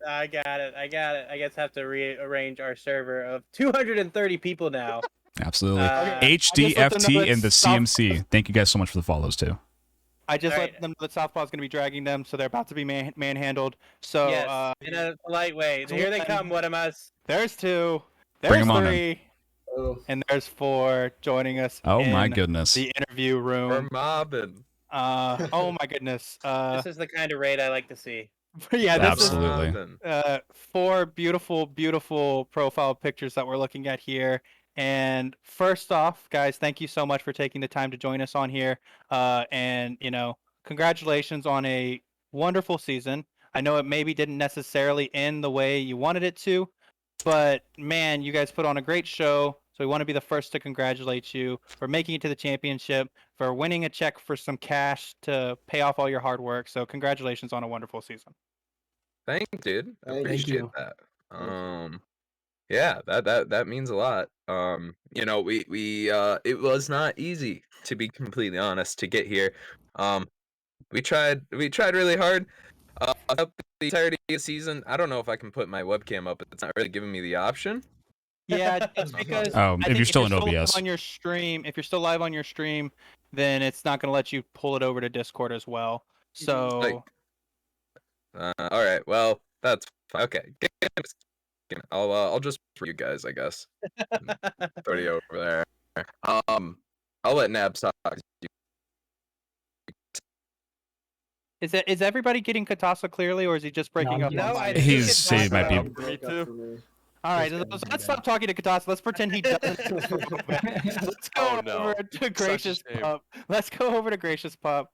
I got it. I guess I have to rearrange our server of 230 people now. Absolutely. HDFT and the CMC. Thank you guys so much for the follows too. I just let them know that Southpaw is going to be dragging them, so they're about to be manhandled. So yes, in a polite way. Here they come, what am us? There's 2. Bring There's them on 3. And there's 4 joining us. Oh my in goodness. The interview room. We're mobbing. Oh my goodness. This is the kind of raid I like to see. Yeah, this Absolutely. is 4 beautiful, beautiful profile pictures that we're looking at here. And first off, guys, thank you so much for taking the time to join us on here. And congratulations on a wonderful season. I know it maybe didn't necessarily end the way you wanted it to, but man, you guys put on a great show. So we want to be the first to congratulate you for making it to the championship, for winning a check for some cash to pay off all your hard work. So congratulations on a wonderful season. Thanks, dude. Thank Appreciate you. that. Yeah, that means a lot. We it was not easy, to be completely honest, to get here. We tried really hard. Up the entirety of the season. I don't know if I can put my webcam up. It's not really giving me the option. Yeah, it's because if you're still in live OBS. on your stream, if you're still live on your stream, then it's not going to let you pull it over to Discord as well. So, all right. Well, that's fine. Okay. I'll just for you guys, I guess. Throw you over there. I'll let Nabs talk. is everybody getting Katasa clearly, or is he just breaking up? No, I He might be. Me too. All right, let's stop talking to Katasa. Let's pretend he doesn't. Let's go over to Gracious Pup. Let's go over to Gracious Pup.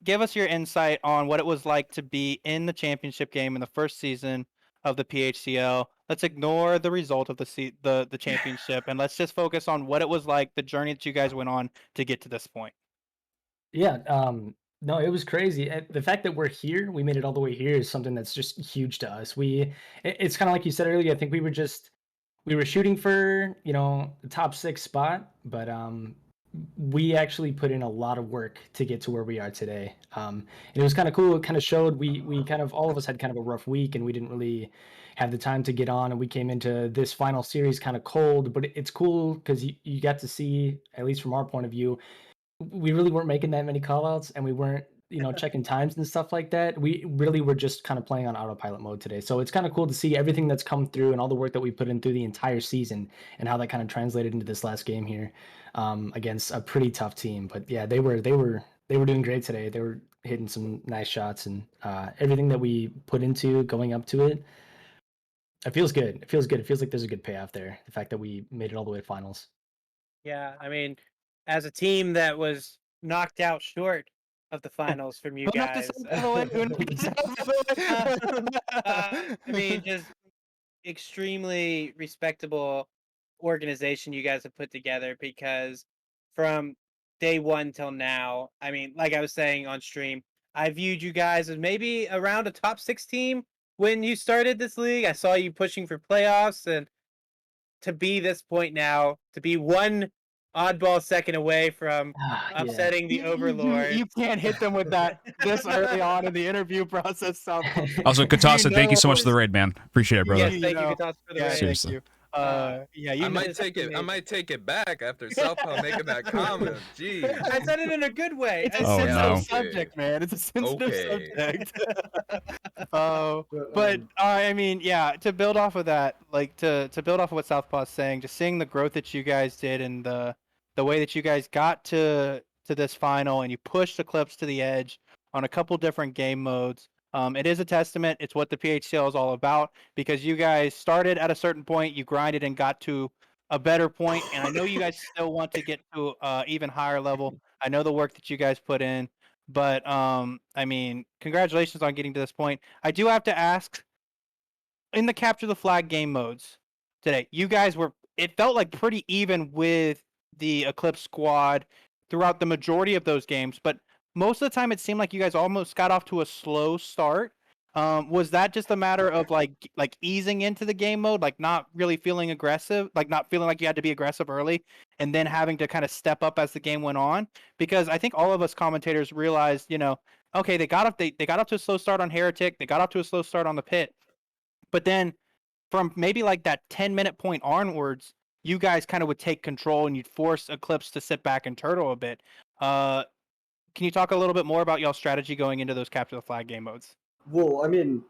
Give us your insight on what it was like to be in the championship game in the first season of the PHCL. Let's ignore the result of the championship, and let's just focus on what it was like, the journey that you guys went on to get to this point. Yeah, no, it was crazy. The fact that we're here, we made it all the way here, is something that's just huge to us. It's kind of like you said earlier. I think we were shooting for the top 6 spot, but we actually put in a lot of work to get to where we are today. And it was kind of cool. It kind of showed we kind of, all of us had kind of a rough week, and we didn't really have the time to get on, and we came into this final series kind of cold. But it's cool because you got to see, at least from our point of view, we really weren't making that many callouts, and we weren't checking times and stuff like that. We really were just kind of playing on autopilot mode today. So it's kind of cool to see everything that's come through and all the work that we put in through the entire season, and how that kind of translated into this last game here against a pretty tough team. But yeah, they were doing great today. They were hitting some nice shots, and everything that we put into going up to it, it feels good. It feels good. It feels like there's a good payoff there. The fact that we made it all the way to finals. Yeah, I mean, as a team that was knocked out short of the finals from you guys. I mean, just extremely respectable organization you guys have put together, because from day one till now, I mean, like I was saying on stream, I viewed you guys as maybe around a top 6 team when you started this league. I saw you pushing for playoffs, and to be this point now, to be one oddball second away from upsetting the Overlord. You can't hit them with that this early on in the interview process. Also, Katasa, thank you so much for the raid, man. Appreciate it, brother. Yes, thank you, Katasa, for the raid. Seriously. Thank you. I might take it back after Southpaw making that comment. Jeez. I said it in a good way. It's a sensitive subject, man. It's a sensitive subject. But I mean, yeah. To build off of that, like to build off of what Southpaw is saying, just seeing the growth that you guys did and the way that you guys got to this final, and you pushed Eclipse to the edge on a couple different game modes. It is a testament. It's what the PHCL is all about, because you guys started at a certain point, you grinded and got to a better point, and I know you guys still want to get to even higher level. I know the work that you guys put in, but I mean, congratulations on getting to this point. I do have to ask, in the capture the flag game modes today, you guys were, it felt like pretty even with the Eclipse squad throughout the majority of those games, but most of the time it seemed like you guys almost got off to a slow start. Was that just a matter of like easing into the game mode, like not really feeling aggressive, like not feeling like you had to be aggressive early, and then having to kind of step up as the game went on? Because I think all of us commentators realized, okay, they got up to a slow start on Heretic, they got off to a slow start on the Pit, but then from maybe like that 10-minute point onwards, you guys kind of would take control and you'd force Eclipse to sit back and turtle a bit. Can you talk a little bit more about y'all's strategy going into those capture the flag game modes? Well, I mean,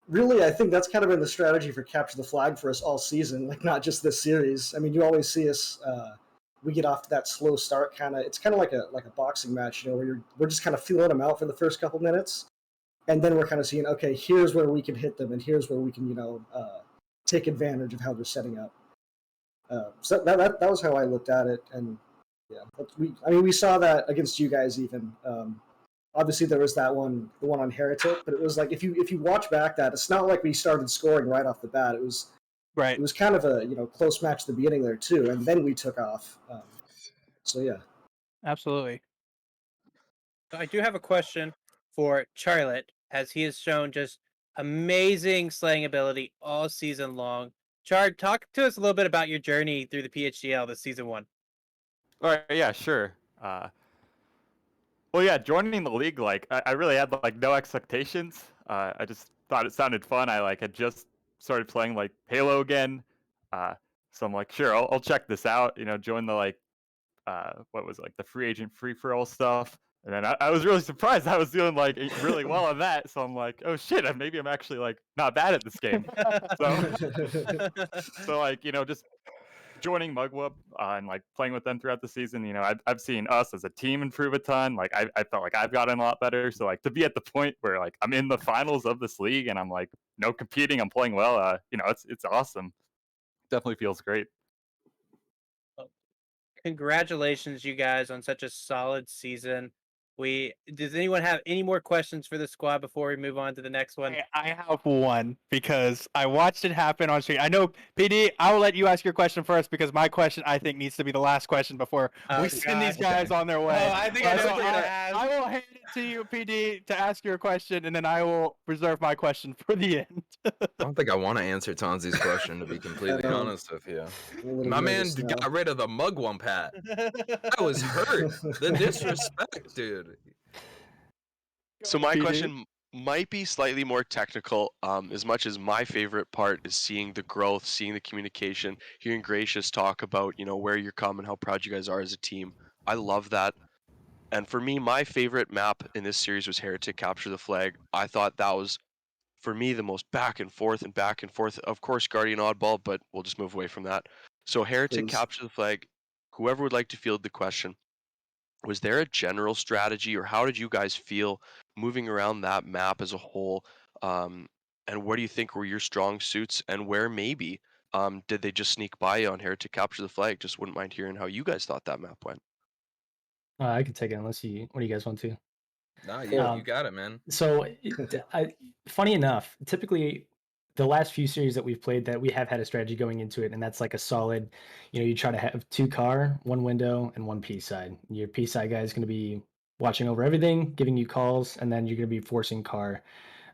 really, I think that's kind of been the strategy for capture the flag for us all season, like not just this series. I mean, you always see us. We get off to that slow start, kind of. It's kind of like a boxing match, you know, where we're just kind of feeling them out for the first couple minutes, and then we're kind of seeing, okay, here's where we can hit them, and here's where we can, take advantage of how they're setting up. So that was how I looked at it, and yeah, we saw that against you guys even. Obviously, there was the one on Heretic, but it was like if you watch back that, it's not like we started scoring right off the bat. It was right. It was kind of a close match at the beginning there too, and then we took off. So yeah, absolutely. I do have a question for Charlotte, as he has shown just amazing slaying ability all season long. Chard, talk to us a little bit about your journey through the PHCL this season 1. All right, yeah, sure. Well, yeah, joining the league, like, I really had, like, no expectations. I just thought it sounded fun. I, like, had just started playing, like, Halo again. So I'm like, sure, I'll check this out, join the, like, what was it, like, the free agent free-for-all stuff. And then I was really surprised I was doing, like, really well on that. So I'm like, oh, shit, maybe I'm actually, like, not bad at this game. So like, just joining Mugwump and like playing with them throughout the season, I've seen us as a team improve a ton. Like I felt like I've gotten a lot better. So like to be at the point where like I'm in the finals of this league and I'm like competing, I'm playing well. It's awesome. Definitely feels great. Congratulations, you guys, on such a solid season. Does anyone have any more questions for the squad before we move on to the next one? I have one because I watched it happen on screen. I know, PD, I will let you ask your question first because my question, I think, needs to be the last question before we send these guys on their way. Oh, I think I know what you're gonna ask. I will hand it to you, PD, to ask your question, and then I will reserve my question for the end. I don't think I want to answer Tonzi's question, to be completely honest with you. My man got rid of the Mugwump hat. I was hurt. The disrespect, dude. So my question might be slightly more technical, as much as my favorite part is seeing the growth, seeing the communication, hearing Gracious talk about, where you're coming, how proud you guys are as a team. I love that. And for me, my favorite map in this series was Heretic Capture the Flag. I thought that was, for me, the most back and forth. Of course, Guardian Oddball, but we'll just move away from that. So Heretic Capture the Flag, whoever would like to field the question, was there a general strategy, or how did you guys feel moving around that map as a whole? And what do you think were your strong suits, and where maybe did they just sneak by you on here to capture the flag? Just wouldn't mind hearing how you guys thought that map went. I can take it unless what do you guys want to? Nah, you got it, man. So, funny enough, typically the last few series that we've played, that we have had a strategy going into it, and that's like a solid, you try to have 2 car, 1 window, and 1 P side. Your P side guy is going to be watching over everything, giving you calls, and then you're going to be forcing car.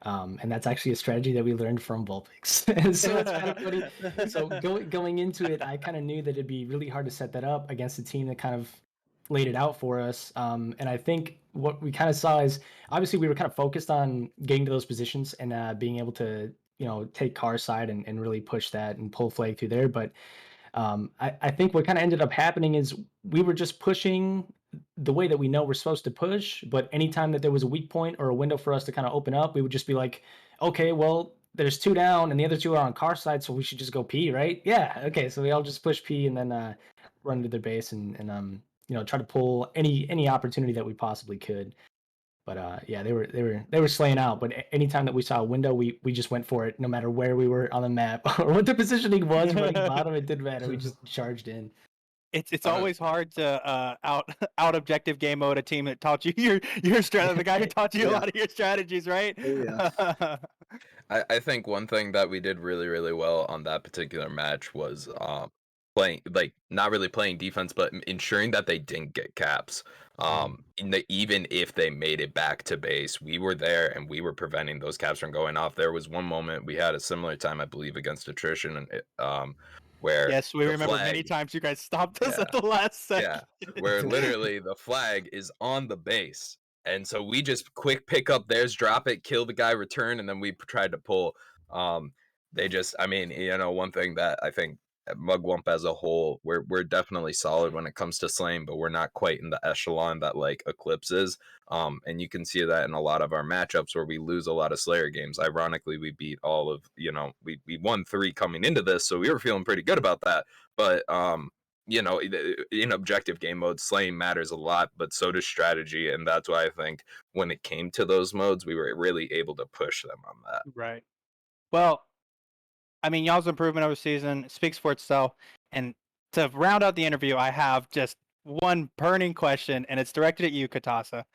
And that's actually a strategy that we learned from Vulpix. So it's kind of funny. So going into it, I kind of knew that it'd be really hard to set that up against a team that kind of laid it out for us. And I think what we kind of saw is, obviously we were kind of focused on getting to those positions and being able to, take car side and really push that and pull flag through there. But I think what kind of ended up happening is we were just pushing the way that we know we're supposed to push, but anytime that there was a weak point or a window for us to kind of open up, we would just be like, okay, well, there's 2 down and the other 2 are on car side, so we should just go P, right? Yeah, okay, so we all just push P and then run to their base and try to pull any opportunity that we possibly could. But yeah, they were slaying out. But anytime that we saw a window, we just went for it, no matter where we were on the map or what the positioning was. Running bottom, it didn't matter. We just charged in. It's always hard to out objective game mode a team that taught you your strategy, the guy who taught you a lot of your strategies, right? Yeah. I think one thing that we did really, really well on that particular match was playing, like, not really playing defense, but ensuring that they didn't get caps. Even if they made it back to base, we were there and we were preventing those caps from going off. There was one moment we had a similar time, I believe, against Attrition, and where yes, we remember many times you guys stopped us at the last second. Yeah, where literally the flag is on the base, and so we just quick pick up theirs, drop it, kill the guy, return, and then we tried to pull. They just, one thing that I think Mugwump as a whole, we're definitely solid when it comes to slaying, but we're not quite in the echelon that like Eclipse is. And you can see that in a lot of our matchups where we lose a lot of Slayer games. Ironically, we beat all of, we won 3 coming into this, so we were feeling pretty good about that. But in objective game mode, slaying matters a lot, but so does strategy, and that's why I think when it came to those modes, we were really able to push them on that. Right. Well, I mean, y'all's improvement over season speaks for itself. And to round out the interview, I have just one burning question, and it's directed at you, Katasa,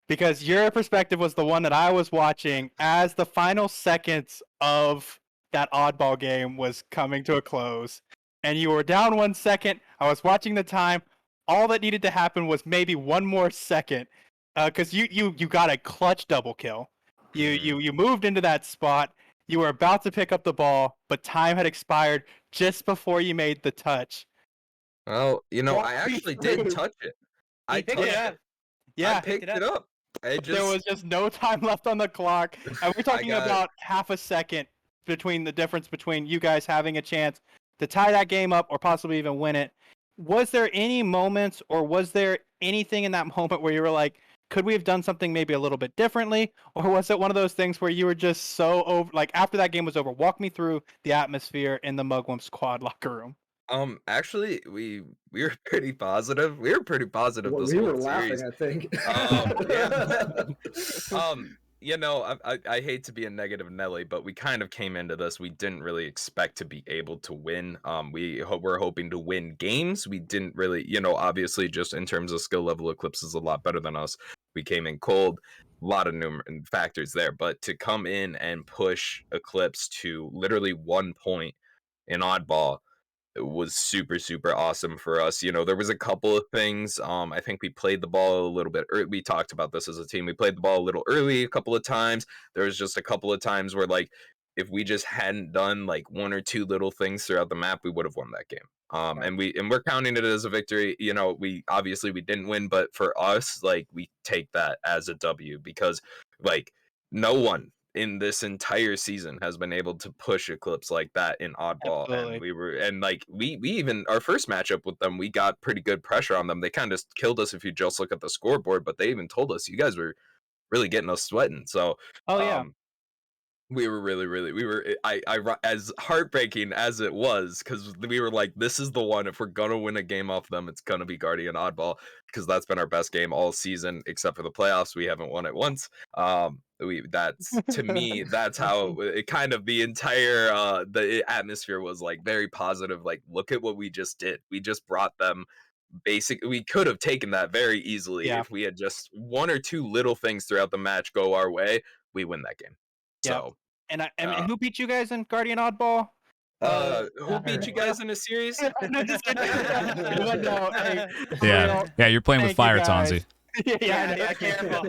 because your perspective was the one that I was watching as the final seconds of that oddball game was coming to a close. And you were down 1 second. I was watching the time. All that needed to happen was maybe 1 more second, because you got a clutch double kill. You moved into that spot. You were about to pick up the ball, but time had expired just before you made the touch. Well, I actually did touch it. I touched it. Yeah, I picked it up. There was just no time left on the clock. And we're talking about half a second between the difference between you guys having a chance to tie that game up or possibly even win it. Was there any moments, or was there anything in that moment where you were like, could we have done something maybe a little bit differently? Or was it one of those things where you were just so over, like after that game was over, walk me through the atmosphere in the Mugwump squad locker room. Actually, we were pretty positive. We were pretty positive this we whole were series. laughing, I think. I hate to be a negative Nelly, but we kind of came into this. We didn't really expect to be able to win. We're hoping to win games. We didn't really, obviously just in terms of skill level, Eclipse is a lot better than us. We came in cold. A lot of factors there, but to come in and push Eclipse to literally 1 point in oddball, it was super, super awesome for us. There was a couple of things. I think we played the ball a little bit early. We talked about this as a team. We played the ball a little early a couple of times. There was just a couple of times where, like, if we just hadn't done like 1 or 2 little things throughout the map, we would have won that game. And we're counting it as a victory. We obviously we didn't win, but for us, like, we take that as a W, because like no one in this entire season has been able to push Eclipse like that in oddball. Absolutely. And we even our first matchup with them, we got pretty good pressure on them. They kind of killed us if you just look at the scoreboard, but they even told us, you guys were really getting us sweating. So we were I as heartbreaking as it was, because we were like, this is the one, if we're gonna win a game off them, it's gonna be Guardian Oddball, because that's been our best game all season except for the playoffs. We haven't won it once. That's to me, that's how it kind of the entire the atmosphere was like very positive. Like, look at what we just did. We just brought them we could have taken that very easily if we had just 1 or 2 little things throughout the match go our way. We win that game. So, and who beat you guys in Guardian Oddball? Who beat you guys in a series? No, just kidding. Yeah, you're playing with fire, Tonzi. Yeah, careful.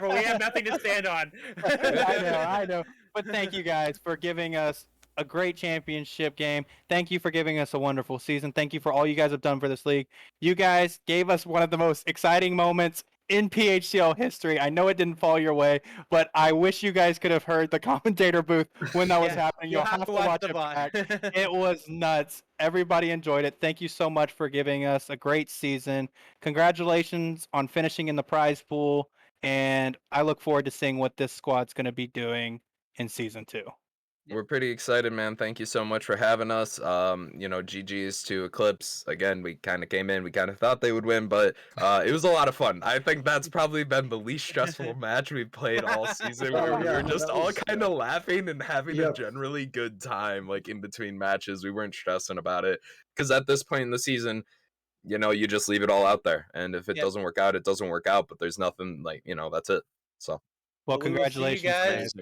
We have nothing to stand on. I know. But thank you guys for giving us a great championship game. Thank you for giving us a wonderful season. Thank you for all you guys have done for this league. You guys gave us one of the most exciting moments in PHCL history. I know it didn't fall your way, but I wish you guys could have heard the commentator booth when that was happening. You'll have to watch it back. It was nuts. Everybody enjoyed it. Thank you so much for giving us a great season. Congratulations on finishing in the prize pool, and I look forward to seeing what this squad's going to be doing in season 2. We're pretty excited, man. Thank you so much for having us. GG's to Eclipse. Again, we kind of came in, we kind of thought they would win, but it was a lot of fun. I think that's probably been the least stressful match we've played all season. We were just all kind of laughing and having a generally good time, like in between matches. We weren't stressing about it, because at this point in the season, you just leave it all out there. And if it doesn't work out, it doesn't work out, but there's nothing like, that's it. So, well, congratulations, guys.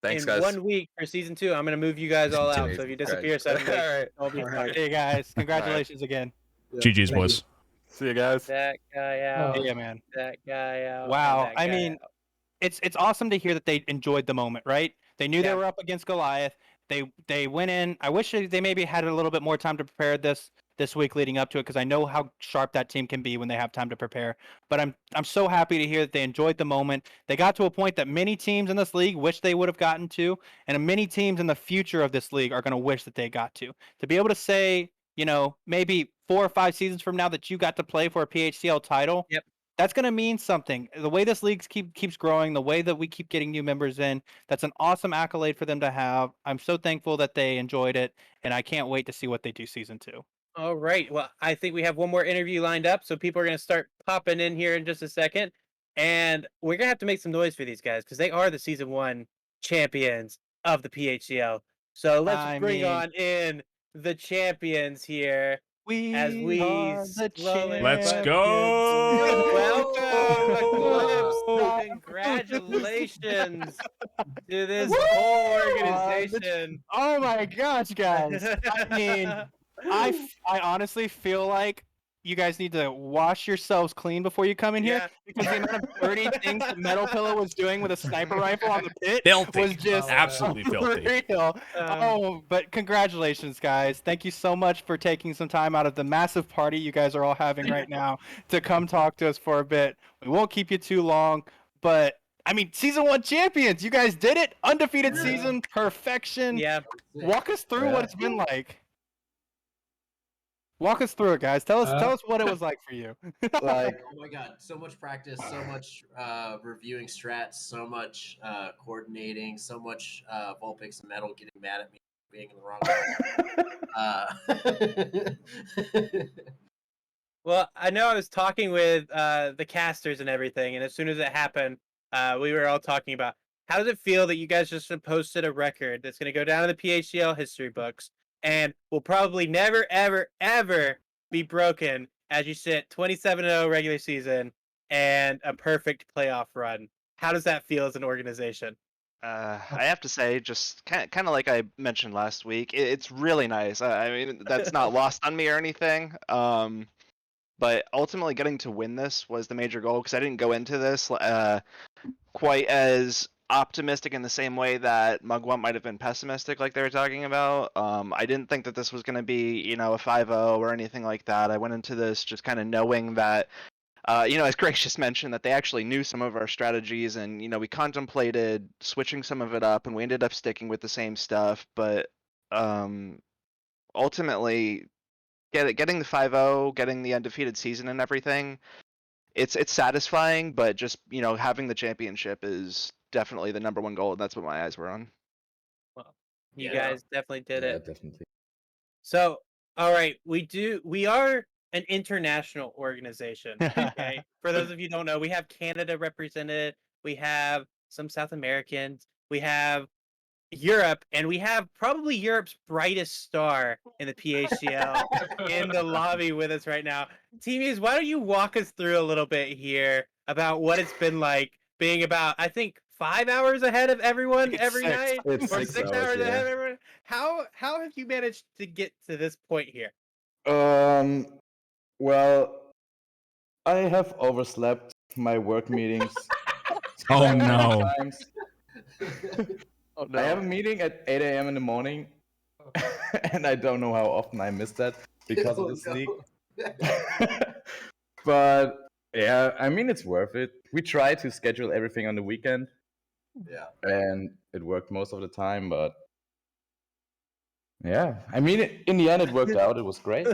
Thanks, in guys. 1 week for season 2, I'm gonna move you guys all out. So if you disappear 7 weeks, all right. Hey guys, congratulations again. GG's, boys. See you guys. That guy out. Yeah, man. That guy out. Wow. I mean, it's awesome to hear that they enjoyed the moment, right? They knew they were up against Goliath. They went in. I wish they maybe had a little bit more time to prepare this week leading up to it because I know how sharp that team can be when they have time to prepare. But I'm so happy to hear that they enjoyed the moment. They got to a point that many teams in this league wish they would have gotten to, and many teams in the future of this league are going to wish that they got to. To be able to say, maybe 4 or 5 seasons from now that you got to play for a PHCL title. Yep. That's going to mean something. The way this league keeps growing, the way that we keep getting new members in, that's an awesome accolade for them to have. I'm so thankful that they enjoyed it, and I can't wait to see what they do season 2. All right. Well, I think we have one more interview lined up, so people are going to start popping in here in just a second. And we're going to have to make some noise for these guys because they are the season 1 champions of the PHCL. So let's bring on in the champions here. As we slowly Let's go. Welcome, Eclipse. Congratulations to this whole organization. Oh my gosh, guys. I mean, I honestly feel like you guys need to wash yourselves clean before you come in here because the amount of dirty things that Metal Pillow was doing with a sniper rifle on the pit was just absolutely filthy. But congratulations, guys. Thank you so much for taking some time out of the massive party you guys are all having right now to come talk to us for a bit. We won't keep you too long, but I mean, season 1 champions, you guys did it. Undefeated season, perfection. Yeah. Walk us through what it's been like. Walk us through it, guys. Tell us what it was like for you. Like, oh my god, so much practice, so much reviewing strats, so much coordinating, so much Vulpix and Metal getting mad at me for being in the wrong way. Well, I know I was talking with the casters and everything, and as soon as it happened, we were all talking about how does it feel that you guys just posted a record that's going to go down in the PHCL history books and will probably never, ever, ever be broken as you sit 27-0 regular season and a perfect playoff run. How does that feel as an organization? I have to say, just kind of like I mentioned last week, it's really nice. I mean, that's not lost on me or anything. But ultimately, getting to win this was the major goal because I didn't go into this quite as optimistic in the same way that Mugwump might have been pessimistic, like they were talking about. I didn't think that this was going to be, a 5-0 or anything like that. I went into this just kind of knowing that, as Greg just mentioned, that they actually knew some of our strategies, and we contemplated switching some of it up, and we ended up sticking with the same stuff. But ultimately, getting the 5-0, getting the undefeated season and everything, it's satisfying. But just having the championship is definitely the number one goal, and that's what my eyes were on. Well, you guys definitely did it. Definitely. So, all right, we are an international organization. Okay, for those of you who don't know, we have Canada represented, we have some South Americans, we have Europe, and we have probably Europe's brightest star in the PHCL in the lobby with us right now. Teamies, why don't you walk us through a little bit here about what it's been like being about, I think, 5 hours ahead of everyone every night, or 6 hours ahead of everyone. How have you managed to get to this point here? Well, I have overslept my work meetings. Oh no. Times. I have a meeting at 8 a.m. in the morning, and I don't know how often I miss that because of this league. But yeah, I mean, it's worth it. We try to schedule everything on the weekend. Yeah. And it worked most of the time, but yeah, I mean, in the end, it worked out. It was great.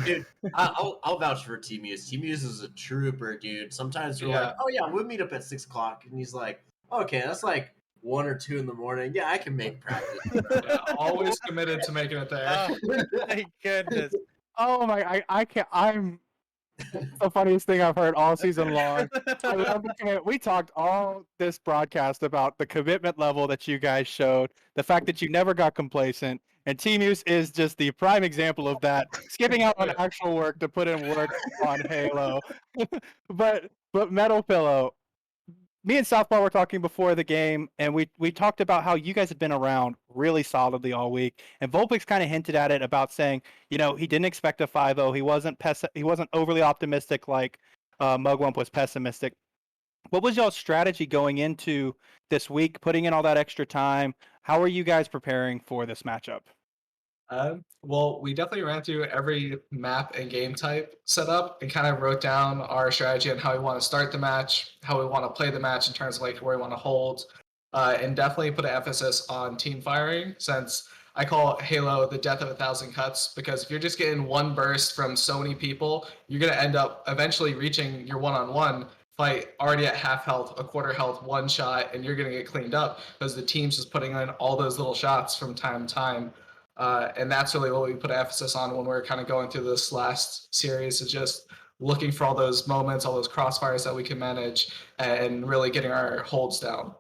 Dude, I'll vouch for T-Muse. T-Muse is a trooper, dude. Sometimes we're like, oh yeah, we'll meet up at 6 o'clock, and he's like, okay, that's like 1 or 2 in the morning. Yeah, I can make practice. Always committed to making it there. Oh, my goodness. Oh my, I can't. I'm the funniest thing I've heard all season long. I love it. We talked all this broadcast about the commitment level that you guys showed, the fact that you never got complacent, and T-Muse is just the prime example of that, skipping out on actual work to put in work on Halo. but Metal Pillow, me and Southpaw were talking before the game, and we talked about how you guys have been around really solidly all week. And Vulpix kind of hinted at it about saying, he didn't expect a 5-0. He wasn't overly optimistic like Mugwump was pessimistic. What was y'all's strategy going into this week, putting in all that extra time? How are you guys preparing for this matchup? Well, we definitely ran through every map and game type setup and kind of wrote down our strategy on how we want to start the match, how we want to play the match in terms of like where we want to hold, and definitely put an emphasis on team firing since I call Halo the death of a thousand cuts because if you're just getting one burst from so many people, you're going to end up eventually reaching your one-on-one fight already at half health, a quarter health, one shot, and you're going to get cleaned up because the team's just putting in all those little shots from time to time. And that's really what we put emphasis on when we're kind of going through this last series is just looking for all those moments, all those crossfires that we can manage and really getting our holds down.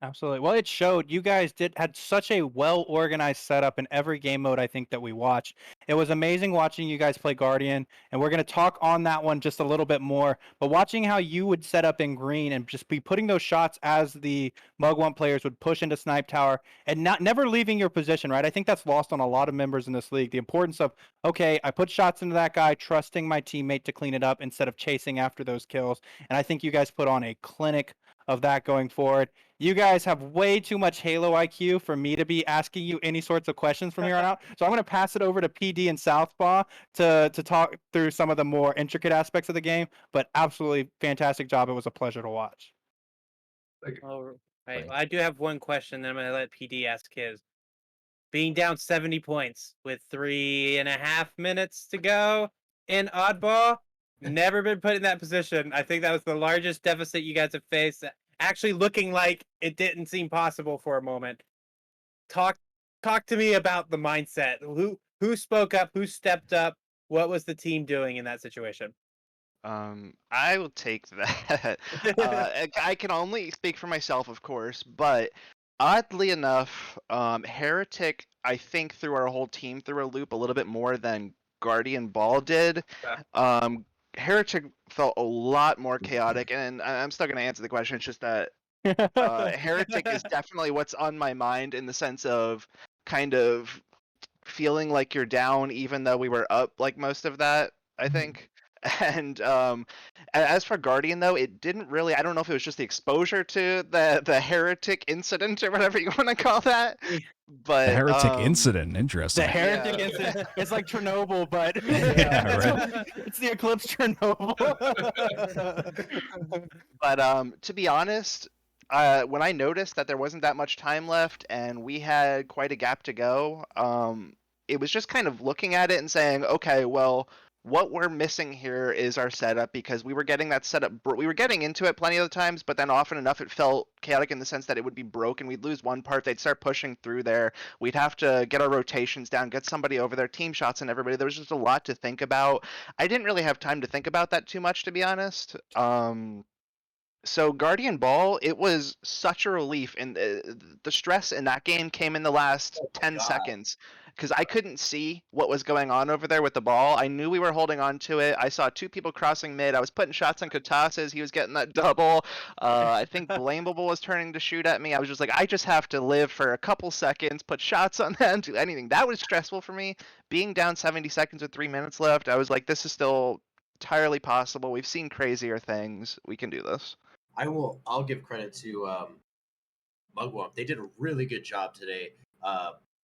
Absolutely. Well, it showed you guys had such a well-organized setup in every game mode I think that we watched. It was amazing watching you guys play Guardian, and we're going to talk on that one just a little bit more. But watching how you would set up in green and just be putting those shots as the Mugwump players would push into Snipe Tower and never leaving your position, right? I think that's lost on a lot of members in this league. The importance of, okay, I put shots into that guy, trusting my teammate to clean it up instead of chasing after those kills. And I think you guys put on a clinic of that going forward. You guys have way too much Halo IQ for me to be asking you any sorts of questions from here on out. So I'm going to pass it over to PD and Southpaw to talk through some of the more intricate aspects of the game. But absolutely fantastic job. It was a pleasure to watch. All right. Well, I do have one question, then I'm going to let PD ask his. Being down 70 points with 3.5 minutes to go in Oddball, never been put in that position. I think that was the largest deficit you guys have faced. Actually looking like it didn't seem possible for a moment. Talk to me about the mindset. Who spoke up? Who stepped up? What was the team doing in that situation? I will take that. I can only speak for myself, of course, but oddly enough, Heretic, I think, threw our whole team through a loop a little bit more than Guardian Ball did. Heretic felt a lot more chaotic, and I'm still going to answer the question. It's just that Heretic is definitely what's on my mind in the sense of kind of feeling like you're down, even though we were up like most of that, I think. And as for Guardian, though, it didn't really. I don't know if it was just the exposure to the Heretic incident or whatever you want to call that. But the Heretic incident, interesting. The Heretic incident. It's like Chernobyl, but right. it's the Eclipse Chernobyl. But to be honest, when I noticed that there wasn't that much time left and we had quite a gap to go, it was just kind of looking at it and saying, okay, well, what we're missing here is our setup because we were getting that setup. We were getting into it plenty of the times, but then often enough it felt chaotic in the sense that it would be broken. We'd lose one part, they'd start pushing through there. We'd have to get our rotations down, get somebody over there, team shots and everybody. There was just a lot to think about. I didn't really have time to think about that too much, to be honest. So Guardian Ball, it was such a relief, and the stress in that game came in the last 10 seconds because I couldn't see what was going on over there with the ball. I knew we were holding on to it. I saw two people crossing mid. I was putting shots on Katasas. He was getting that double. I think Blamable was turning to shoot at me. I was just like, I just have to live for a couple seconds, put shots on them, do anything. That was stressful for me. Being down 70 seconds with 3 minutes left, I was like, this is still entirely possible. We've seen crazier things. We can do this. I'll give credit to Mugwump. They did a really good job today,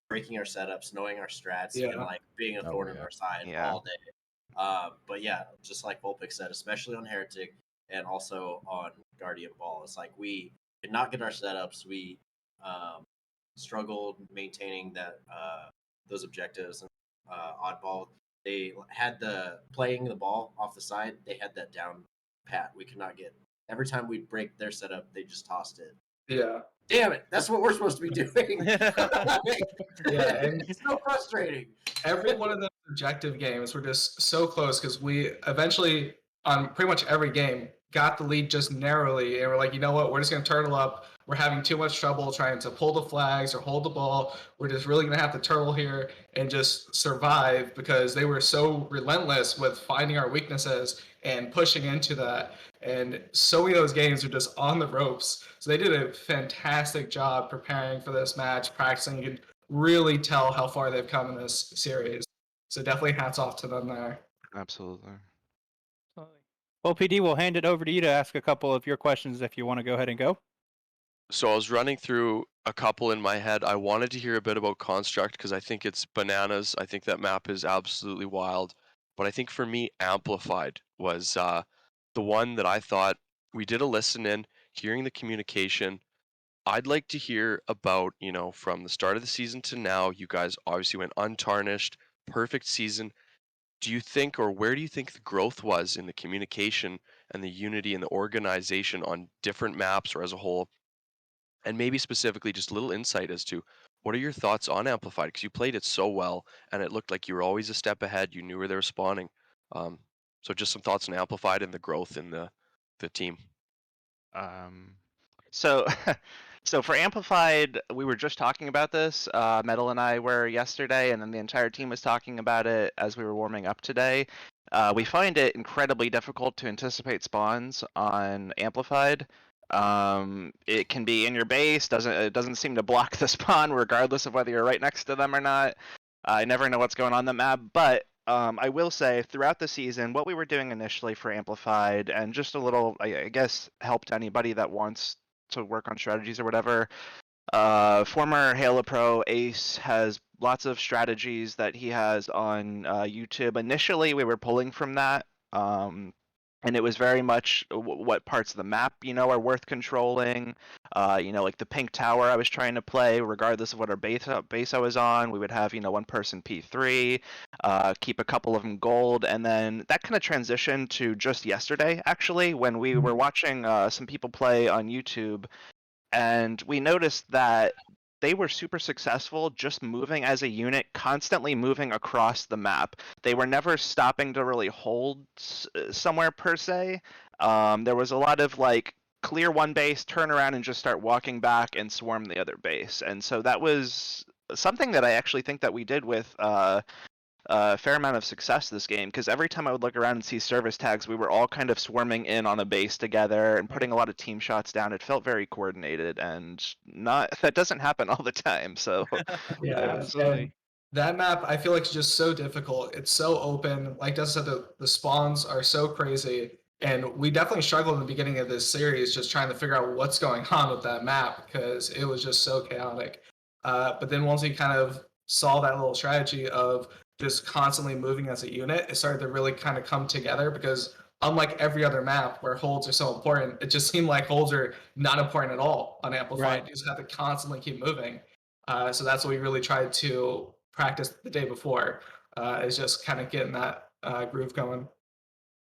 breaking our setups, knowing our strats, and like being a thorn in our side all day. But yeah, just like Volpic said, especially on Heretic and also on Guardian Ball, it's like we did not get our setups. We struggled maintaining that those objectives. And Oddball, they had playing the ball off the side. They had that down pat. We could not get. Every time we'd break their setup, they just tossed it. Yeah. Damn it! That's what we're supposed to be doing. Yeah, and it's so frustrating. Every one of those objective games were just so close because we eventually, on pretty much every game, got the lead just narrowly, and we're like, you know what? We're just gonna turtle up. We're having too much trouble trying to pull the flags or hold the ball. We're just really gonna have to turtle here and just survive because they were so relentless with finding our weaknesses and pushing into that. And so many of those games are just on the ropes. So they did a fantastic job preparing for this match, practicing. You could really tell how far they've come in this series. So definitely hats off to them there. Absolutely. Well, PD, we'll hand it over to you to ask a couple of your questions if you want to go ahead and go. So I was running through a couple in my head. I wanted to hear a bit about Construct because I think it's bananas. I think that map is absolutely wild. But I think for me, Amplified was the one that I thought we did a listen in, hearing the communication. I'd like to hear about, from the start of the season to now, you guys obviously went untarnished, perfect season. Do you think, or where do you think the growth was in the communication and the unity and the organization on different maps or as a whole? And maybe specifically just a little insight as to what are your thoughts on Amplified? Because you played it so well and it looked like you were always a step ahead. You knew where they were spawning. Um, so just some thoughts on Amplified and the growth in the team. So, so for Amplified, we were just talking about this. Metal and I were yesterday, and then the entire team was talking about it as we were warming up today. We find it incredibly difficult to anticipate spawns on Amplified. It can be in your base. It doesn't seem to block the spawn regardless of whether you're right next to them or not. I never know what's going on the map, but I will say throughout the season, what we were doing initially for Amplified, and just a little, I guess, help to anybody that wants to work on strategies or whatever. Former Halo Pro Ace has lots of strategies that he has on YouTube. Initially, we were pulling from that. And it was very much what parts of the map, are worth controlling. Like the pink tower I was trying to play, regardless of what our base I was on, we would have, one person P3, keep a couple of them gold, and then that kind of transitioned to just yesterday, actually, when we were watching some people play on YouTube, and we noticed that they were super successful just moving as a unit, constantly moving across the map. They were never stopping to really hold somewhere per se. There was a lot of clear one base, turn around and just start walking back and swarm the other base. And so that was something that I actually think that we did with a fair amount of success this game, because every time I would look around and see service tags, we were all kind of swarming in on a base together and putting a lot of team shots down. It felt very coordinated, and that doesn't happen all the time. So Yeah, absolutely. That map, I feel like, is just so difficult. It's so open. Like Dustin said, the spawns are so crazy. And we definitely struggled in the beginning of this series just trying to figure out what's going on with that map because it was just so chaotic. But then once we kind of saw that little strategy of just constantly moving as a unit, it started to really kind of come together because unlike every other map where holds are so important, it just seemed like holds are not important at all on Amplified. Right. You just have to constantly keep moving. So that's what we really tried to practice the day before, is just kind of getting that groove going.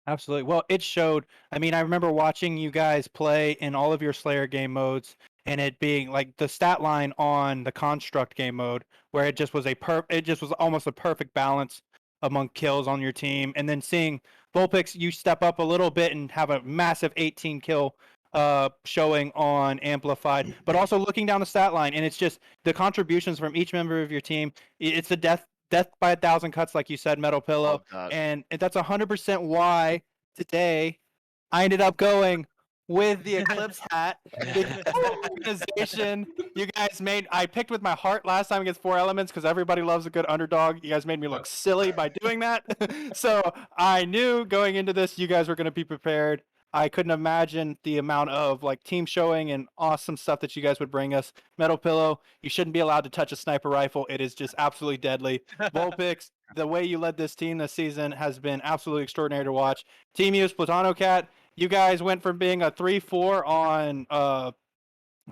Absolutely. Well, it showed. I mean, I remember watching you guys play in all of your Slayer game modes, and it being like the stat line on the Construct game mode, where it just was it just was almost a perfect balance among kills on your team, and then seeing Vulpix, you step up a little bit and have a massive 18 kill showing on Amplified, but also looking down the stat line, and it's just the contributions from each member of your team. It's a death by 1,000 cuts, like you said, Metal Pillow, and that's 100% why today I ended up going with the Eclipse hat. The organization you guys made, I picked with my heart last time against 4 Elements because everybody loves a good underdog. You guys made me look silly by doing that. So I knew going into this, you guys were going to be prepared. I couldn't imagine the amount of team showing and awesome stuff that you guys would bring us. Metal Pillow, you shouldn't be allowed to touch a sniper rifle. It is just absolutely deadly. Vulpix, the way you led this team this season has been absolutely extraordinary to watch. Team Use, Platanocat, you guys went from being a 3-4 on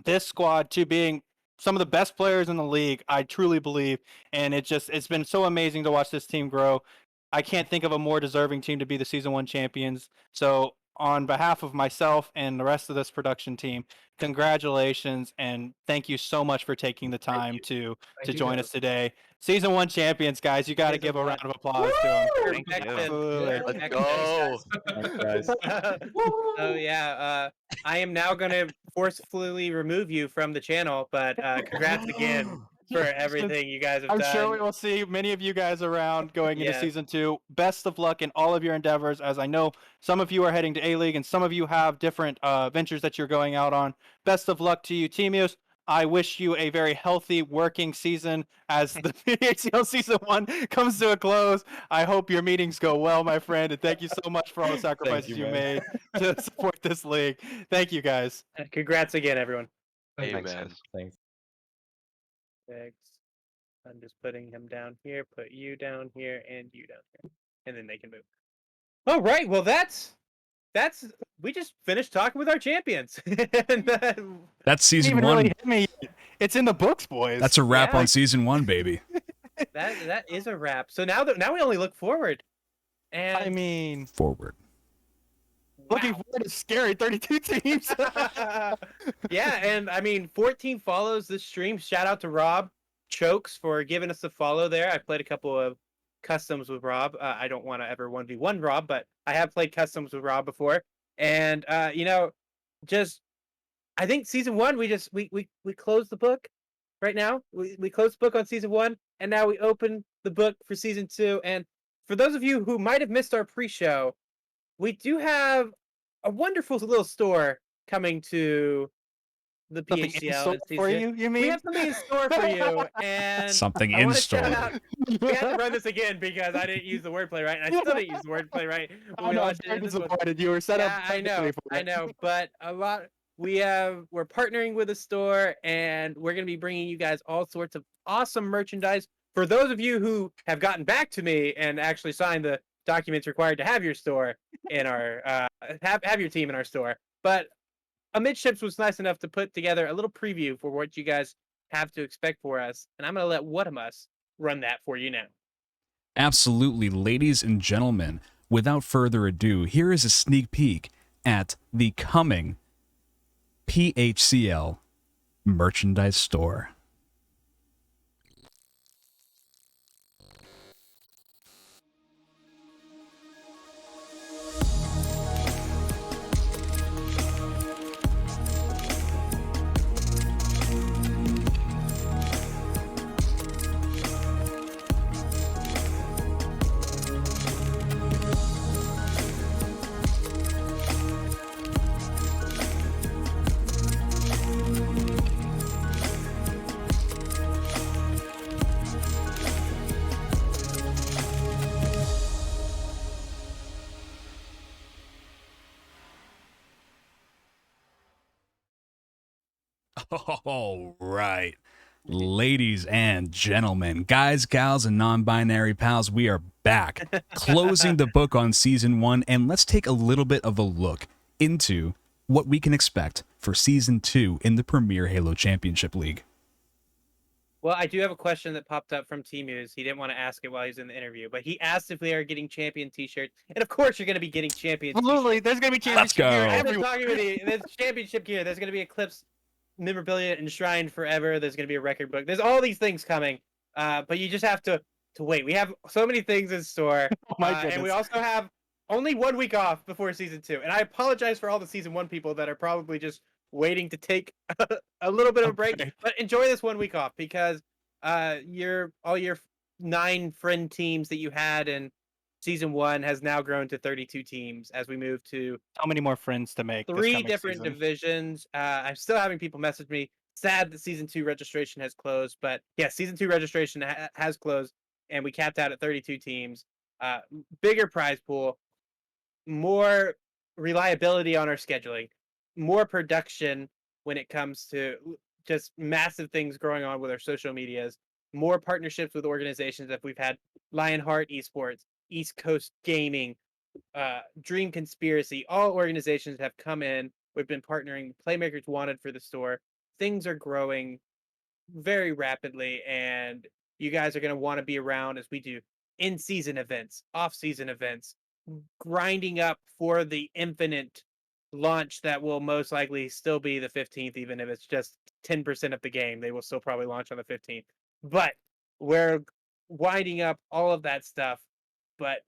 this squad to being some of the best players in the league, I truly believe. And it's been so amazing to watch this team grow. I can't think of a more deserving team to be the Season 1 champions. So on behalf of myself and the rest of this production team, congratulations and thank you so much for taking the time to join us today. Season 1 champions, guys. You got to give a round of applause to them. Thank you. Absolutely. Let's go. Thanks, guys. So yeah, I am now going to forcefully remove you from the channel, but congrats again for everything you guys have I'm done. sure we will see many of you guys around going into Yeah. Season 2. Best of luck in all of your endeavors, as I know some of you are heading to A-League and some of you have different ventures that you're going out on. Best of luck to you, Teamius. I wish you a very healthy working season as the PHCL Season 1 comes to a close. I hope your meetings go well, my friend, and thank you so much for all the sacrifices you made to support this league. Thank you, guys. Congrats again, everyone. Amen. Thanks, guys. Thanks. Thanks. I'm just putting him down here, put you down here, and you down here. And then they can move. All right, well that's we just finished talking with our champions. And, That's Didn't season even one. really hit me yet. It's in the books, boys. That's a wrap Yeah. on season 1, baby. that is a wrap. So now we only look forward. And I mean, Forward. looking forward to scary 32 teams. yeah, and I mean 14 follows this stream. Shout out to Rob Chokes for giving us a follow there. I played a couple of customs with Rob. I don't want to ever 1v1 Rob, but I have played customs with Rob before. And just I think season 1 we closed the book right now. We closed the book on season 1, and now we open the book for season 2. And for those of you who might have missed our pre-show, we do have a wonderful little store coming to the Something in PHCL store for season. you mean? We have something in store for you, and Something I in wanna store. shout out. We had to run this again because I didn't use the wordplay right, and I still didn't use the wordplay right when I we know, I'm launched very it. This was- disappointed. You were set yeah, up. I know, perfectly for I it. know, but we're partnering with a store, and we're gonna be bringing you guys all sorts of awesome merchandise. For those of you who have gotten back to me and actually signed the documents required to have your store in our have your team in our store, but Amidships was nice enough to put together a little preview for what you guys have to expect for us, and I'm gonna let one of us run that for you now. Absolutely, ladies and gentlemen. Without further ado, here is a sneak peek at the coming PHCL merchandise store. All right. Ladies and gentlemen, guys, gals, and non-binary pals, we are back, closing the book on season 1, and let's take a little bit of a look into what we can expect for season 2 in the Premier Halo Championship League. Well, I do have a question that popped up from T-Muse. He didn't want to ask it while he was in the interview, but he asked if we are getting champion t-shirts. And of course you're going to be getting champion Absolutely, t-shirts. there's gonna be Let's championship gear go. I've been everywhere. talking with you. There's championship gear. There's going to be Eclipse memorabilia enshrined forever. There's going to be a record book. There's all these things coming. But you just have to wait. We have so many things in store. Oh my And we goodness. also have only 1 week off before season 2. And I apologize for all the season 1 people that are probably just waiting to take a little bit of a break. Okay. But enjoy this 1 week off because all your 9 friend teams that you had in season 1 has now grown to 32 teams as we move to How many more friends to make? this 3 coming different season? divisions. I'm still having people message me. Sad that season 2 registration has closed, but yeah, season 2 registration has closed, and we capped out at 32 teams. Bigger prize pool, more reliability on our scheduling, more production when it comes to just massive things going on with our social medias, more partnerships with organizations that we've had Lionheart Esports, East Coast Gaming, Dream Conspiracy, all organizations have come in. We've been partnering. Playmakers Wanted for the store. Things are growing very rapidly, and you guys are going to want to be around as we do in-season events, off-season events, grinding up for the infinite launch that will most likely still be the 15th, even if it's just 10% of the game. They will still probably launch on the 15th. But we're winding up all of that stuff. But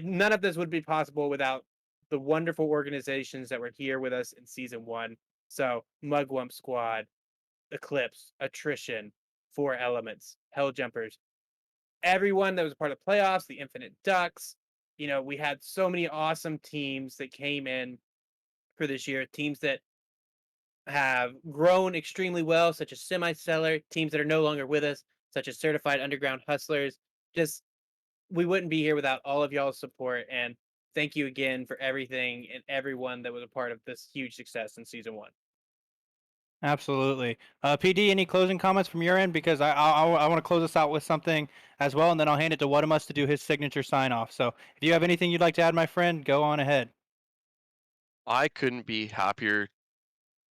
none of this would be possible without the wonderful organizations that were here with us in season 1. So Mugwump Squad, Eclipse, Attrition, 4 Elements, Hell Jumpers, everyone that was a part of playoffs, the Infinite Ducks. We had so many awesome teams that came in for this year, teams that have grown extremely well, such as Semi-Stellar, teams that are no longer with us, such as Certified Underground Hustlers. Just, we wouldn't be here without all of y'all's support, and thank you again for everything and everyone that was a part of this huge success in season 1. Absolutely. PD, any closing comments from your end? Because I want to close us out with something as well, and then I'll hand it to Whatamus to do his signature sign off. So if you have anything you'd like to add, my friend, go on ahead. I couldn't be happier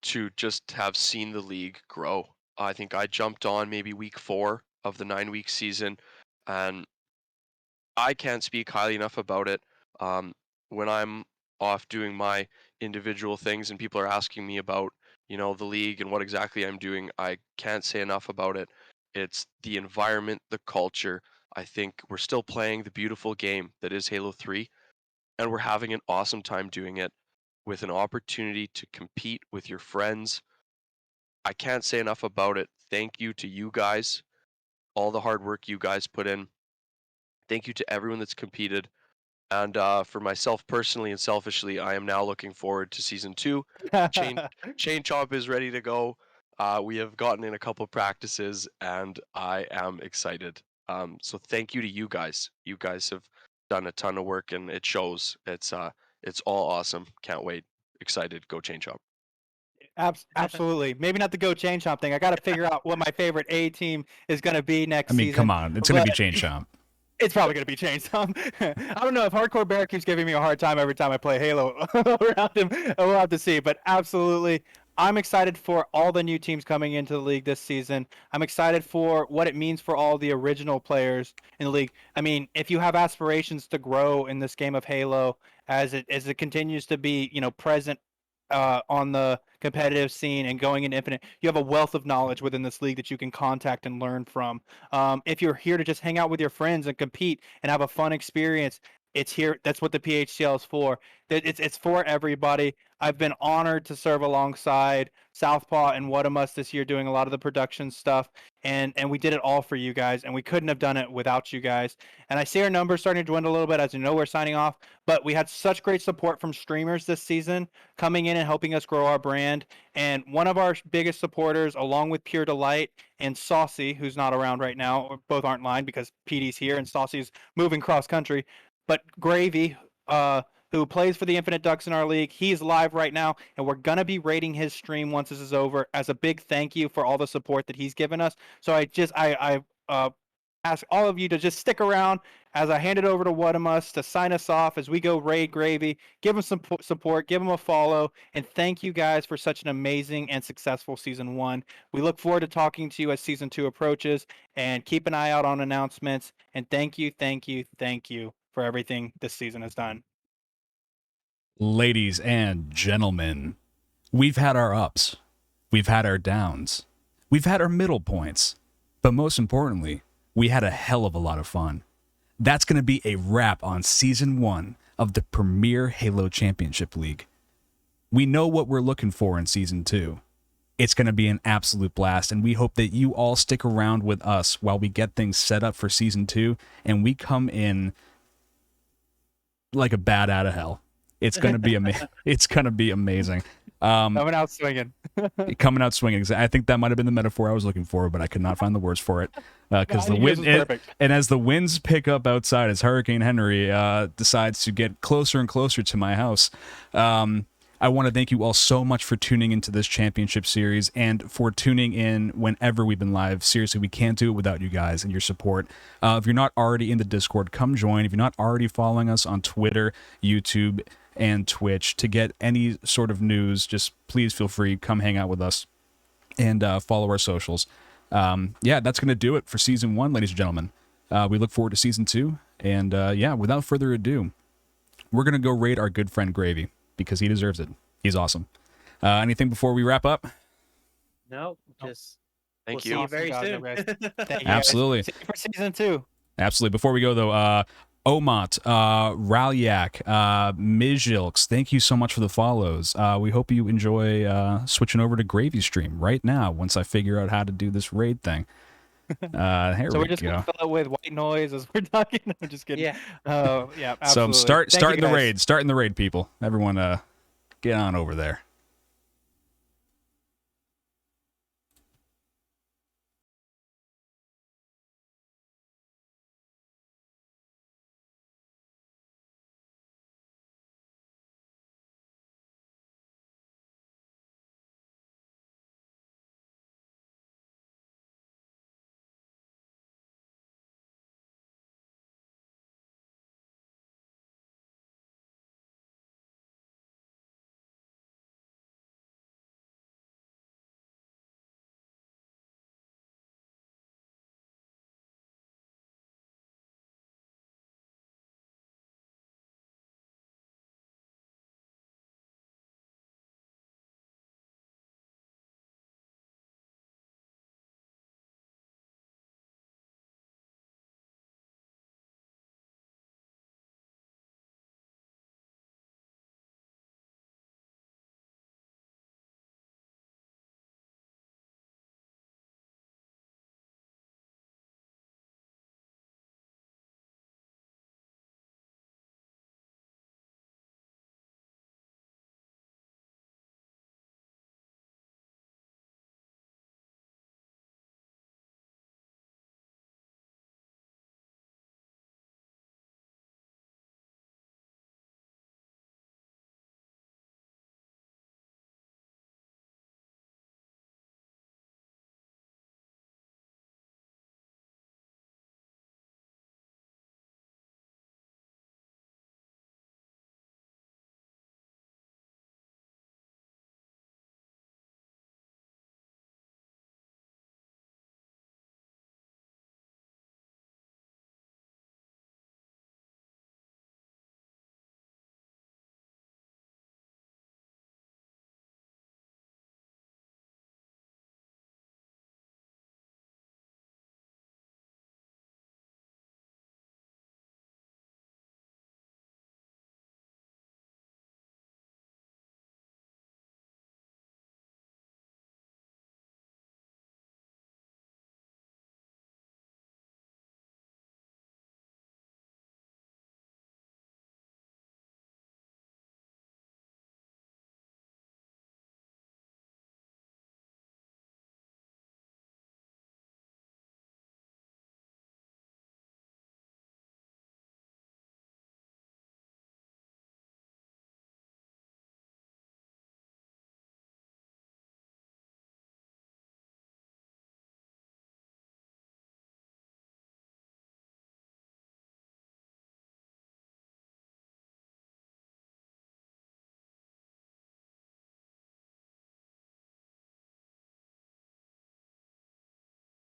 to just have seen the league grow. I think I jumped on maybe week 4 of the 9-week season, and I can't speak highly enough about it. When I'm off doing my individual things and people are asking me about, the league and what exactly I'm doing, I can't say enough about it. It's the environment, the culture. I think we're still playing the beautiful game that is Halo 3, and we're having an awesome time doing it with an opportunity to compete with your friends. I can't say enough about it. Thank you to you guys, all the hard work you guys put in. Thank you to everyone that's competed. And for myself personally and selfishly, I am now looking forward to season 2. Chain Chomp is ready to go. We have gotten in a couple practices, and I am excited. So thank you to you guys. You guys have done a ton of work, and it shows. It's all awesome. Can't wait. Excited. Go Chain Chomp. Absolutely. Maybe not the Go Chain Chomp thing. I got to figure out what my favorite A team is going to be next I mean, season. come on, it's going to be Chain Chomp. It's probably going to be Chain Chomp. I don't know if Hardcore Bear keeps giving me a hard time every time I play Halo around him. We'll have to see. But absolutely, I'm excited for all the new teams coming into the league this season. I'm excited for what it means for all the original players in the league. I mean, if you have aspirations to grow in this game of Halo as it continues to be, present on the competitive scene and going into Infinite, you have a wealth of knowledge within this league that you can contact and learn from. If you're here to just hang out with your friends and compete and have a fun experience, it's here. That's what the PHCL is for. It's for everybody. I've been honored to serve alongside Southpaw and Whatamus this year doing a lot of the production stuff, and we did it all for you guys, and we couldn't have done it without you guys. And I see our numbers starting to dwindle a little bit, as you know, we're signing off, but we had such great support from streamers this season coming in and helping us grow our brand. And one of our biggest supporters, along with Pure Delight and Saucy, who's not around right now, both aren't lined because PD's here and Saucy's moving cross country, but Gravy, who plays for the Infinite Ducks in our league, he's live right now, and we're gonna be rating his stream once this is over as a big thank you for all the support that he's given us. So I ask all of you to just stick around as I hand it over to Whatamus to sign us off as we go raid Gravy. Give him some support, give him a follow, and thank you guys for such an amazing and successful season 1. We look forward to talking to you as season 2 approaches, and keep an eye out on announcements. And thank you for everything this season has done. Ladies and gentlemen, we've had our ups, we've had our downs, we've had our middle points, but most importantly, we had a hell of a lot of fun. That's going to be a wrap on Season 1 of the Premier Halo Championship League. We know what we're looking for in Season 2. It's going to be an absolute blast, and we hope that you all stick around with us while we get things set up for Season 2, and we come in like a bat out of hell. It's going to be amazing. It's going to be amazing. Coming out swinging. Coming out swinging. I think that might have been the metaphor I was looking for, but I could not find the words for it. Because the wind, and as the winds pick up outside, as Hurricane Henry decides to get closer and closer to my house, I want to thank you all so much for tuning into this championship series and for tuning in whenever we've been live. Seriously, we can't do it without you guys and your support. If you're not already in the Discord, come join. If you're not already following us on Twitter, YouTube, and Twitch to get any sort of news, just please feel free, come hang out with us and follow our socials. Yeah, that's going to do it for Season 1, ladies and gentlemen. We look forward to Season 2, and yeah, without further ado, we're going to go raid our good friend Gravy, because he deserves it. He's awesome. Anything before we wrap up? No, just Thank we'll you. see you very soon. Thank you, Absolutely. See you for Season 2. Absolutely. Before we go, though, Omot, Ralyak, Mijilks, thank you so much for the follows. We hope you enjoy switching over to Gravy Stream right now once I figure out how to do this raid thing. Here So we we're just go. gonna fill it with white noise as we're talking. I'm just kidding. Yeah. Yeah. Absolutely. So Thank you, starting the guys. raid, people. Everyone, get on over there.